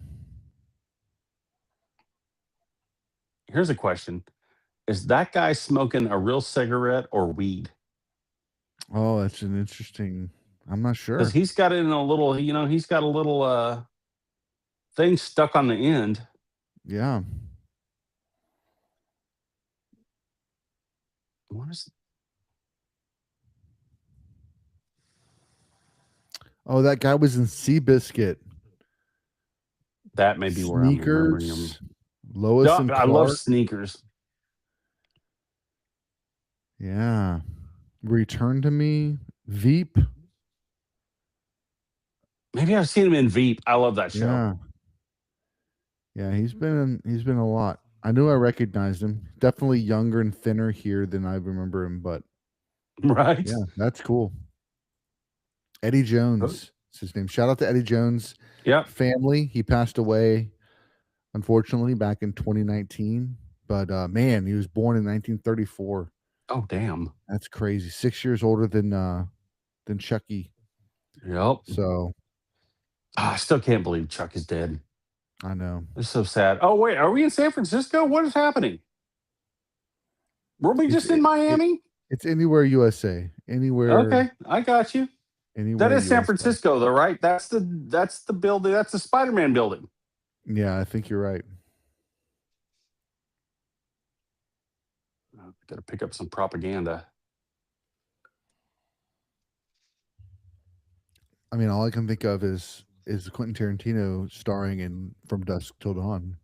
Here's a question. Is that guy smoking a real cigarette or weed? Oh, that's an interesting. I'm not Because sure. he's got it in a little, he's got a little thing stuck on the end. Yeah. What is Oh, that guy was in Seabiscuit. that? May be where I'm remembering him. Sneakers. Lois and I love Clark. Sneakers. Yeah. Return to Me. Veep. Maybe I've seen him in Veep. I love that show. Yeah. Yeah, he's been a lot. I knew I recognized him. Definitely younger and thinner here than I remember him, but Right? yeah, that's cool. Eddie Jones is his name. Shout out to Eddie Jones Yep. family. He passed away, unfortunately, back in 2019. But man, he was born in 1934. Oh, damn. That's crazy. 6 years older than Chucky. Yep. So I still can't believe Chuck is dead. I know. It's so sad. Oh, wait. Are we in San Francisco? What is happening? Were we just in Miami? It's anywhere USA. Anywhere. Okay. I got you. Anywhere That is San USA. Francisco, though, right? That's the building. That's the Spider-Man building. Yeah, I think you're right. Got to pick up some propaganda. I mean, all I can think of is Quentin Tarantino starring in From Dusk Till Dawn.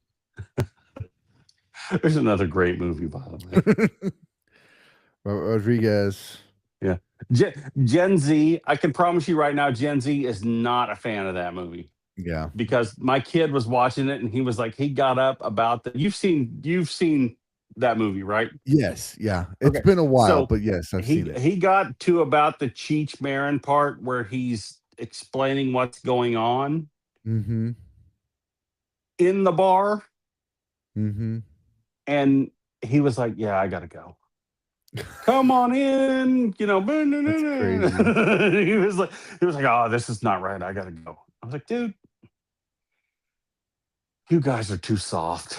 There's another great movie, by the way. Rodriguez. Yeah. Gen Z, I can promise you right now, Gen Z is not a fan of that movie. Yeah. Because my kid was watching it and he was like, he got up about the you've seen that movie, right? Yes. Yeah. It's Okay. been a while, So but yes, I've seen it. he got to about the Cheech Marin part where he's explaining what's going on Mm-hmm. in the bar. Mm-hmm. And he was like, yeah, I gotta go. Come on in, That's crazy. he was like, oh, this is not right. I gotta go. I was like, dude, You guys are too soft.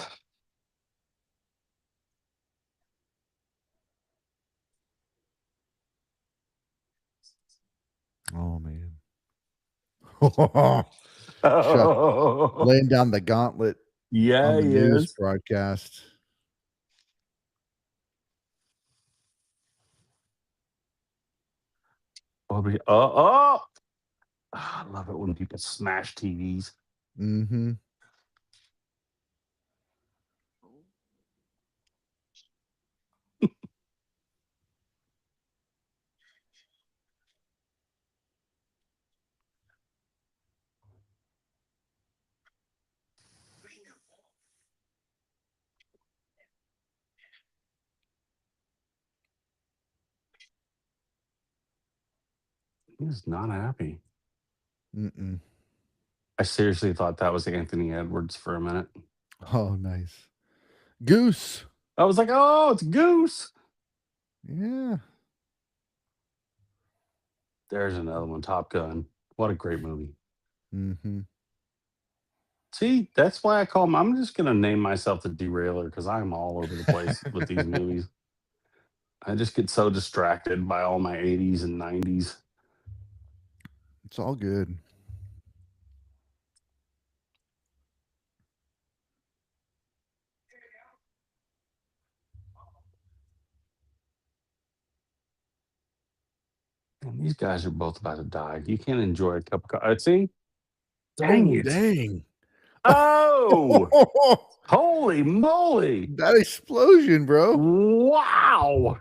Oh man. Chuck Oh, laying down the gauntlet yeah, on the he news is. broadcast. Oh, I love it when people smash TVs. Mm-hmm. He's not happy. Mm-mm. I seriously thought that was Anthony Edwards for a minute. Oh, nice. Goose. I was like, oh, it's Goose. Yeah. There's another one, Top Gun. What a great movie. Mm-hmm. See, that's why I call him. I'm just going to name myself the derailer because I'm all over the place with these movies. I just get so distracted by all my 80s and 90s. It's all good. And these guys are both about to die. You can't enjoy a cup of coffee. See? Dang Oh, it. dang. Oh, holy moly. That explosion, bro. Wow.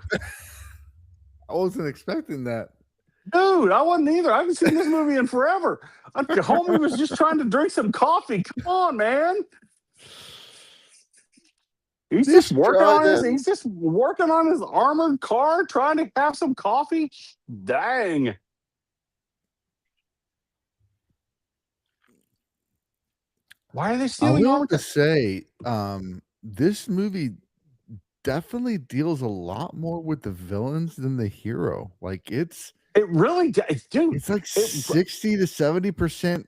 I wasn't expecting that. Dude, I wasn't either. I haven't seen this movie in forever. Homie was just trying to drink some coffee. Come on, man. He's just working on his. He's just working on his armored car, trying to have some coffee. Dang. Why are they I stealing will have armored to cars? say, this movie definitely deals a lot more with the villains than the hero. Like It really, dude. it's like It, 60 to 70% I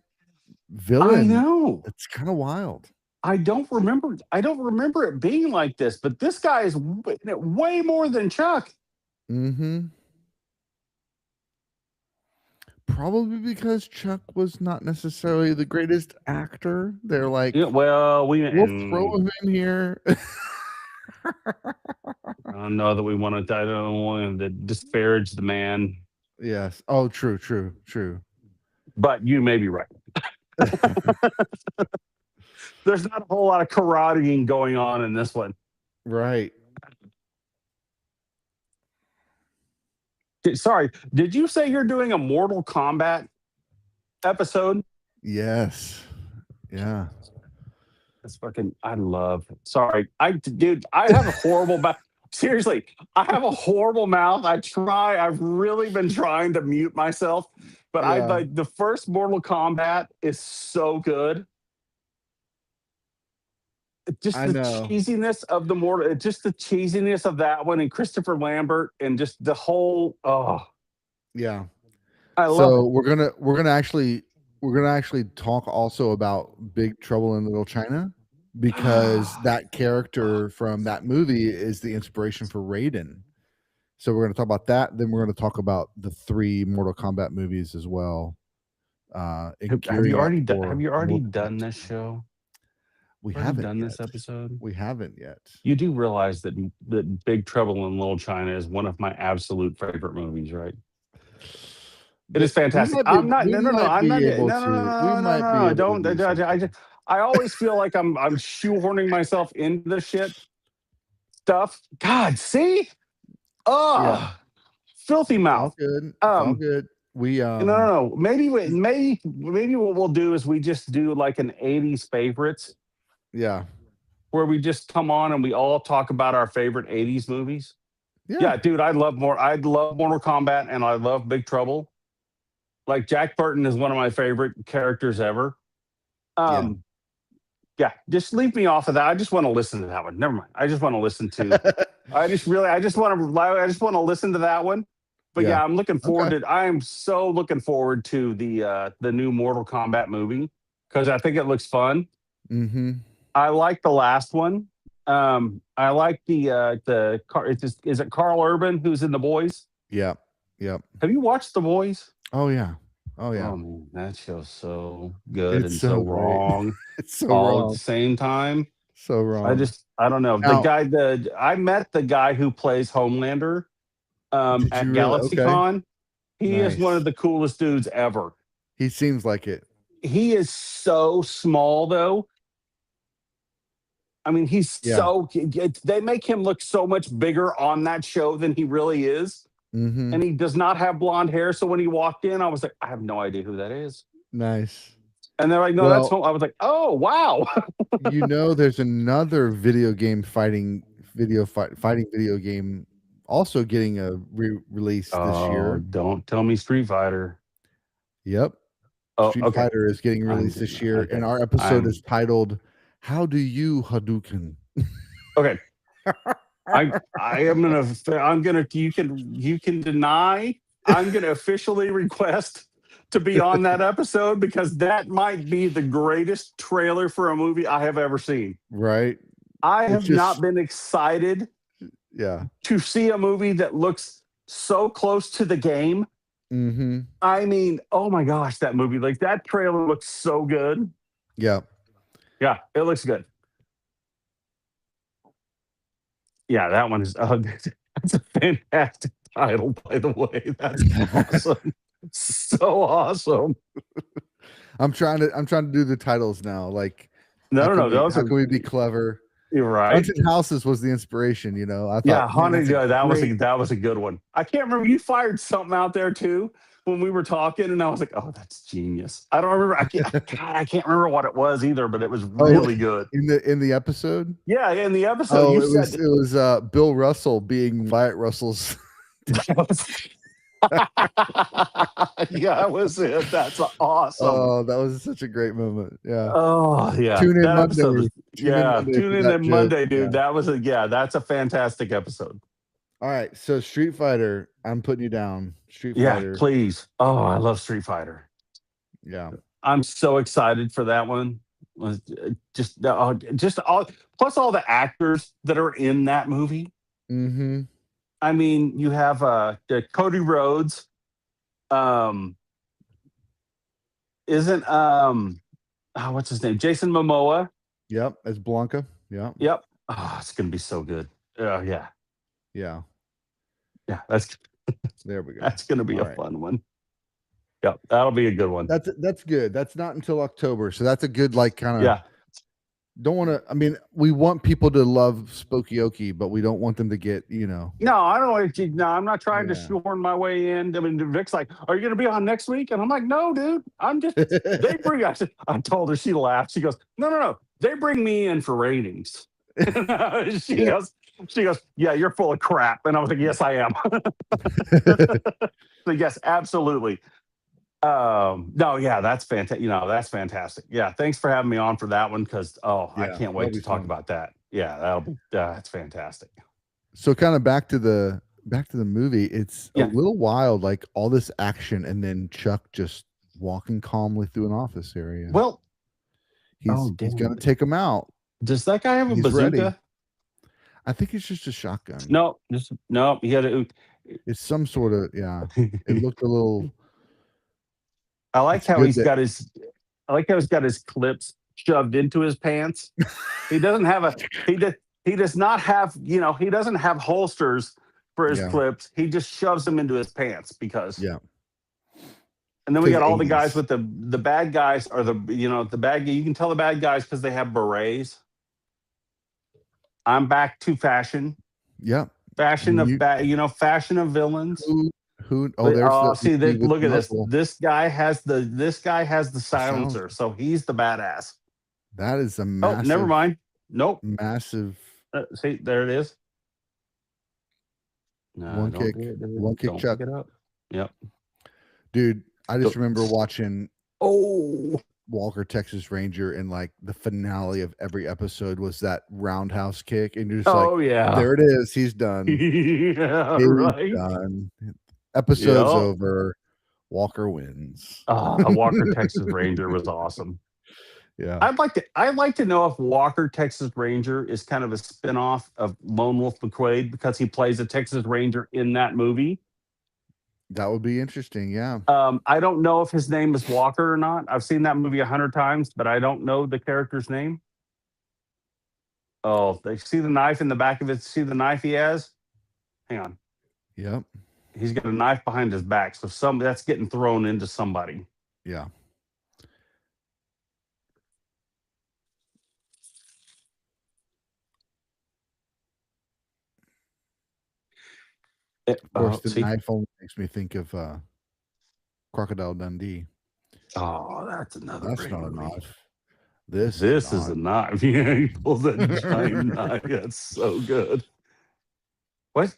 villain. know. It's kind of wild. I don't remember. I don't remember it being like this. But this guy is way more than Chuck. Mm-hmm. Probably because Chuck was not necessarily the greatest actor. They're like, Yeah, well, we'll throw him in here. I don't know that we want to. I don't want to disparage the man, Yes. Oh, true, true, true. but you may be right. There's not a whole lot of karateing going on in this one. Right. Sorry, did you say you're doing a Mortal Kombat episode? Yes. Yeah. That's fucking. I love. Sorry, dude. I have a horrible mouth. Seriously, I have a horrible mouth. I've really been trying to mute myself, but I Yeah. like the first Mortal Kombat is so good. Just I the know. cheesiness of just the cheesiness of that one, and Christopher Lambert, and just the whole. Oh, Yeah. I love So it. we're gonna actually talk also about Big Trouble in Little China because that character from that movie is the inspiration for Raiden. So we're gonna talk about that. Then we're gonna talk about the 3 Mortal Kombat movies as well. And Have you gearing up already for have you already Mortal done Kombat this 2. show? We Already haven't done this yet. episode? We haven't yet. You do realize that Big Trouble in Little China is one of my absolute favorite movies, right? It is fantastic. I'm not. We No, no, no. might I'm not. be No, able no, no, to we no, no, might be no. able to Don't. do I something. just. I always feel like I'm shoehorning myself into the shit stuff. God, see? Yeah. Oh, filthy It's all mouth. good. It's all Um, good. We no, no, no. Maybe what we'll do is we just do like an '80s favorites yeah. where we just come on and we all talk about our favorite '80s movies. Yeah. Yeah, dude, I love Mortal Kombat and I love Big Trouble. Like Jack Burton is one of my favorite characters ever. Yeah. Yeah, just leave me off of that. I just want to listen to that one. Never mind. I just want to listen to. I just want to listen to that one. But Yeah. yeah, I'm looking forward Okay. to. I am so looking forward to the new Mortal Kombat movie because I think it looks fun. Mm-hmm. I like the last one. I like the car. Is it Carl Urban who's in The Boys? Yep. Yep. Have you watched The Boys? Oh yeah. Oh yeah. Oh man, that show's so good It's and so so great. wrong It's so all at wrong. the same time. So wrong. I don't know. Now, I met the guy who plays Homelander did at you really? Okay. GalaxyCon. He is one of Nice. the coolest dudes ever. He seems like it. He is so small though. I mean, Yeah. they make him look so much bigger on that show than he really is. Mm-hmm. And he does not have blonde hair. So when he walked in, I was like, I have no idea who that is. Nice. And they're like, no, that's Well, home. I was like, oh wow. there's another video game fighting video game also getting a release this Oh, year. don't tell me Street Fighter. Yep. Oh, Street okay. Fighter is getting released this year, Okay. and our episode is titled "How Do You Hadouken?" Okay. You can deny. I'm gonna officially request to be on that episode because that might be the greatest trailer for a movie I have ever seen. Right? I It's have just not been excited yeah. to see a movie that looks so close to the game. Mm-hmm. I mean, oh my gosh, that movie, like that trailer looks so good. Yeah. Yeah, it looks good. Yeah, that one is that's a fantastic title, by the way. That's awesome. So awesome. I'm trying to do the titles now. Like, No, how those can are we be clever? you're right. Haunted Houses was the inspiration. I thought, Yeah, man, that's a that great. was a good one. I can't remember. You fired something out there too when we were talking, and I was like, "Oh, that's genius." I don't remember. I can't remember what it was either, but it was really good. in the episode. Yeah, in the episode, Oh, you it said was Bill Russell being Wyatt Russell's. that was yeah, that was it. That's awesome. Oh, that was such a great moment. Yeah. Oh yeah, Tune in that Monday. episode was, tune for in that on joke. Monday, dude. Yeah. That's a fantastic episode. All right, so Street Fighter, I'm putting you down. Street Yeah, Fighter. please. Oh, I love Street Fighter. Yeah. I'm so excited for that one. Just all plus all the actors that are in that movie. Mm-hmm. I mean, you have Cody Rhodes. Isn't what's his name? Jason Momoa. Yep, as Blanca. Yeah. Yep. Oh, it's gonna be so good. Yeah. Yeah. Yeah. That's There we go. that's gonna be All a right. fun one. Yep, that'll be a good one. That's good. That's not until October, so that's a good kind of. Yeah. Don't want to. I mean, we want people to love Spokioki, but we don't want them to get. No, I don't want to. No, I'm not trying to shoehorn my way in. I mean, Vic's like, "Are you going to be on next week?" And I'm like, "No, dude. I'm just." They bring. I told her. She laughed. She goes, "No. They bring me in for ratings." She goes. "Yeah, you're full of crap." And I was like, "Yes, I am." So yes, absolutely. No, yeah, that's fantastic. That's fantastic. Yeah, thanks for having me on for that one because I can't wait to talk about that. Yeah, that's fantastic. So kind of back to the movie. It's a little wild, like all this action, and then Chuck just walking calmly through an office area. Well, he's gonna take him out. Does that guy have a bazooka? Ready. I think it's just a shotgun. No. He had a. It's some sort of It looked a little. I like how he's got his clips shoved into his pants. He doesn't have he does not have, he doesn't have holsters for his clips. He just shoves them into his pants because. Yeah. And then we got all the guys with the bad guys or the bad. You can tell the bad guys because they have berets. I'm back to fashion. Yeah. Fashion of fashion of villains. Who? Oh, there's look at this. This guy has the silencer, so he's the badass. That is a massive. Oh, never mind. Nope. Massive. See, there it is. No, one kick, Chuck. Pick it up. Yep. Dude, I just remember watching. Walker Texas Ranger, and like the finale of every episode was that roundhouse kick, and you're just there it is, he's done. Yeah, he's right. Done. Episode's over. Walker wins. Walker Texas Ranger was awesome. Yeah. I'd like to know if Walker Texas Ranger is kind of a spinoff of Lone Wolf McQuade because he plays a Texas Ranger in that movie. That would be interesting. Yeah. I don't know if his name is Walker or not. I've seen that movie 100 times, but I don't know the character's name. Oh, they see the knife in the back of it. See the knife he has? Hang on. Yep. He's got a knife behind his back. So that's getting thrown into somebody. Yeah. Of course, the knife only makes me think of Crocodile Dundee. Oh, that's another That's great not movie. a knife. This is a knife. Yeah, he pulls a giant knife. That's so good. What?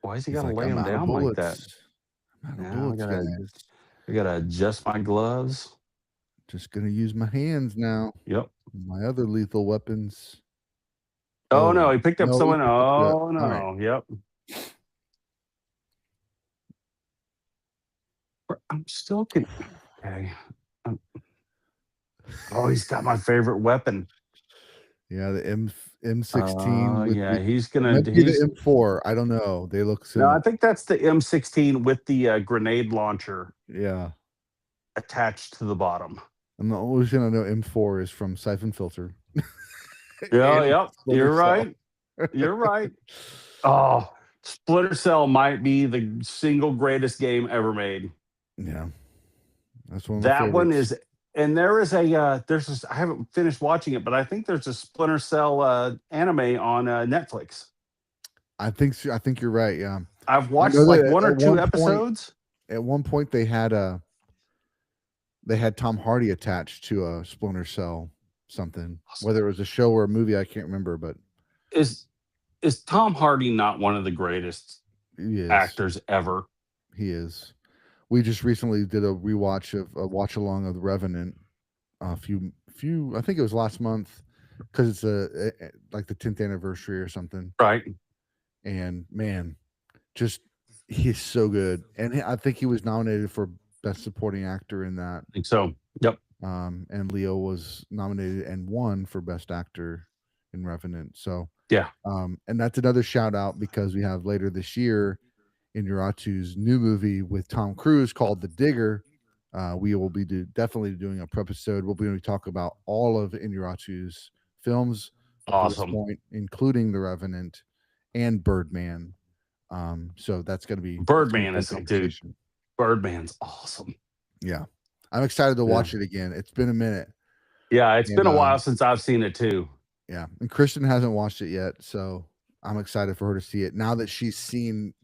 Why has he got to lay I'm him out of down like that? bullets. I'm out of Now bullets, I gotta adjust my gloves. just gonna use my hands now. Yep. My other lethal weapons. Oh, no, he picked up no, he someone. picked up Oh no. all right. Yep. I'm still okay. Oh, he's got my favorite weapon. Yeah, the M16 with Yeah, the he's it gonna. might be the M4. I don't know. They look No, similar. I think that's the M16 with the grenade launcher Yeah. attached to the bottom. And the only thing I know M4 is from Siphon Filter. Yeah, And yep. Splinter You're Cell. right. You're right. Oh, Splinter Cell might be the single greatest game ever made. Yeah. That's one of my That favorites. one is, and there is a there's this. I haven't finished watching it, but I think there's a Splinter Cell anime on Netflix. I think so. I think you're right. Yeah. I've watched like one or two episodes. At one point, they had Tom Hardy attached to a Splinter Cell something. Whether it was a show or a movie, I can't remember. But Is Tom Hardy not one of the greatest actors ever? He is. We just recently did a rewatch of a watch along of The Revenant. A few. I think it was last month because it's like the 10th anniversary or something. Right. And man, just he's so good. And I think he was nominated for Best Supporting Actor in that. I think so. Yep. And Leo was nominated and won for Best Actor in Revenant. So yeah. And that's another shout out because we have later this year Inarritu's new movie with Tom Cruise called The Digger. We will be definitely doing a prep episode. We'll be going to talk about all of Inarritu's films up to this point, including The Revenant and Birdman. So that's going to be Birdman is a dude. Birdman's awesome. Yeah, I'm excited to watch it again. It's been a minute. Yeah, it's been a while since I've seen it too. Yeah, and Kristen hasn't watched it yet, so I'm excited for her to see it now that she's seen.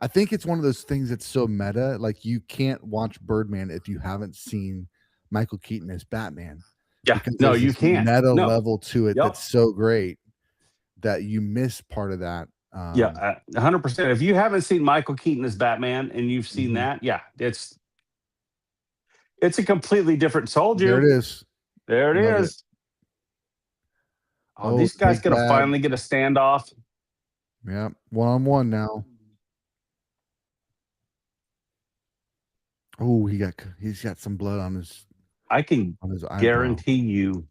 I think it's one of those things that's so meta. Like you can't watch Birdman if you haven't seen Michael Keaton as Batman. Yeah, no, you can't. Meta level to it that's so great that you miss part of that. Yeah, 100%. If you haven't seen Michael Keaton as Batman and you've seen that, yeah, it's a completely different soldier. There it is. There it is. Oh, these guys gonna finally get a standoff. Yeah, 1-on-1 now. Oh, he's got some blood on his. I can guarantee you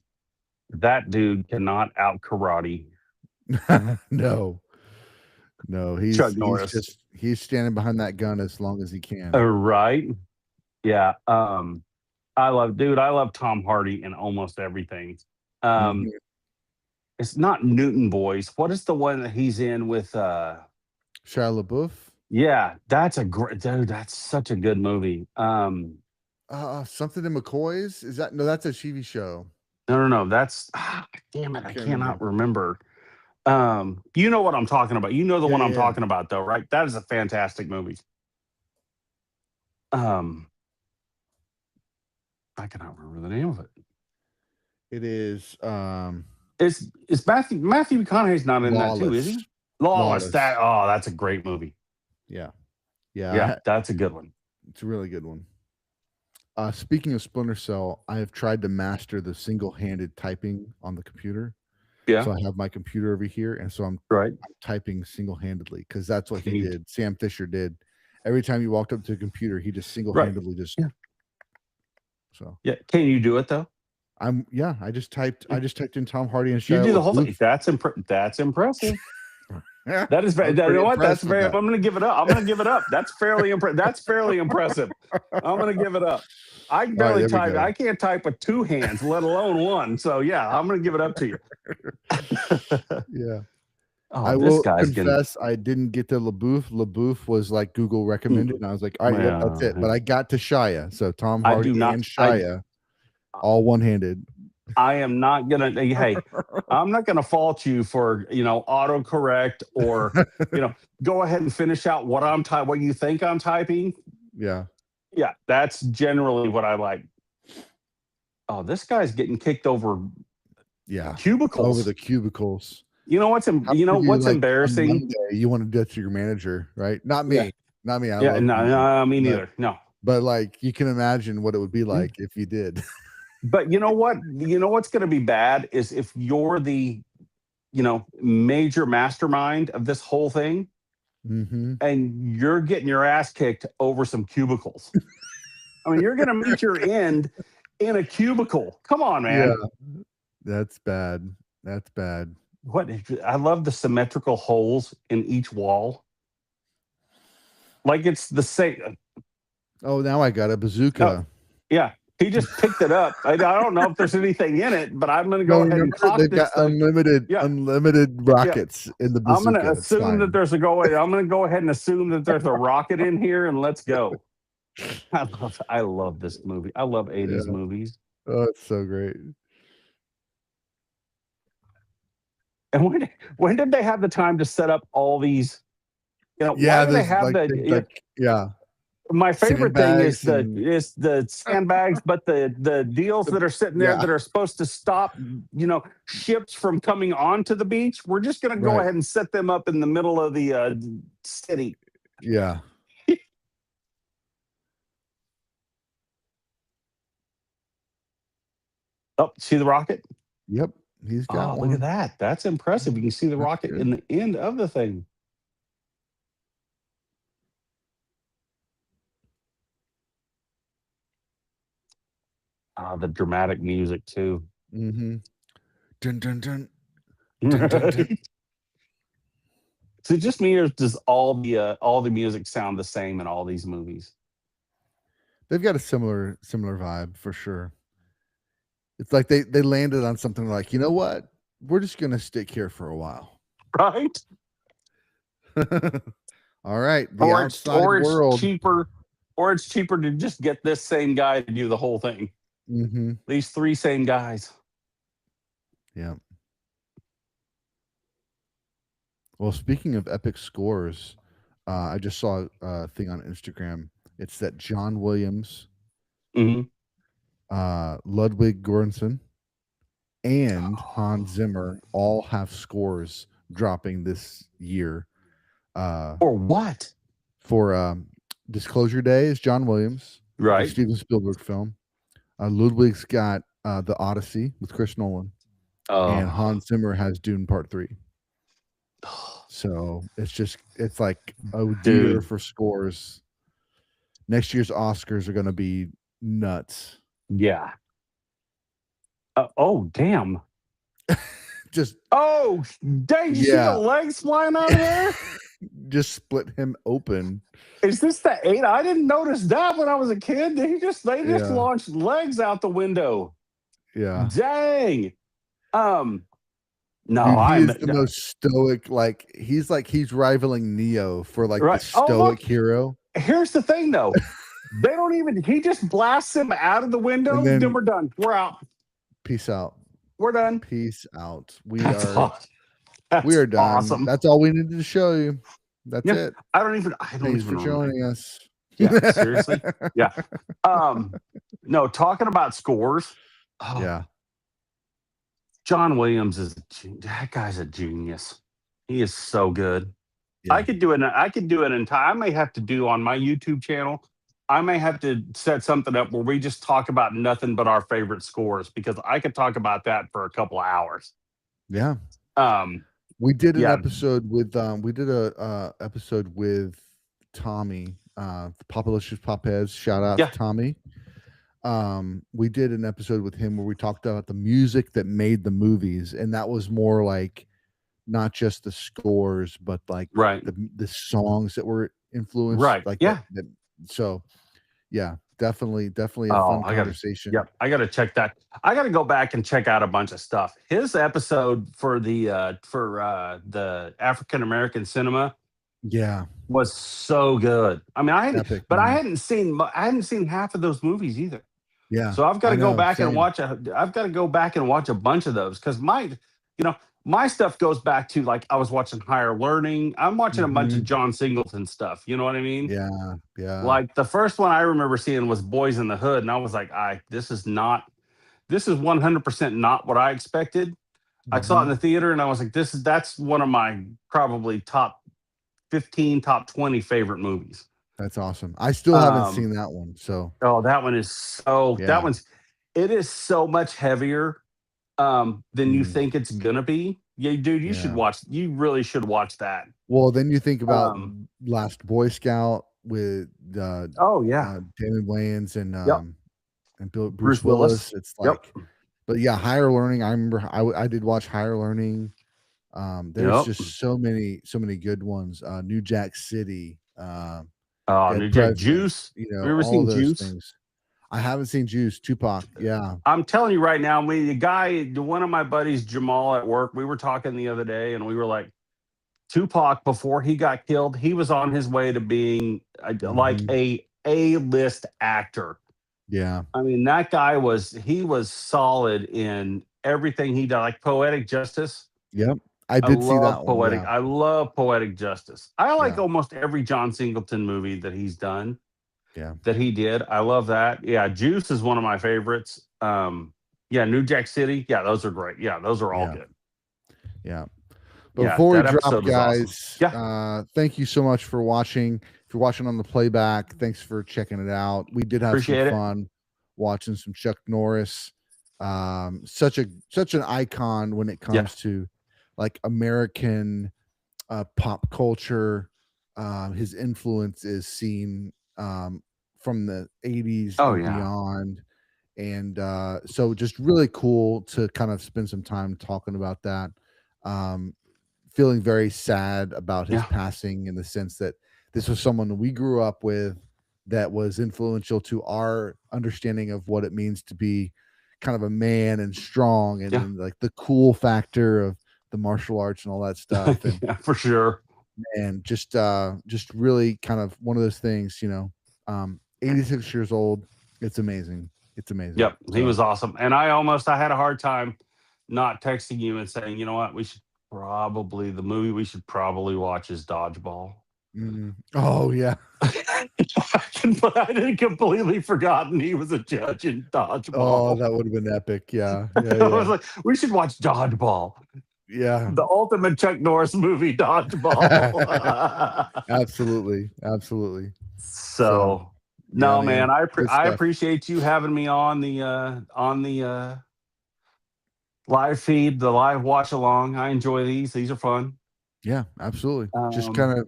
that dude cannot out karate. No, he's Chuck Norris. He's standing behind that gun as long as he can. Right. Yeah. I love Tom Hardy in almost everything. It's not Newton Boys. What is the one that he's in with Shia LaBeouf? Yeah, that's a great dude. That's such a good movie. Something in McCoy's? Is that that's a TV show? No. That's damn it. I cannot remember. You know what I'm talking about. You know the one I'm talking about, though, right? That is a fantastic movie. I cannot remember the name of it. It is. It's Matthew McConaughey's not in that too, is he? Lawless. That's a great movie. Yeah, that's a good one. It's a really good one. Speaking of Splinter Cell, I have tried to master the single-handed typing on the computer. Yeah. So I have my computer over here, and so I'm typing single-handedly because that's what he did. Sam Fisher did. Every time you walked up to a computer, he just single-handedly So Yeah. Can you do it though? I just typed in Tom Hardy and You Shia do the whole thing. LaBeouf. That's impressive. Yeah, That is I very. was You pretty know what? That's impressed with very. I'm that. going to give it up. I'm going to give it up. That's fairly impressive. That's fairly impressive. I'm going to give it up. I can All right, barely there we type. go. I can't type with two hands, let alone one. So yeah, I'm going to give it up to you. Yeah. Oh, I this will guy's getting. confess I didn't get to LaBeouf. LaBeouf was like Google recommended, and I was like, all right, yep, that's it. But I got to Shia. So Tom I Hardy do not. and Shia, all one-handed. I am not gonna. Hey, I'm not gonna fault you for autocorrect or go ahead and finish out what I'm typing. What you think I'm typing. Yeah. Yeah, that's generally what I like. Oh, this guy's getting kicked over Yeah. cubicles. Over the cubicles. You know what's How could what's on embarrassing? Monday, you want to do that to your manager, right? Not me. Yeah. Not me. I Yeah, love you, no, me but neither. No. but like you can imagine what it would be like if you did. But you know what? You know what's going to be bad is if you're the major mastermind of this whole thing Mm-hmm. and you're getting your ass kicked over some cubicles. I mean, you're going to meet your end in a cubicle. Come on, man. Yeah. That's bad. That's bad. I love the symmetrical holes in each wall. Like it's the same. Oh, now I got a bazooka. No, yeah, he just picked it up. I don't know if there's anything in it, but I'm going to go ahead and remember, cock they've this got thing. unlimited rockets in the bazooka. I'm going to assume that there's I'm going to go ahead and assume that there's a rocket in here, and let's go. I love this movie. I love 80s movies. Oh, it's so great. And when did they have the time to set up all these? Why do they have My favorite thing is the sandbags, but the deals that are sitting there that are supposed to stop ships from coming onto the beach. We're just going to go ahead and set them up in the middle of the city. Yeah. Oh, see the rocket? Yep. He's got one. Look at that. That's impressive. You can see the rocket in the end of the thing. The dramatic music too. Mm-hmm. Dun, dun, dun. Dun, dun, dun. So just me, or does all the music sound the same in all these movies? They've got a similar vibe for sure. It's like they landed on something like, you know what? We're just gonna stick here for a while. Right. All right. It's cheaper, or it's cheaper to just get this same guy to do the whole thing. Mm-hmm. These three same guys. Yeah. Well, speaking of epic scores, I just saw a thing on Instagram. It's that John Williams, Mhm. Ludwig Göransson, and Hans Zimmer all have scores dropping this year. For what? For Disclosure Day is John Williams, right? The Steven Spielberg film. Ludwig's got The Odyssey with Chris Nolan, and Hans Zimmer has Dune Part 3. So it's like dear for scores. Next year's Oscars are going to be nuts. Yeah. Damn. Just dang! You see the legs flying out of there? Just split him open. Is this the 8? I didn't notice that when I was a kid. They just launched legs out the window. Yeah. Dang. No, Dude, he is the most stoic. Like he's rivaling Neo for the stoic hero. Here's the thing, though. They don't even. He just blasts him out of the window. Then we're done. We're out. Peace out. We're done. Peace out. That's we are done. Awesome. That's all we needed to show you. That's it. I don't even. Thanks for joining us. Yeah, seriously. Yeah. No, talking about scores. Yeah. John Williams that guy's a genius. He is so good. Yeah. I could do it in time. I may have to do on my YouTube channel. I may have to set something up where we just talk about nothing but our favorite scores, because I could talk about that for a couple of hours. Yeah. We did an episode with episode with Tommy, Popalicious Popez. Shout out to Tommy. we did an episode with him where we talked about the music that made the movies, and that was more like not just the scores, but like Right. the songs that were influenced, Right. like Yeah. that. So yeah, definitely a Oh, fun conversation. yep. I gotta check that. I gotta go back and check out a bunch of stuff. His episode for the African American cinema Yeah, was so good. I mean, epic, but I man. hadn't seen half of those movies either. Yeah, So I've got I to go know, back and same. watch I've got to go back and watch a bunch of those because my stuff goes back to like I was watching Higher Learning. I'm watching a bunch of Mhm. John Singleton stuff. You know what I mean? Yeah, yeah. Like the first one I remember seeing was Boys in the Hood, and I was like, this is 100% not what I expected. I saw it in Mhm. the theater, and I was like, that's one of my probably top 15, top 20 favorite movies. That's awesome. I still haven't Um, seen that one, so oh, that yeah, one's it is so much heavier than you mm, think it's gonna be. Yeah, dude, yeah. you really should watch that. Well, then you think about Um, Last Boy Scout with oh yeah. Damon Wayans Yep. and Bruce Bruce Willis. Willis. It's Yep. like, but yeah, Higher Learning. I remember I did watch Higher Learning. There's Yep. just so many good ones. New Jack City, New Dead Jack President. Juice. You Have you know, ever all seen of those Juice? things. I haven't seen Juice. Tupac. Yeah. I'm telling you right now, one of my buddies, Jamal at work, we were talking the other day and we were like, Tupac, before he got killed, he was on his way to being like Mhm. a A-list actor. Yeah. I mean, he was solid in everything he did, like Poetic Justice. Yep. I did see that one. Yeah. I love Poetic Justice. I like Yeah. almost every John Singleton movie that he's done, Yeah. that he did. I love that. Yeah, Juice is one of my favorites. Yeah, New Jack City. Yeah, those are great. Yeah, those are all Yeah. good. Yeah. Yeah, Before we that drop, episode was awesome. guys, Yeah, thank you so much for watching. If you're watching on the playback, thanks for checking it out. We did have some appreciate it. fun watching some Chuck Norris. Such an icon when it Yeah. comes to like American pop culture. His influence is seen from the 80s Oh and yeah. beyond. And so just really cool to kind of spend some time talking about that. Um, Feeling very sad about his Yeah. passing in the sense that this was someone we grew up with that was influential to our understanding of what it means to be kind of a man and strong and Yeah. then like the cool factor of the martial arts and all that stuff Yeah, for sure. and just really kind of one of those things, 86 years old. It's amazing. It's amazing. Yep, he So was awesome. And I had a hard time not texting you and saying, you know what, the movie we should probably watch is Dodgeball. oh yeah. But I didn't completely forgotten he was a judge in Oh, Dodgeball. that would have been epic. Yeah. I Yeah. was Yeah. like, we should watch Dodgeball, Yeah. the ultimate Chuck Norris movie, Dodgeball. Absolutely. Absolutely. So, yeah, no, man, good I stuff. appreciate you having me on the live feed, the live watch along. I enjoy these. These are fun. Yeah, absolutely. Just Um, kind of,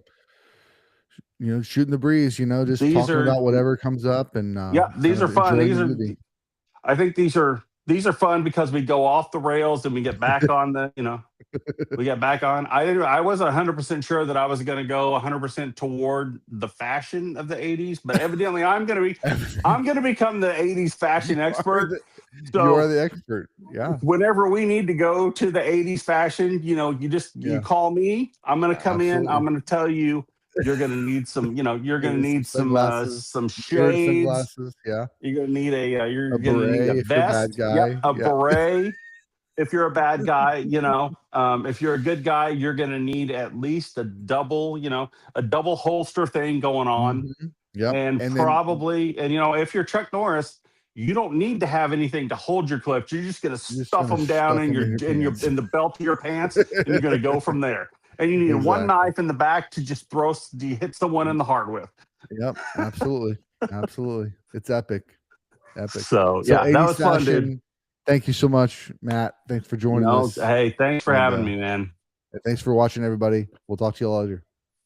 shooting the breeze, just these talking are about whatever comes up and Yeah, kind these are of fun. enjoying the movie. I think these are fun because we go off the rails and we get back on we get back on. I wasn't 100% sure that I was going to go 100% toward the fashion of the 80s, but evidently I'm going to become the 80s fashion expert. You are So the expert. Yeah. whenever we need to go to the 80s fashion, you call me. I'm going to come in. Absolutely. I'm going to tell you you're going to need some, you're going to Maybe need sunglasses, some beard shades. sunglasses. Yeah. You're gonna need A beret if you're a bad vest. guy. Yep, a Yeah. beret. If you're a bad guy, if you're a good guy, you're gonna need at least a double holster thing going on, Mhm. Yep. and then probably, if you're Chuck Norris, you don't need to have anything to hold your clips. You're just gonna you're just stuff gonna them down stuff in them in your pants. in the belt of your pants, and you're gonna go from there. And you need one Exactly. knife in the back to just hit someone in the heart with. Yep. Absolutely. Absolutely. It's epic. Epic. So So yeah, that 80s was fun, dude. fashion. Thank you so much, Matt. Thanks for joining us. Hey, thanks for And, having me, man. thanks for watching, everybody. We'll talk to you later.